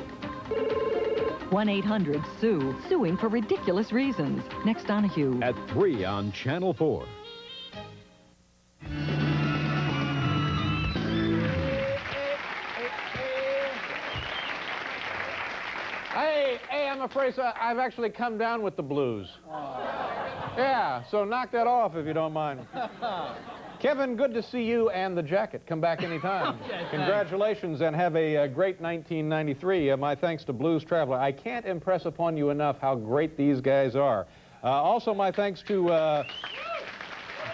1-800-SUE. Suing for ridiculous reasons. Next Donahue. At 3 on Channel 4. Hey, I'm afraid so. I've actually come down with the blues. Yeah, so knock that off if you don't mind. Kevin, good to see you and the jacket. Come back anytime. Congratulations and have a great 1993. My thanks to Blues Traveler. I can't impress upon you enough how great these guys are. Also, my thanks to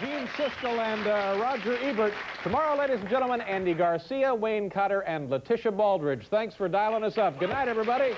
Gene Siskel and Roger Ebert. Tomorrow, ladies and gentlemen, Andy Garcia, Wayne Cotter, and Letitia Baldridge. Thanks for dialing us up. Good night, everybody.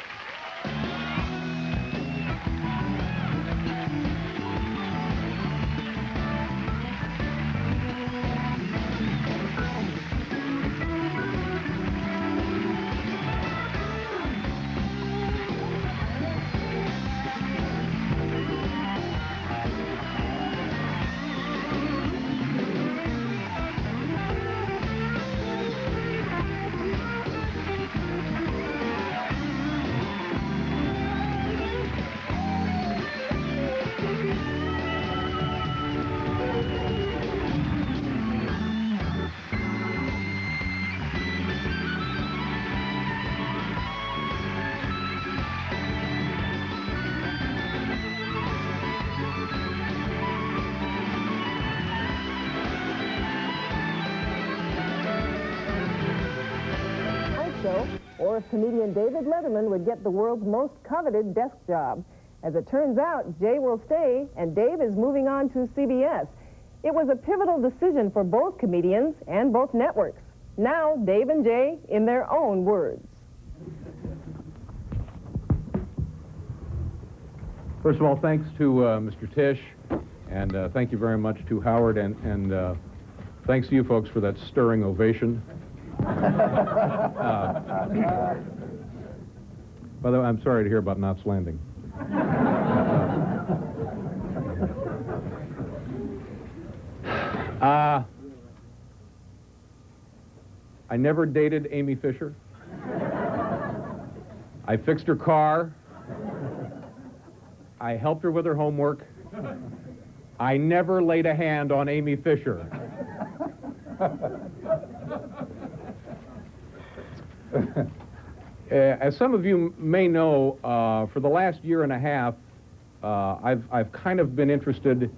Or if comedian David Letterman would get the world's most coveted desk job. As it turns out, Jay will stay, and Dave is moving on to CBS. It was a pivotal decision for both comedians and both networks. Now, Dave and Jay in their own words. First of all, thanks to Mr. Tisch, and thank you very much to Howard, and thanks to you folks for that stirring ovation. By the way, I'm sorry to hear about Knots Landing. I never dated Amy Fisher. I fixed her car. I helped her with her homework. I never laid a hand on Amy Fisher. As some of you may know, for the last year and a half, I've kind of been interested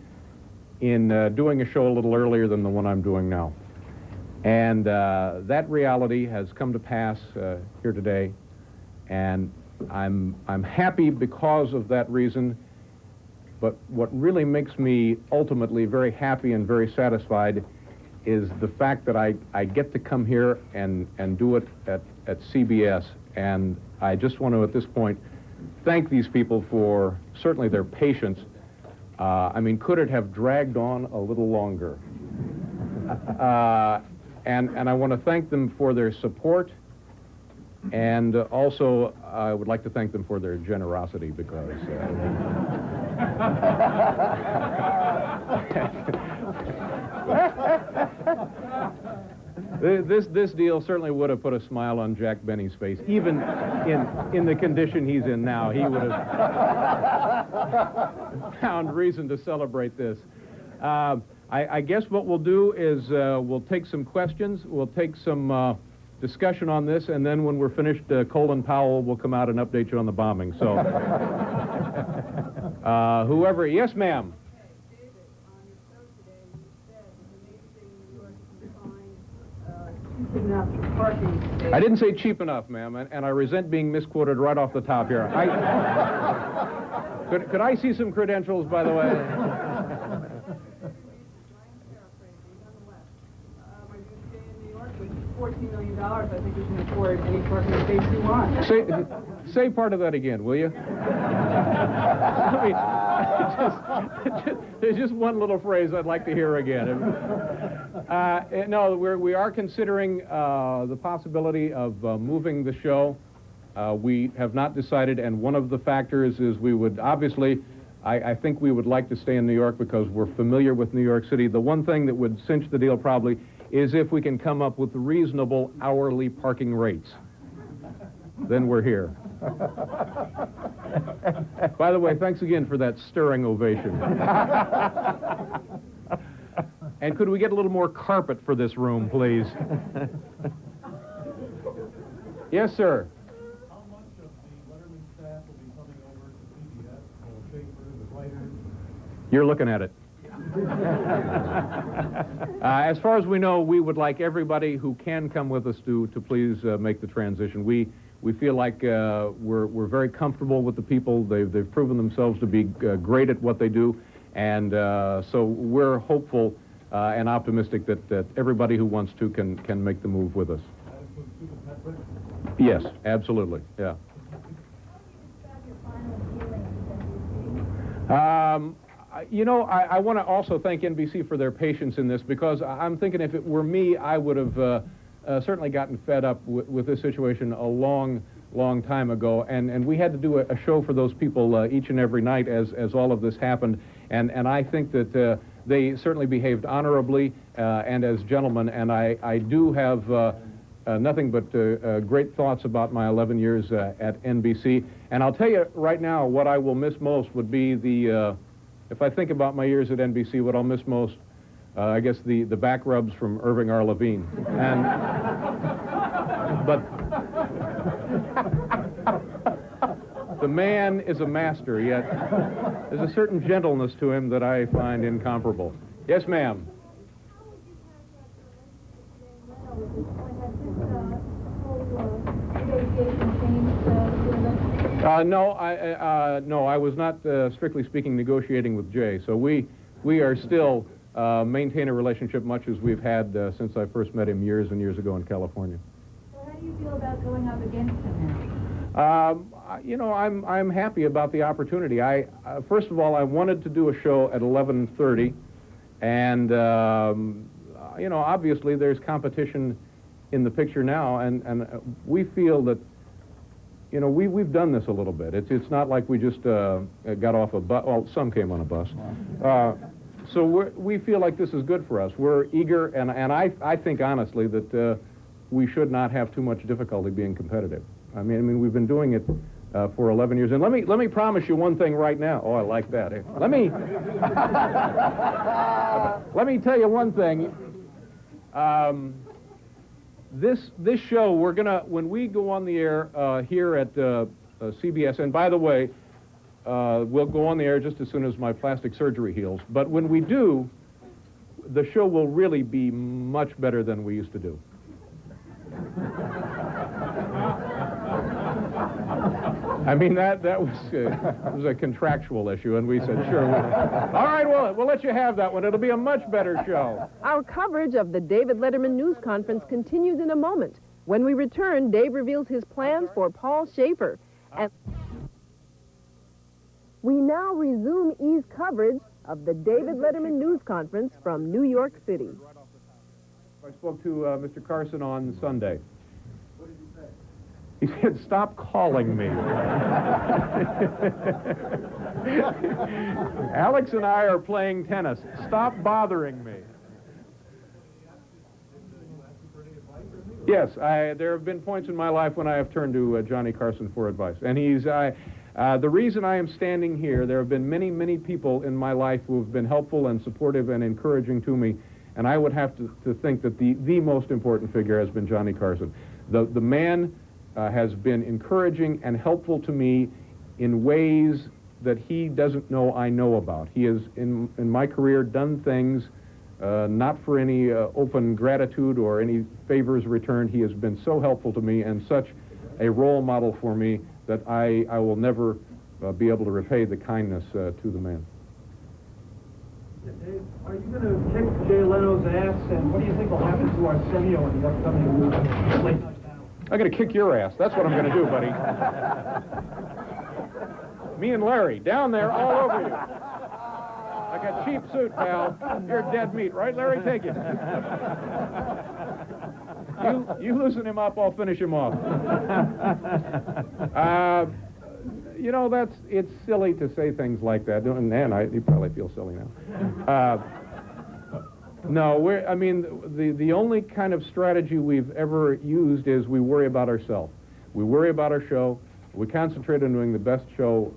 in doing a show a little earlier than the one I'm doing now. And that reality has come to pass here today, and I'm happy because of that reason. But what really makes me ultimately very happy and very satisfied is the fact that I get to come here and do it at CBS. And I just want to, at this point, thank these people for certainly their patience. I mean, could it have dragged on a little longer? And I want to thank them for their support. And also, I would like to thank them for their generosity because this deal certainly would have put a smile on Jack Benny's face. Even in the condition he's in now, he would have found reason to celebrate this. I guess what we'll do is we'll take some questions, we'll take some discussion on this, and then when we're finished, Colin Powell will come out and update you on the bombing. So, whoever, yes, ma'am. I didn't say cheap enough, ma'am, and I resent being misquoted right off the top here. Could I see some credentials, by the way? $14 million, I think we can afford any parking space you want. Say part of that again, will you? I mean, there's just one little phrase I'd like to hear again. No, we are considering the possibility of moving the show. We have not decided, and one of the factors is we would obviously, I think we would like to stay in New York because we're familiar with New York City. The one thing that would cinch the deal probably is if we can come up with reasonable hourly parking rates. Then we're here. By the way, thanks again for that stirring ovation. And could we get a little more carpet for this room, please? Yes, sir. How much of the Letterman staff will be coming over to CBS? The Schaefer, the writers? You're looking at it. As far as we know, we would like everybody who can come with us to please make the transition. We feel like we're very comfortable with the people. They've proven themselves to be great at what they do, and so we're hopeful and optimistic that everybody who wants to can make the move with us. Yes, absolutely. Yeah. You know, I want to also thank NBC for their patience in this, because I'm thinking if it were me, I would have certainly gotten fed up with this situation a long time ago, and we had to do a show for those people each and every night as all of this happened, and I think that they certainly behaved honorably and as gentlemen, and I do have nothing but great thoughts about my 11 years at NBC, and I'll tell you right now, what I will miss most would be the if I think about my years at NBC, what I'll miss most, I guess the back rubs from Irving R. Levine. But the man is a master, yet there's a certain gentleness to him that I find incomparable. Yes, ma'am. No, I was not, strictly speaking, negotiating with Jay. So we are still maintain a relationship much as we've had since I first met him years and years ago in California. So how do you feel about going up against him now? You know, I'm happy about the opportunity. First of all, I wanted to do a show at 11:30, and you know, obviously there's competition in the picture now, and we feel that, you know, we've done this a little bit. It's not like we just got off a bus. Well, some came on a bus. So we feel like this is good for us. We're eager, and I think honestly that we should not have too much difficulty being competitive. I mean we've been doing it for 11 years, and let me promise you one thing right now. Oh, I like that. Let me tell you one thing. This show, we're gonna, when we go on the air here at CBS, and by the way, we'll go on the air just as soon as my plastic surgery heals, but when we do, the show will really be much better than we used to do. I mean, that was a contractual issue, and we said, sure. All right, we'll let you have that one. It'll be a much better show. Our coverage of the David Letterman news conference continues in a moment. When we return, Dave reveals his plans for Paul Schaefer. And we now resume E's coverage of the David Letterman news conference from New York City. I spoke to Mr. Carson on Sunday. What did you say? He He said, "Stop calling me." Alex and I are playing tennis. Stop bothering me. Yes, there have been points in my life when I have turned to Johnny Carson for advice. And the reason I am standing here, there have been many, many people in my life who have been helpful and supportive and encouraging to me, and I would have to think that the most important figure has been Johnny Carson. The man has been encouraging and helpful to me in ways that he doesn't know I know about. He has, in my career, done things not for any open gratitude or any favors returned. He has been so helpful to me and such a role model for me that I will never be able to repay the kindness to the man. Dave, are you going to kick Jay Leno's ass, and what do you think will happen to Arsenio in the upcoming movie, Late Night Battle? I'm going to kick your ass. That's what I'm going to do, buddy. Me and Larry, down there, all over you. Like a cheap suit, pal. You're dead meat, right, Larry? Take it. You loosen him up, I'll finish him off. You know, it's silly to say things like that. And you probably feel silly now. No, the only kind of strategy we've ever used is we worry about ourselves. We worry about our show. We concentrate on doing the best show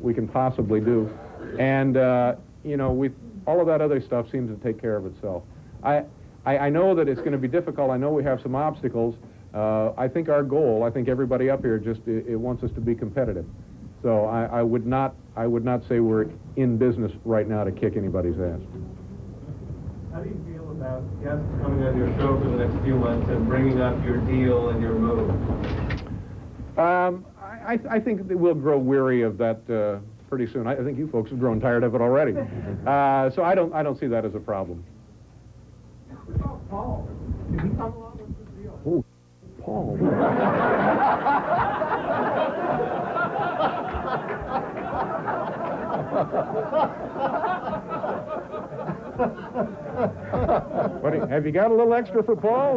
we can possibly do. And, you know, all of that other stuff seems to take care of itself. I know that it's going to be difficult. I know we have some obstacles. I think our goal, I think everybody up here just it wants us to be competitive. So I would not say we're in business right now to kick anybody's ass. How do you feel about guests coming on your show for the next few months and bringing up your deal and your move? I think that we'll grow weary of that pretty soon. I think you folks have grown tired of it already. So I don't see that as a problem. What about Paul? Did he come along with the deal? Oh, Paul. What, have you got a little extra for Paul?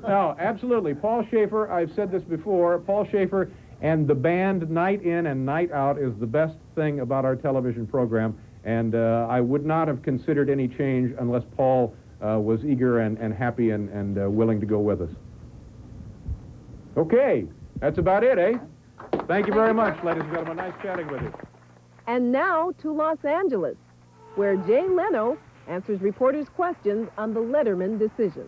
No, absolutely. Paul Schaefer, I've said this before, Paul Schaefer and the band Night In and Night Out is the best thing about our television program, and I would not have considered any change unless Paul was eager and happy and willing to go with us. Okay, that's about it, eh? Thank you very much, ladies and gentlemen. Nice chatting with you. And now to Los Angeles, where Jay Leno answers reporters' questions on the Letterman decision.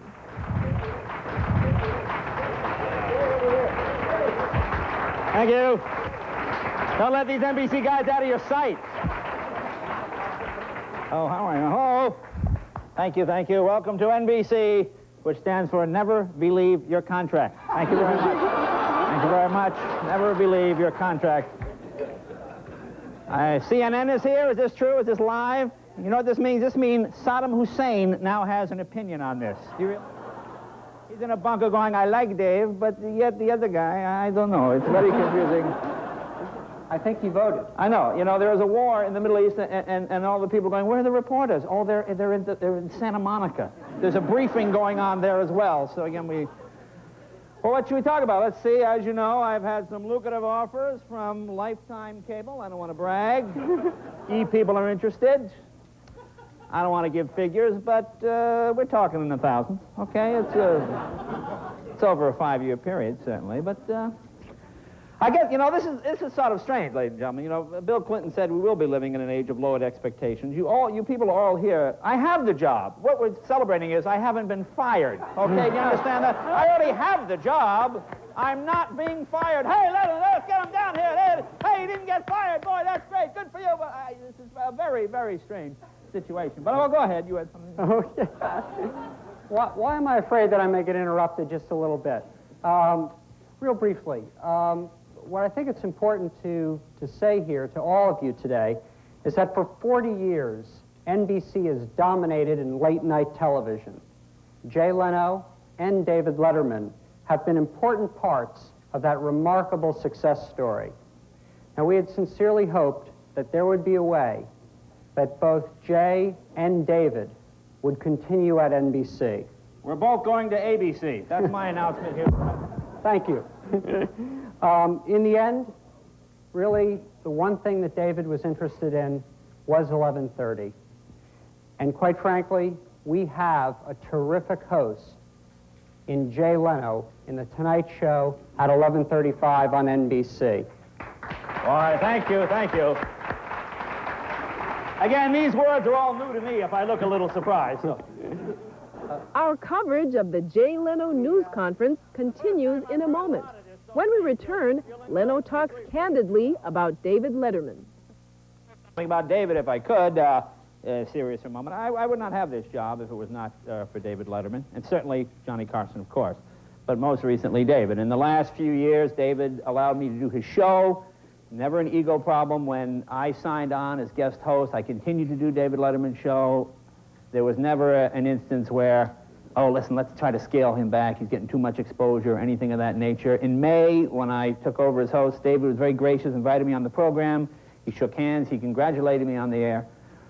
Thank you. Don't let these NBC guys out of your sight. Oh, how are you? Hello. Thank you, thank you. Welcome to NBC, which stands for Never Believe Your Contract. Thank you very much. Thank you very much. Never believe your contract. CNN is here. Is this true? Is this live? You know what this means? This means Saddam Hussein now has an opinion on this. Do you really? He's in a bunker going, I like Dave, but yet the other guy, I don't know. It's very confusing. I think he voted. I know. You know, there is a war in the Middle East, and all the people going, where are the reporters? Oh, they're in Santa Monica. There's a briefing going on there as well. So again, well, what should we talk about? Let's see. As you know, I've had some lucrative offers from Lifetime Cable. I don't want to brag. People are interested. I don't want to give figures, but we're talking in the thousands. Okay, it's over a 5-year period, certainly. But I guess, you know, this is sort of strange, ladies and gentlemen. You know, Bill Clinton said we will be living in an age of lowered expectations. You people are all here. I have the job. What we're celebrating is I haven't been fired. Okay, do you understand that? I already have the job. I'm not being fired. Hey, let's get him down here. Hey, he didn't get fired. Boy, that's great. Good for you. But this is a very, very strange situation. But well, go ahead. You had something. Okay. Why am I afraid that I may get interrupted just a little bit? Real briefly, what I think it's important to say here to all of you today is that for 40 years, NBC has dominated in late-night television. Jay Leno and David Letterman have been important parts of that remarkable success story. Now, we had sincerely hoped that there would be a way that both Jay and David would continue at NBC. We're both going to ABC. That's my announcement here. Thank you. In the end, really, the one thing that David was interested in was 11:30. And quite frankly, we have a terrific host in Jay Leno in The Tonight Show at 11:35 on NBC. All right, thank you, thank you. Again, these words are all new to me if I look a little surprised. So. Our coverage of the Jay Leno news conference continues in a moment. When we return, Leno talks candidly about David Letterman. About David, if I could, serious for a moment, I would not have this job if it was not for David Letterman, and certainly Johnny Carson, of course, but most recently David. In the last few years, David allowed me to do his show. Never an ego problem. When I signed on as guest host, I continued to do David Letterman's show. There was never an instance where, oh, listen, let's try to scale him back. He's getting too much exposure or anything of that nature. In May, when I took over as host, David was very gracious, invited me on the program. He shook hands. He congratulated me on the air.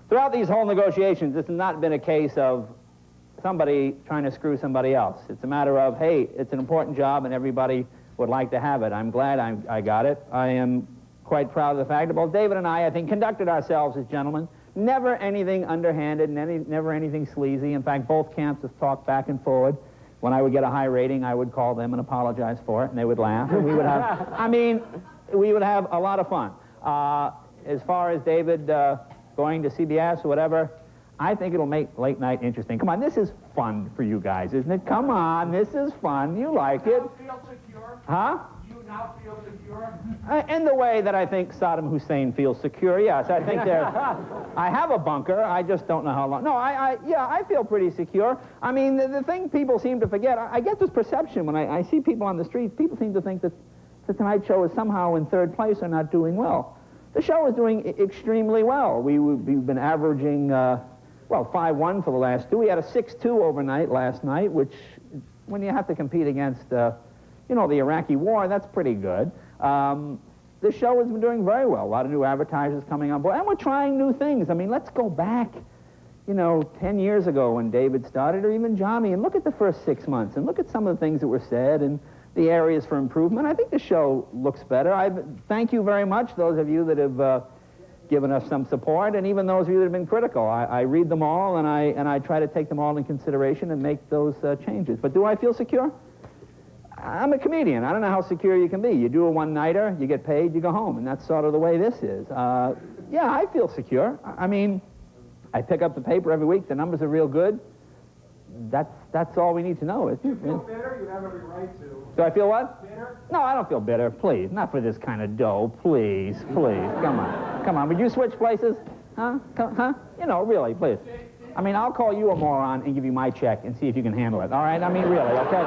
Throughout these whole negotiations, this has not been a case of somebody trying to screw somebody else. It's a matter of, hey, it's an important job and everybody would like to have it. I'm glad I got it. I am quite proud of the fact that both David and I think, conducted ourselves as gentlemen. Never anything underhanded, never anything sleazy. In fact, both camps have talked back and forward. When I would get a high rating, I would call them and apologize for it, and they would laugh. And we would have, we would have a lot of fun. As far as David going to CBS or whatever, I think it'll make late night interesting. Come on, this is fun for you guys, isn't it? Come on, this is fun. You like it. Do you now feel secure? Huh? Do you now feel secure? In the way that I think Saddam Hussein feels secure, yes. I think I have a bunker. I just don't know how long. No, yeah, I feel pretty secure. I mean, the thing people seem to forget, I get this perception when I see people on the streets, people seem to think that The Tonight Show is somehow in third place or not doing well. The show is doing extremely well. We've been averaging, well, 5-1 for the last two. We had a 6-2 overnight last night, which, when you have to compete against, you know, the Iraqi war, that's pretty good. The show has been doing very well. A lot of new advertisers coming on board, and we're trying new things. I mean, let's go back, you know, 10 years ago when David started, or even Johnny, and look at the first 6 months, and look at some of the things that were said, and the areas for improvement. I think the show looks better. Thank you very much, those of you that have given us some support, and even those of you that have been critical. I read them all, and I try to take them all in consideration and make those changes. But do I feel secure? I'm a comedian. I don't know how secure you can be. You do a one-nighter, you get paid, you go home, and that's sort of the way this is. Yeah, I feel secure. I mean, I pick up the paper every week. The numbers are real good. That's all we need to know. Do you feel bitter? You have every right to. Do I feel what? Bitter? No, I don't feel bitter. Please, not for this kind of dough. Please, please. Come on. Come on. Would you switch places? Huh? Huh? You know, really, please. I mean, I'll call you a moron and give you my check and see if you can handle it. All right? I mean, really, okay?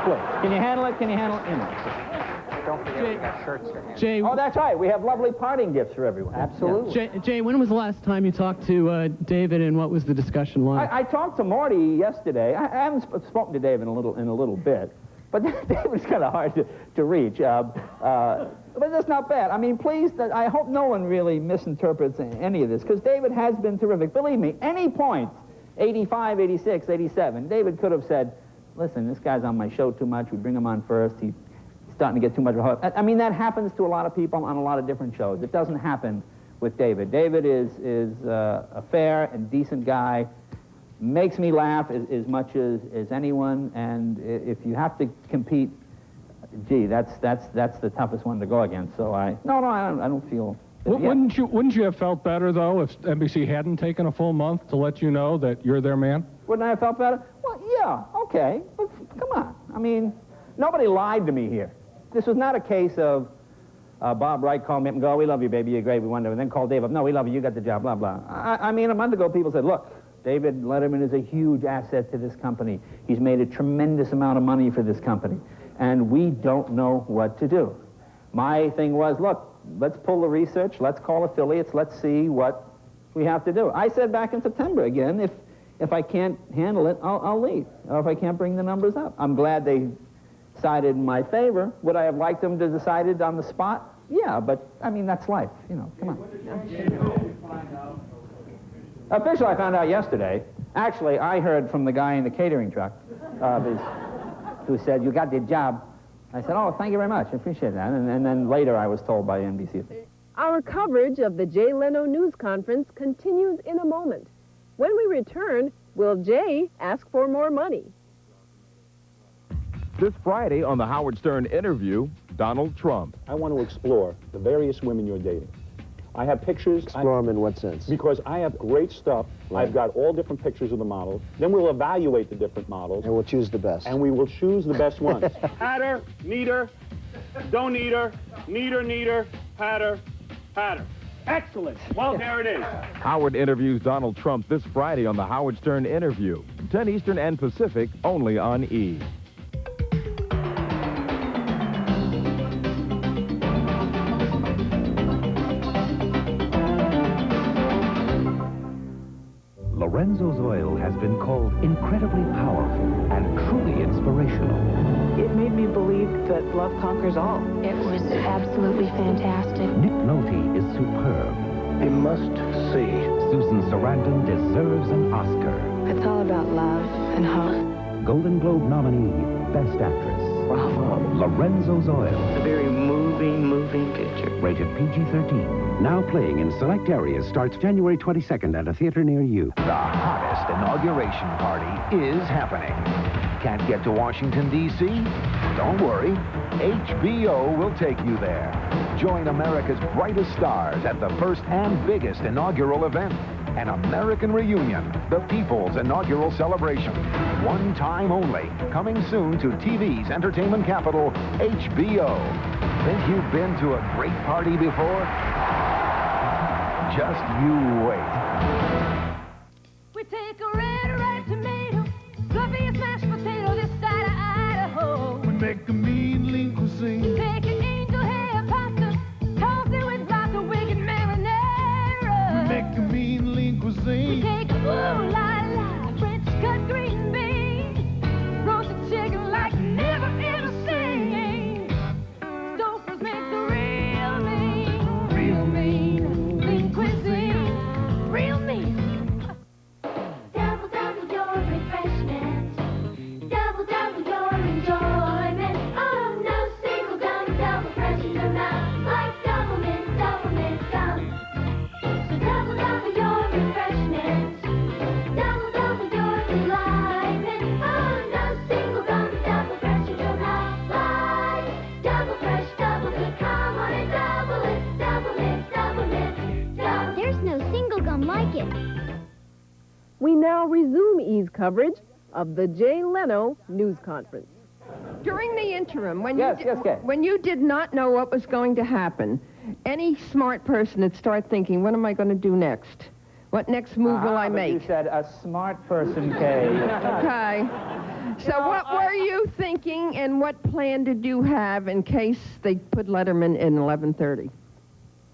Please. Can you handle it? Can you handle it? You know. Don't forget we got shirts to hand. Jay, oh, that's right. We have lovely parting gifts for everyone. Absolutely. Yeah. Jay, when was the last time you talked to David, and what was the discussion like? I talked to Marty yesterday. I haven't spoken to David in a little bit, but David's kind of hard to reach. But that's not bad. I mean, please, I hope no one really misinterprets any of this, because David has been terrific. Believe me, any point, 85, 86, 87, David could have said, listen, this guy's on my show too much. We bring him on first. He's starting to get too much of a hook. I mean, that happens to a lot of people on a lot of different shows. It doesn't happen with David. David is a fair and decent guy, makes me laugh as much as anyone, and if you have to compete, gee, that's the toughest one to go against. So I don't feel. Wouldn't you have felt better though if NBC hadn't taken a full month to let you know that you're their man? Wouldn't I have felt better? Well, yeah, okay, but come on. I mean, nobody lied to me here. This was not a case of Bob Wright called me up and go, we love you, baby, you're great, we wonder, and then call Dave up, no, we love you, you got the job, blah, blah. I mean, a month ago, people said, look, David Letterman is a huge asset to this company. He's made a tremendous amount of money for this company, and we don't know what to do. My thing was, look, let's pull the research, let's call affiliates, let's see what we have to do. I said back in September again, if I can't handle it, I'll leave, or if I can't bring the numbers up. I'm glad they decided in my favor. Would I have liked them to decide it on the spot? Yeah, but, I mean, that's life. You know, come on. Officially, I found out yesterday. Actually, I heard from the guy in the catering truck who said, "You got the job." I said, "Oh, thank you very much. I appreciate that." And then later I was told by NBC. Our coverage of the Jay Leno news conference continues in a moment. When we return, will Jay ask for more money? This Friday on the Howard Stern interview, Donald Trump. I want to explore the various women you're dating. I have pictures. Explore them in what sense? Because I have great stuff. Right. I've got all different pictures of the models. Then we'll evaluate the different models. And we'll choose the best. And we will choose the best ones. Pat her, need her, don't need her, need her, pat her, pat her. Excellent. Well, there it is. Howard interviews Donald Trump this Friday on the Howard Stern interview. 10 Eastern and Pacific, only on E! Lorenzo's oil has been called incredibly powerful and truly inspirational. It made me believe that love conquers all. It was absolutely fantastic. Nick Nolte is superb. You must see. Susan Sarandon deserves an Oscar. It's all about love and hope. Golden Globe nominee, Best Actress. Bravo. Lorenzo's Oil. It's a very moving picture. Rated PG-13. Now playing in select areas. Starts January 22nd at a theater near you. The hottest inauguration party is happening. Can't get to Washington, D.C.? Don't worry. HBO will take you there. Join America's brightest stars at the first and biggest inaugural event. An American reunion, the people's inaugural celebration. One time only. Coming soon to TV's entertainment capital, HBO. Think you've been to a great party before? Just you wait. We take a red ripe tomato, fluffy mashed potato this side of Idaho. We make a mean lean cuisine. We take an angel hair pasta, toss it with lots of wicked marinara. We make a mean lean cuisine. We take a ooh-la-la French cut green bean, roasted chicken like you never ever seen. Stouffer's make the real mean lean cuisine, real mean. Double, double your refreshment. Double, double your enjoyment. Oh, no single gum, double fresh in your mouth. Like double mint gum. So double, double your refreshment. Double, double your delightment. Oh, no single gum, double fresh in your mouth. Like double fresh, double good. Come on and double it. Double mint gum. There's no single gum like it. We now resume E's coverage of the Jay Leno news conference. During the interim, when Yes, when you did not know what was going to happen, any smart person would start thinking, what am I going to do next? What next move will I but make? You said a smart person, Kay. Okay. So what were you thinking, and what plan did you have in case they put Letterman in 11:30?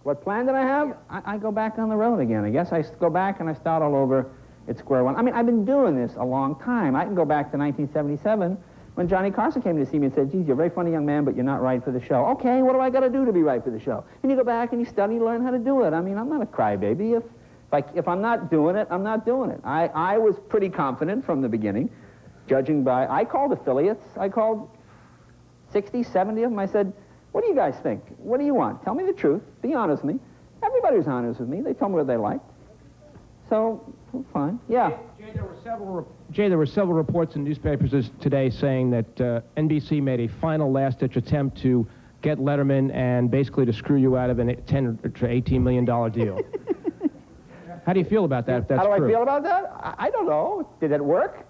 What plan did I have? I go back on the road again. I guess I go back and I start all over at square one. I mean, I've been doing this a long time. I can go back to 1977 when Johnny Carson came to see me and said, geez, you're a very funny young man, but you're not right for the show. Okay, what do I got to do to be right for the show? And you go back and you study, learn how to do it. I mean, I'm not a crybaby. If I'm not doing it, I'm not doing it. I was pretty confident from the beginning, judging by, I called affiliates. I called 60, 70 of them. I said, what do you guys think? What do you want? Tell me the truth. Be honest with me. Everybody was honest with me. They told me what they liked. So, fine. Yeah. Jay, there were several reports in newspapers today saying that NBC made a final last-ditch attempt to get Letterman and basically to screw you out of a $10 to $18 million deal. How do you feel about that, if that's true? How do I feel about that? I don't know. Did it work?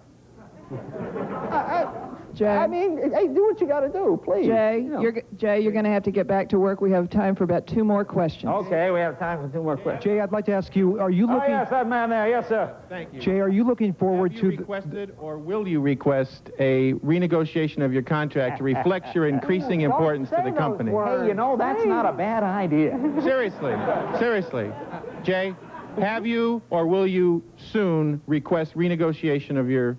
Jay, I mean, hey, do what you got to do, please. Jay, You know. you're going to have to get back to work. We have time for about 2 more questions. Okay, we have time for 2 more questions. Jay, I'd like to ask you, are you looking... Oh, yes, that man there. Yes, sir. Thank you. Jay, are you looking forward Have you requested or will you request a renegotiation of your contract to reflect your increasing importance to the company? Hey, you know, that's not a bad idea. Seriously. Jay, have you or will you soon request renegotiation of your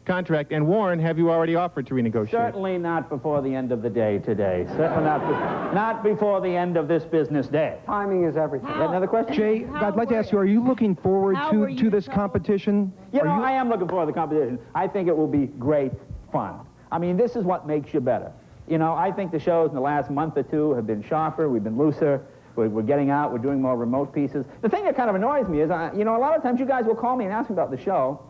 contract. And Warren, have you already offered to renegotiate? Certainly not before the end of the day today. Certainly not before the end of this business day. Timing is everything. Another question? Jay, I'd like to ask you, are you looking forward to this competition? You know, I am looking forward to the competition. I think it will be great fun. I mean, this is what makes you better. You know, I think the shows in the last month or two have been sharper, we've been looser, we're getting out, we're doing more remote pieces. The thing that kind of annoys me is, you know, a lot of times you guys will call me and ask me about the show,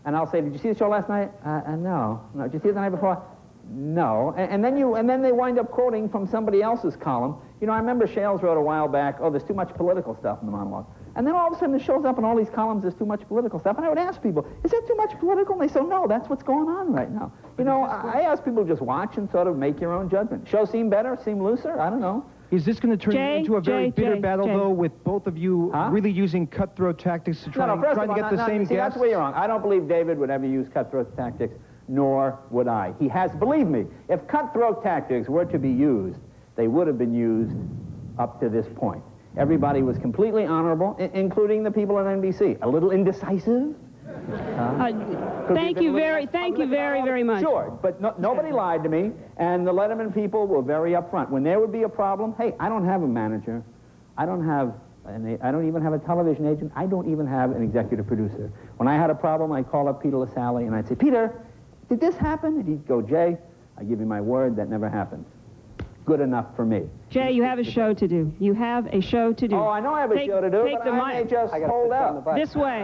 and I'll say, did you see the show last night? No. No. Did you see it the night before? No. And then they wind up quoting from somebody else's column. You know, I remember Shales wrote a while back, oh, there's too much political stuff in the monologue. And then all of a sudden it shows up in all these columns, there's too much political stuff. And I would ask people, is there too much political? And they say, no, that's what's going on right now. You know, I ask people to just watch and sort of make your own judgment. Show seem better, seem looser? I don't know. Is this going to turn into a very bitter battle, though, with both of you really using cutthroat tactics to try to get the same guests? That's where you're wrong. I don't believe David would ever use cutthroat tactics, nor would I. He has, believe me, if cutthroat tactics were to be used, they would have been used up to this point. Everybody was completely honorable, including the people at NBC. A little indecisive. Thank you very much. Sure, but nobody lied to me, and the Letterman people were very upfront. When there would be a problem, hey, I don't have a manager. I don't even have a television agent. I don't even have an executive producer. When I had a problem, I'd call up Peter LaSalle, and I'd say, Peter, did this happen? And he'd go, Jay, I give you my word, that never happened. Good enough for me. Jay, you have a show to do. You have a show to do. Oh, I know I have a show to do, but I may just hold out. This way.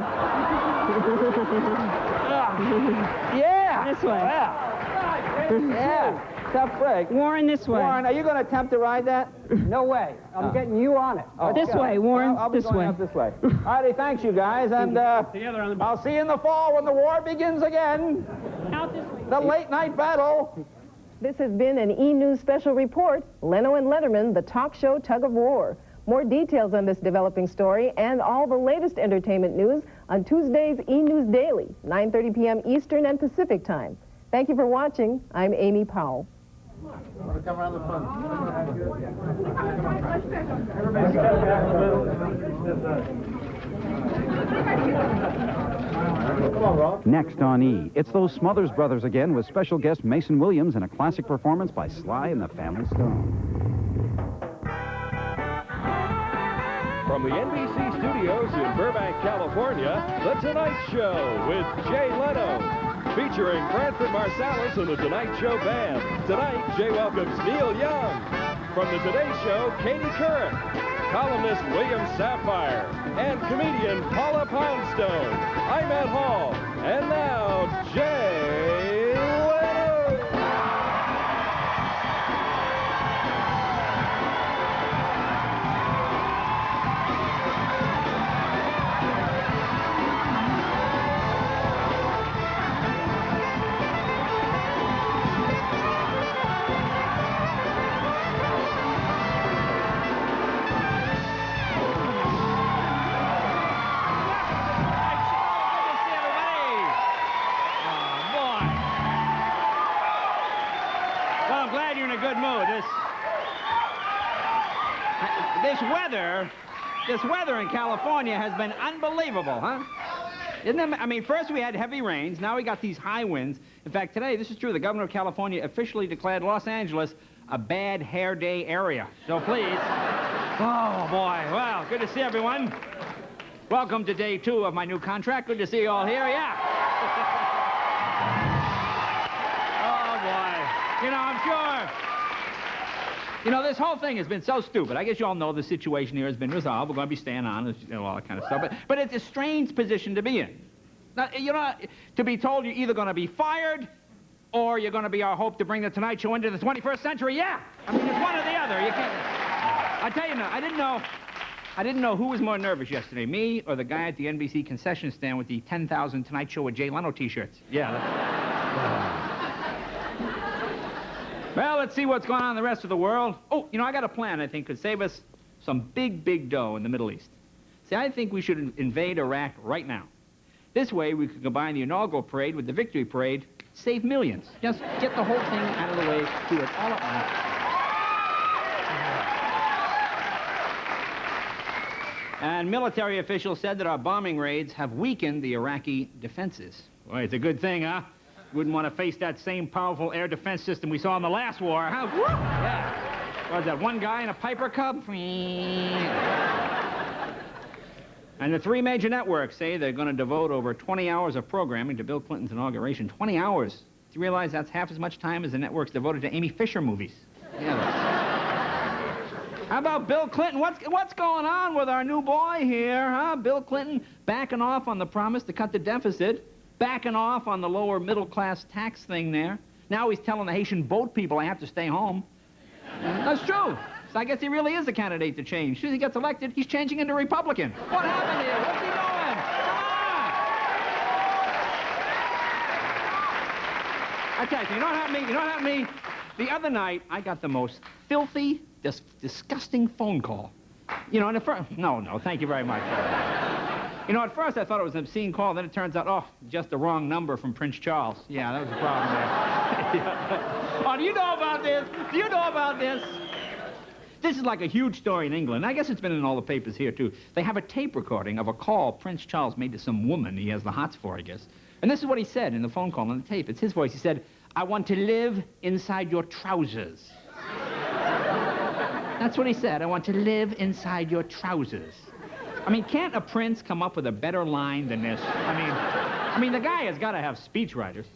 Yeah. This way. Yeah. Tough break. Warren, this way. Warren, are you going to attempt to ride that? No way. I'm getting you on it. This way, Warren. I'll be this going way. up this way. All righty, thanks you guys, and I'll see you in the fall when the war begins again. Out this way. The late night battle. This has been an E! News special report, Leno and Letterman, the talk show tug of war. More details on this developing story and all the latest entertainment news on Tuesday's E! News Daily, 9:30 p.m. Eastern and Pacific Time. Thank you for watching. I'm Amy Powell. Come around the front. Next on E! It's those Smothers Brothers again with special guest Mason Williams and a classic performance by Sly and the Family Stone. From the NBC studios in Burbank, California, The Tonight Show with Jay Leno. Featuring Branford Marsalis and the Tonight Show Band. Tonight, Jay welcomes Neil Young. From the Today Show, Katie Couric. Columnist William Sapphire. And comedian Paula Poundstone. I'm Ed Hall. And now, Jay Leno. This weather in California has been unbelievable, huh? Isn't it? I mean, first we had heavy rains, now we got these high winds. In fact, today, this is true, the governor of California officially declared Los Angeles a bad hair day area. So please. Oh, boy. Well, good to see everyone. Welcome to day 2 of my new contract. Good to see you all here. Yeah. Oh, boy. You know, I'm sure. You know, this whole thing has been so stupid. I guess you all know the situation here has been resolved. We're going to be staying on, you know, all that kind of stuff. But it's a strange position to be in. Now, you know, to be told you're either going to be fired or you're going to be our hope to bring the Tonight Show into the 21st century. Yeah. I mean, it's one or the other. You can't. I tell you now, I didn't know who was more nervous yesterday, me or the guy at the NBC concession stand with the 10,000 Tonight Show with Jay Leno t-shirts. Yeah. Well, let's see what's going on in the rest of the world. Oh, you know, I got a plan I think could save us some big, big dough in the Middle East. See, I think we should invade Iraq right now. This way, we could combine the inaugural parade with the victory parade, save millions. Just get the whole thing out of the way, do it all at once. And military officials said that our bombing raids have weakened the Iraqi defenses. Boy, it's a good thing, huh? Wouldn't want to face that same powerful air defense system we saw in the last war, huh? Yeah. What was that, one guy in a Piper Cub? And the three major networks say they're going to devote over 20 hours of programming to Bill Clinton's inauguration. 20 hours. Do you realize that's half as much time as the networks devoted to Amy Fisher movies? Yeah. How about Bill Clinton? What's going on with our new boy here, huh? Bill Clinton backing off on the promise to cut the deficit, backing off on the lower middle-class tax thing there. Now he's telling the Haitian boat people I have to stay home. That's true. So I guess he really is the candidate to change. As soon as he gets elected, he's changing into Republican. What happened here? What's he doing? Come on! I tell you, you know what happened to me? You know what happened to me? The other night, I got the most filthy, disgusting phone call. You know, and at first, no, thank you very much. You know, at first I thought it was an obscene call, then it turns out, oh, just the wrong number from Prince Charles. Yeah, that was the problem there. Oh, do you know about this? Do you know about this? This is like a huge story in England. I guess it's been in all the papers here, too. They have a tape recording of a call Prince Charles made to some woman he has the hots for, I guess. And this is what he said in the phone call on the tape. It's his voice. He said, "I want to live inside your trousers." That's what he said. I want to live inside your trousers. I mean, can't a prince come up with a better line than this? I mean, the guy has got to have speechwriters.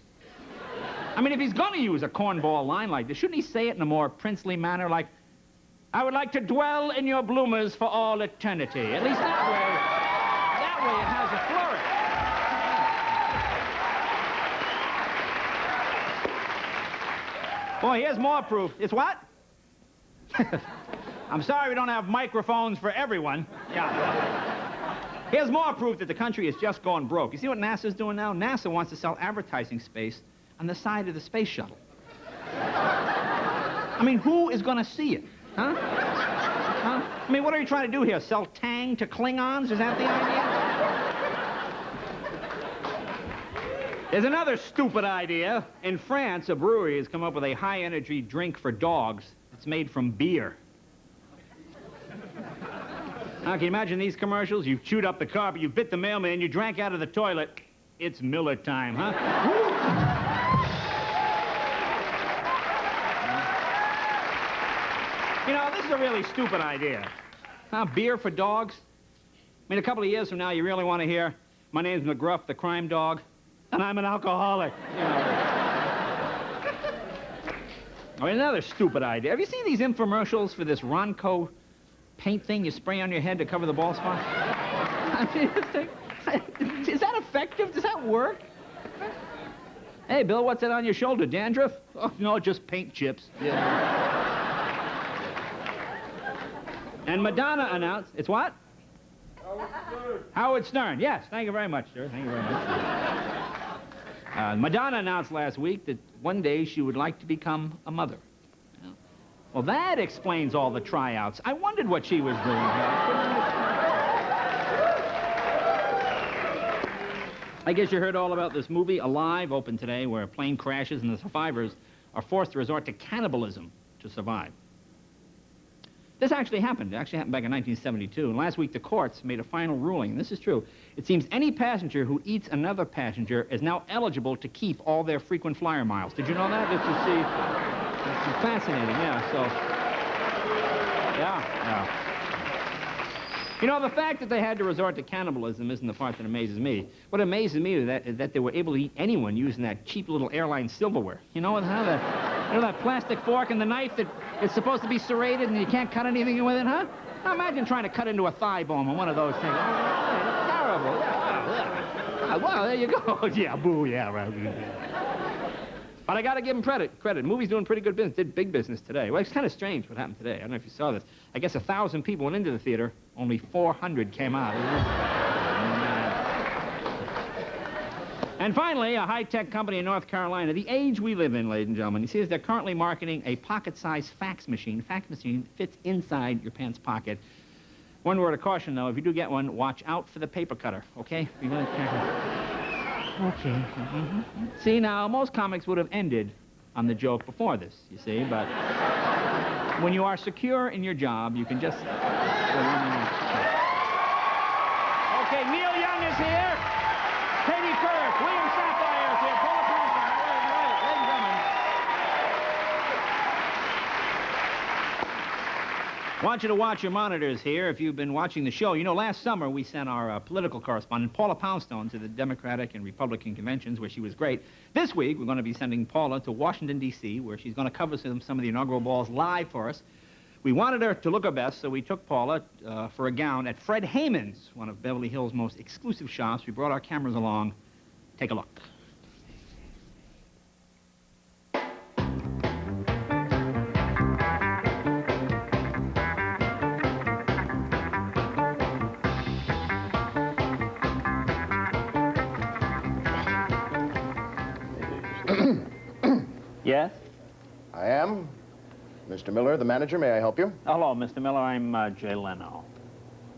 I mean, if he's going to use a cornball line like this, shouldn't he say it in a more princely manner, like, "I would like to dwell in your bloomers for all eternity." At least that way it has a flourish. Boy, here's more proof. It's what? I'm sorry we don't have microphones for everyone. Yeah. Here's more proof that the country is just gone broke. You see what NASA's doing now? NASA wants to sell advertising space on the side of the space shuttle. I mean, who is going to see it? Huh? Huh? I mean, what are you trying to do here? Sell Tang to Klingons? Is that the idea? There's another stupid idea. In France, a brewery has come up with a high-energy drink for dogs. It's made from beer. Now, can you imagine these commercials? You've chewed up the carpet, you bit the mailman, you drank out of the toilet. It's Miller time, huh? You know, this is a really stupid idea. Huh? Beer for dogs? I mean, a couple of years from now, you really want to hear, "My name's McGruff, the crime dog, and I'm an alcoholic." You know. I mean, another stupid idea. Have you seen these infomercials for this Ronco paint thing you spray on your head to cover the bald spot? I mean, is that effective? Does that work? Hey, Bill, what's that on your shoulder? Dandruff? Oh, no, just paint chips. Yeah. And Madonna announced, it's what? Howard Stern. Howard Stern, yes. Thank you very much, sir. Thank you very much. Madonna announced last week that one day she would like to become a mother. Well, that explains all the tryouts. I wondered what she was doing here. I guess you heard all about this movie, Alive, opened today, where a plane crashes and the survivors are forced to resort to cannibalism to survive. This actually happened. It actually happened back in 1972. And last week, the courts made a final ruling. And this is true. It seems any passenger who eats another passenger is now eligible to keep all their frequent flyer miles. Did you know that? This is fascinating, yeah. So, yeah. You know, the fact that they had to resort to cannibalism isn't the part that amazes me. What amazes me is that they were able to eat anyone using that cheap little airline silverware. You know, that plastic fork and the knife that is supposed to be serrated and you can't cut anything with it, huh? Now imagine trying to cut into a thigh bone on one of those things. Oh, terrible. Yeah. Well, there you go. Yeah, boo, yeah, right. But I got to give them credit. The movie's doing pretty good business. Did big business today. Well, it's kind of strange what happened today. I don't know if you saw this. I guess 1,000 people went into the theater. Only 400 came out. And finally, a high-tech company in North Carolina, the age we live in, ladies and gentlemen. You see, they're currently marketing a pocket-sized fax machine. Fax machine fits inside your pants pocket. One word of caution, though. If you do get one, watch out for the paper cutter, okay? Be really careful. Okay. Mm-hmm. See, now, most comics would have ended on the joke before this, you see, but when you are secure in your job, you can just... Okay, Neil Young is here. Katie Couric, William Sapphire is here. Paula Cranston. I want you to watch your monitors here if you've been watching the show. You know, last summer we sent our political correspondent, Paula Poundstone, to the Democratic and Republican conventions where she was great. This week we're going to be sending Paula to Washington, D.C., where she's going to cover some of the inaugural balls live for us. We wanted her to look her best, so we took Paula for a gown at Fred Hayman's, one of Beverly Hills' most exclusive shops. We brought our cameras along. Take a look. Yes? I am. Mr. Miller, the manager, may I help you? Hello, Mr. Miller. I'm Jay Leno.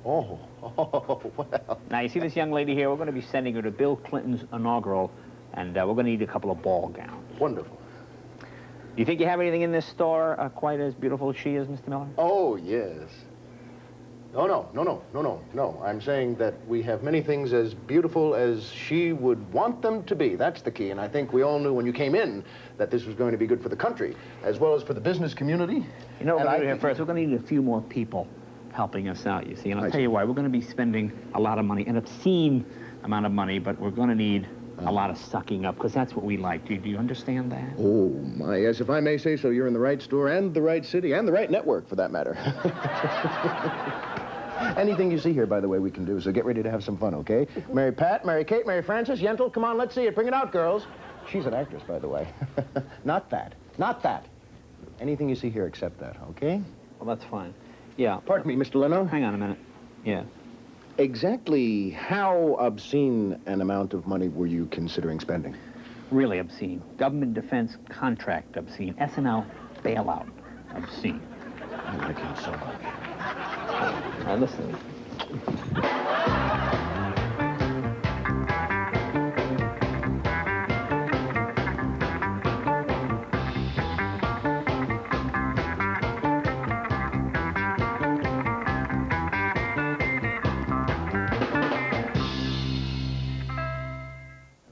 Oh, well. Now, you see this young lady here? We're going to be sending her to Bill Clinton's inaugural, and we're going to need a couple of ball gowns. Wonderful. Do you think you have anything in this store quite as beautiful as she is, Mr. Miller? Oh, yes. No. I'm saying that we have many things as beautiful as she would want them to be. That's the key, and I think we all knew when you came in that this was going to be good for the country, as well as for the business community. You know what we're going to do here first? We're going to need a few more people helping us out, you see, and I'll tell you why. We're going to be spending a lot of money, an obscene amount of money, but we're going to need a lot of sucking up, because that's what we like. Do you understand that? Oh, my, yes, if I may say so, you're in the right store and the right city and the right network, for that matter. Anything you see here, by the way, we can do, so get ready to have some fun, okay? Mary Pat, Mary Kate, Mary Frances, Yentl, come on, let's see it. Bring it out, girls. She's an actress, by the way. Not that. Not that. Anything you see here except that, okay? Well, that's fine. Yeah. Pardon me, Mr. Leno. Hang on a minute. Yeah. Exactly how obscene an amount of money were you considering spending? Really obscene. Government defense contract obscene. SNL bailout obscene. I like him so much. Now listen.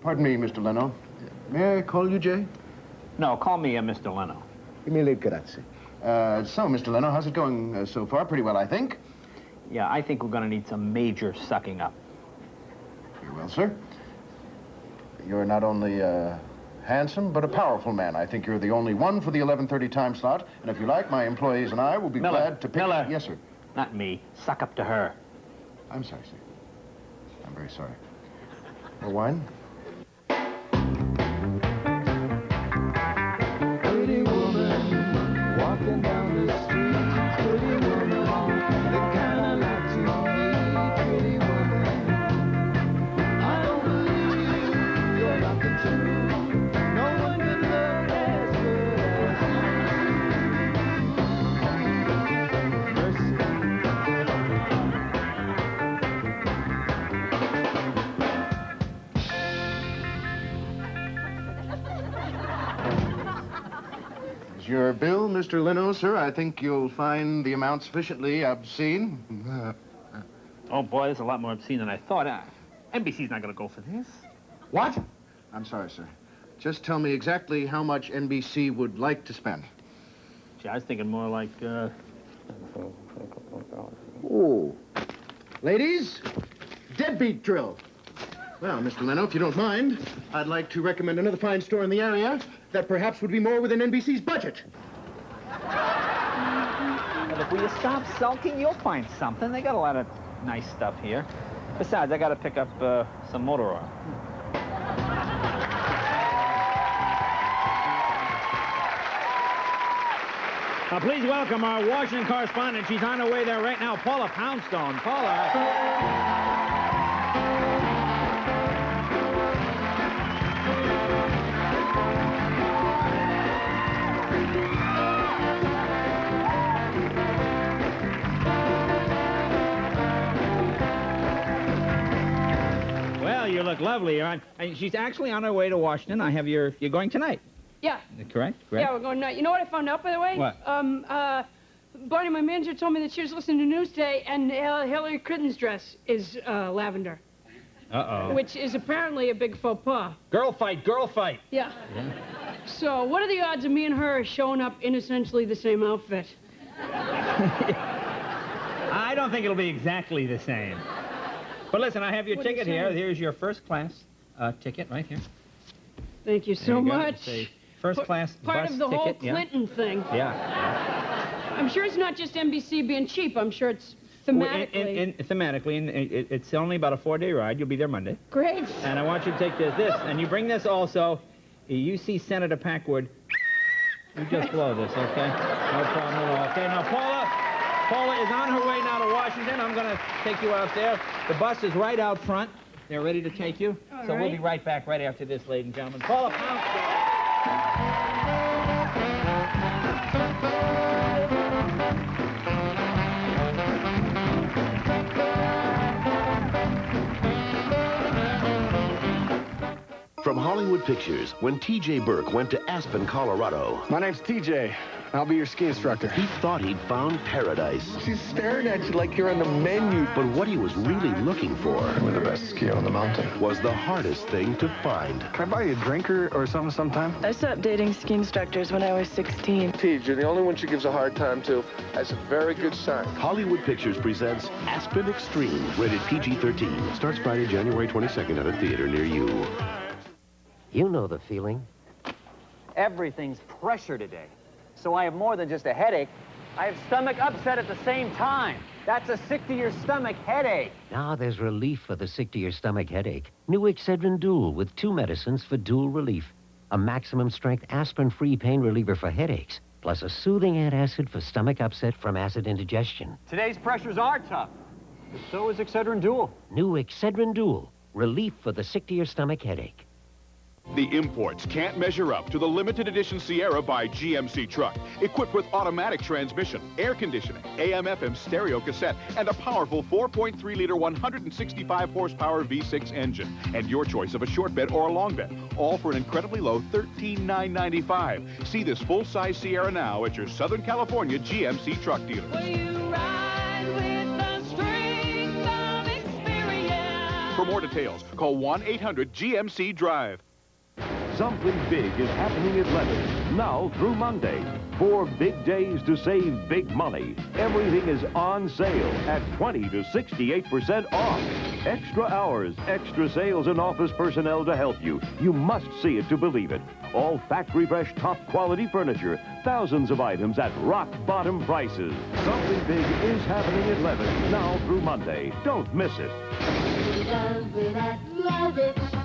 Pardon me, Mr. Leno. May I call you Jay? No, call me Mr. Leno. Mille grazie. So, Mr. Leno, how's it going so far? Pretty well, I think. Yeah, I think we're going to need some major sucking up. Very well, sir. You're not only handsome, but a powerful man. I think you're the only one for the 11:30 time slot. And if you like, my employees and I will be glad to pick... Miller. Yes, sir. Not me. Suck up to her. I'm sorry, sir. I'm very sorry. More wine? Pretty woman walking down the street. Pretty woman, the kind I like to meet. Pretty woman, I don't believe you're not the truth. No one can look as good Your bill, Mr. Leno, sir. I think you'll find the amount sufficiently obscene. Oh, boy, this is a lot more obscene than I thought. NBC's not going to go for this. What? I'm sorry, sir. Just tell me exactly how much NBC would like to spend. Gee, I was thinking more like, Ooh. Ladies, deadbeat drill. Well, Mr. Leno, if you don't mind, I'd like to recommend another fine store in the area that perhaps would be more within NBC's budget. Well, if you stop sulking, you'll find something. They got a lot of nice stuff here. Besides, I got to pick up some motor oil. Now, please welcome our Washington correspondent. She's on her way there right now, Paula Poundstone. Paula. Well, you look lovely. And she's actually on her way to Washington. I have you're going tonight. Yeah. Correct? Yeah, we're going tonight. You know what I found out, by the way? What? Barney, my manager, told me that she was listening to news today, and Hillary Clinton's dress is lavender. Uh-oh. Which is apparently a big faux pas. Girl fight, girl fight. Yeah. So what are the odds of me and her showing up in essentially the same outfit? I don't think it'll be exactly the same. But listen, I have your What do you ticket say? here. Here's your first class ticket right here. Thank you There so you go. much. It's a first class Part bus of the whole ticket. Yeah. Clinton thing. Yeah. I'm sure it's not just NBC being cheap. I'm sure it's thematically. Thematically, and it's only about a 4-day ride. You'll be there Monday. Great. And I want you to take this, and you bring this also. You see Senator Packwood. You just blow this, okay? No problem at all. Okay, now Paula is on her way now to Washington. I'm going to take you out there. The bus is right out front. They're ready to take you. All so right. we'll be right back right after this, ladies and gentlemen. Paula, pound. From Hollywood Pictures, when T.J. Burke went to Aspen, Colorado. My name's T.J. I'll be your ski instructor. He thought he'd found paradise. She's staring at you like you're on the menu. But what he was really looking for... We're the best skier on the mountain. ...was the hardest thing to find. Can I buy you a drink or something sometime? I stopped dating ski instructors when I was 16. T.J., you're the only one she gives a hard time to. That's a very good sign. Hollywood Pictures presents Aspen Extreme, rated PG-13. Starts Friday, January 22nd at a theater near you. You know the feeling. Everything's pressure today. So I have more than just a headache. I have stomach upset at the same time. That's a sick-to-your-stomach headache. Now there's relief for the sick-to-your-stomach headache. New Excedrin Dual with 2 medicines for dual relief. A maximum-strength aspirin-free pain reliever for headaches, plus a soothing antacid for stomach upset from acid indigestion. Today's pressures are tough. But so is Excedrin Dual. New Excedrin Dual. Relief for the sick-to-your-stomach headache. The imports can't measure up to the limited edition Sierra by GMC truck, equipped with automatic transmission, air conditioning, AM/FM stereo cassette, and a powerful 4.3-liter 165-horsepower V6 engine, and your choice of a short bed or a long bed, all for an incredibly low $13,995. See this full-size Sierra now at your Southern California GMC truck dealer. For more details, call 1-800-GMC-DRIVE. Something big is happening at Letters, now through Monday. 4 big days to save big money. Everything is on sale at 20 to 68% off. Extra hours, extra sales, and office personnel to help you. You must see it to believe it. All factory-fresh, top-quality furniture. Thousands of items at rock-bottom prices. Something big is happening at Letters, now through Monday. Don't miss it. Love it at Levitt.